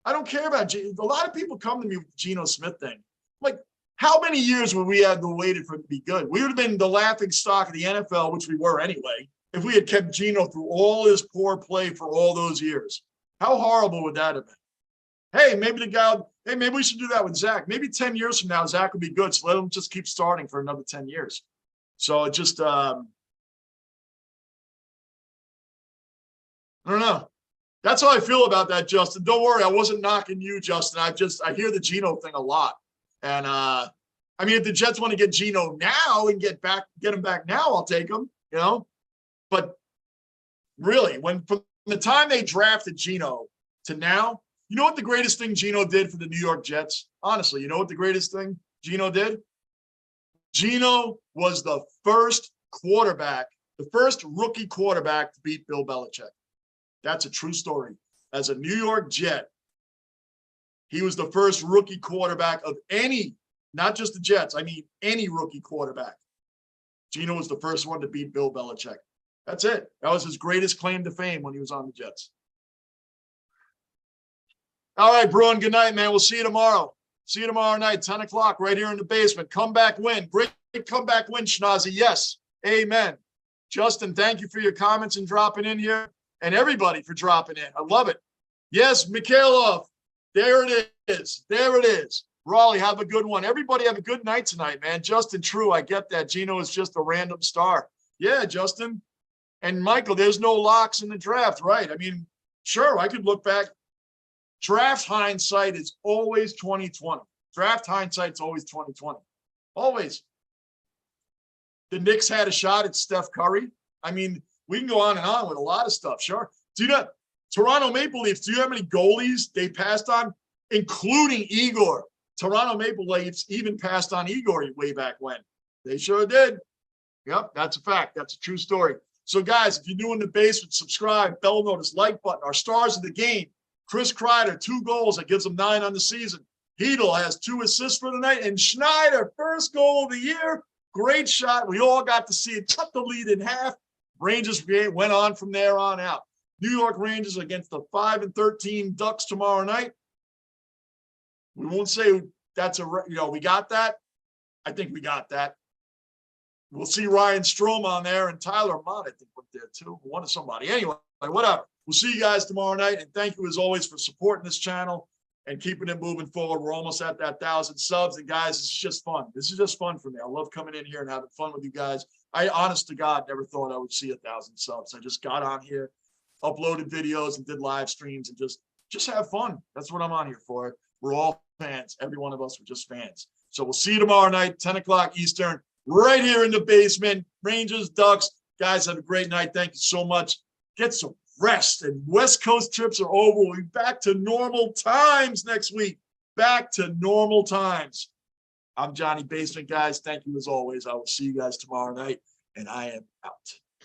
Speaker 1: I don't care about a lot of people come to me with the Geno Smith thing. Like, how many years would we have waited for him to be good? We would have been the laughing stock of the NFL, which we were anyway, if we had kept Geno through all his poor play for all those years. How horrible would that have been? Hey, maybe maybe we should do that with Zach. Maybe 10 years from now, Zach will be good. So let him just keep starting for another 10 years. So it just, I don't know. That's how I feel about that, Justin. Don't worry, I wasn't knocking you, Justin. I hear the Geno thing a lot. And I mean, if the Jets want to get Geno now and get him back now, I'll take him, you know. But really, from the time they drafted Geno to now, you know what the greatest thing Geno did for the New York Jets? Honestly, you know what the greatest thing Geno did? Geno was the first rookie quarterback to beat Bill Belichick. That's a true story. As a New York Jet, he was the first rookie quarterback of any, not just the Jets, I mean any rookie quarterback. Geno was the first one to beat Bill Belichick. That's it. That was his greatest claim to fame when he was on the Jets. All right, Bruin, good night, man. We'll see you tomorrow. See you tomorrow night, 10 o'clock, right here in the basement. Comeback win. Great comeback win, Schnazi. Yes. Amen. Justin, thank you for your comments and dropping in here. And everybody for dropping in. I love it. Yes, Mikhailov. There it is. There it is. Raleigh, have a good one. Everybody have a good night tonight, man. Justin, true. I get that. Geno is just a random star. Yeah, Justin. And Michael, there's no locks in the draft, right? I mean, sure, I could look back. Draft hindsight is always 2020. Draft hindsight's always 2020. Always. The Knicks had a shot at Steph Curry. I mean, we can go on and on with a lot of stuff, sure. Do you know, Toronto Maple Leafs, do you know how many goalies they passed on, including Igor? Toronto Maple Leafs even passed on Igor way back when. They sure did. Yep, that's a fact. That's a true story. So, guys, if you're new in the basement, subscribe, bell notice, like button. Our stars of the game, Chris Kreider, 2 goals. That gives him 9 on the season. Hedl has 2 assists for the night. And Schneider, first goal of the year. Great shot. We all got to see it. Cut the lead in half. Rangers went on from there on out. New York Rangers against the 5-13 Ducks tomorrow night. We won't say that's we got that. I think we got that. We'll see Ryan Strome on there and Tyler Mott, I think, went there too. One of somebody. Anyway, whatever. We'll see you guys tomorrow night. And thank you as always for supporting this channel and keeping it moving forward. We're almost at that 1,000 subs. And guys, this is just fun. This is just fun for me. I love coming in here and having fun with you guys. I, honest to God, never thought I would see 1,000 subs. I just got on here, uploaded videos and did live streams and just have fun. That's what I'm on here for. We're all fans. Every one of us are just fans. So we'll see you tomorrow night, 10 o'clock Eastern, right here in the basement. Rangers, Ducks. Guys, have a great night. Thank you so much. Get some rest. And West Coast trips are over. We'll be back to normal times next week. Back to normal times. I'm Johnny Basement, guys. Thank you as always. I will see you guys tomorrow night, and I am out.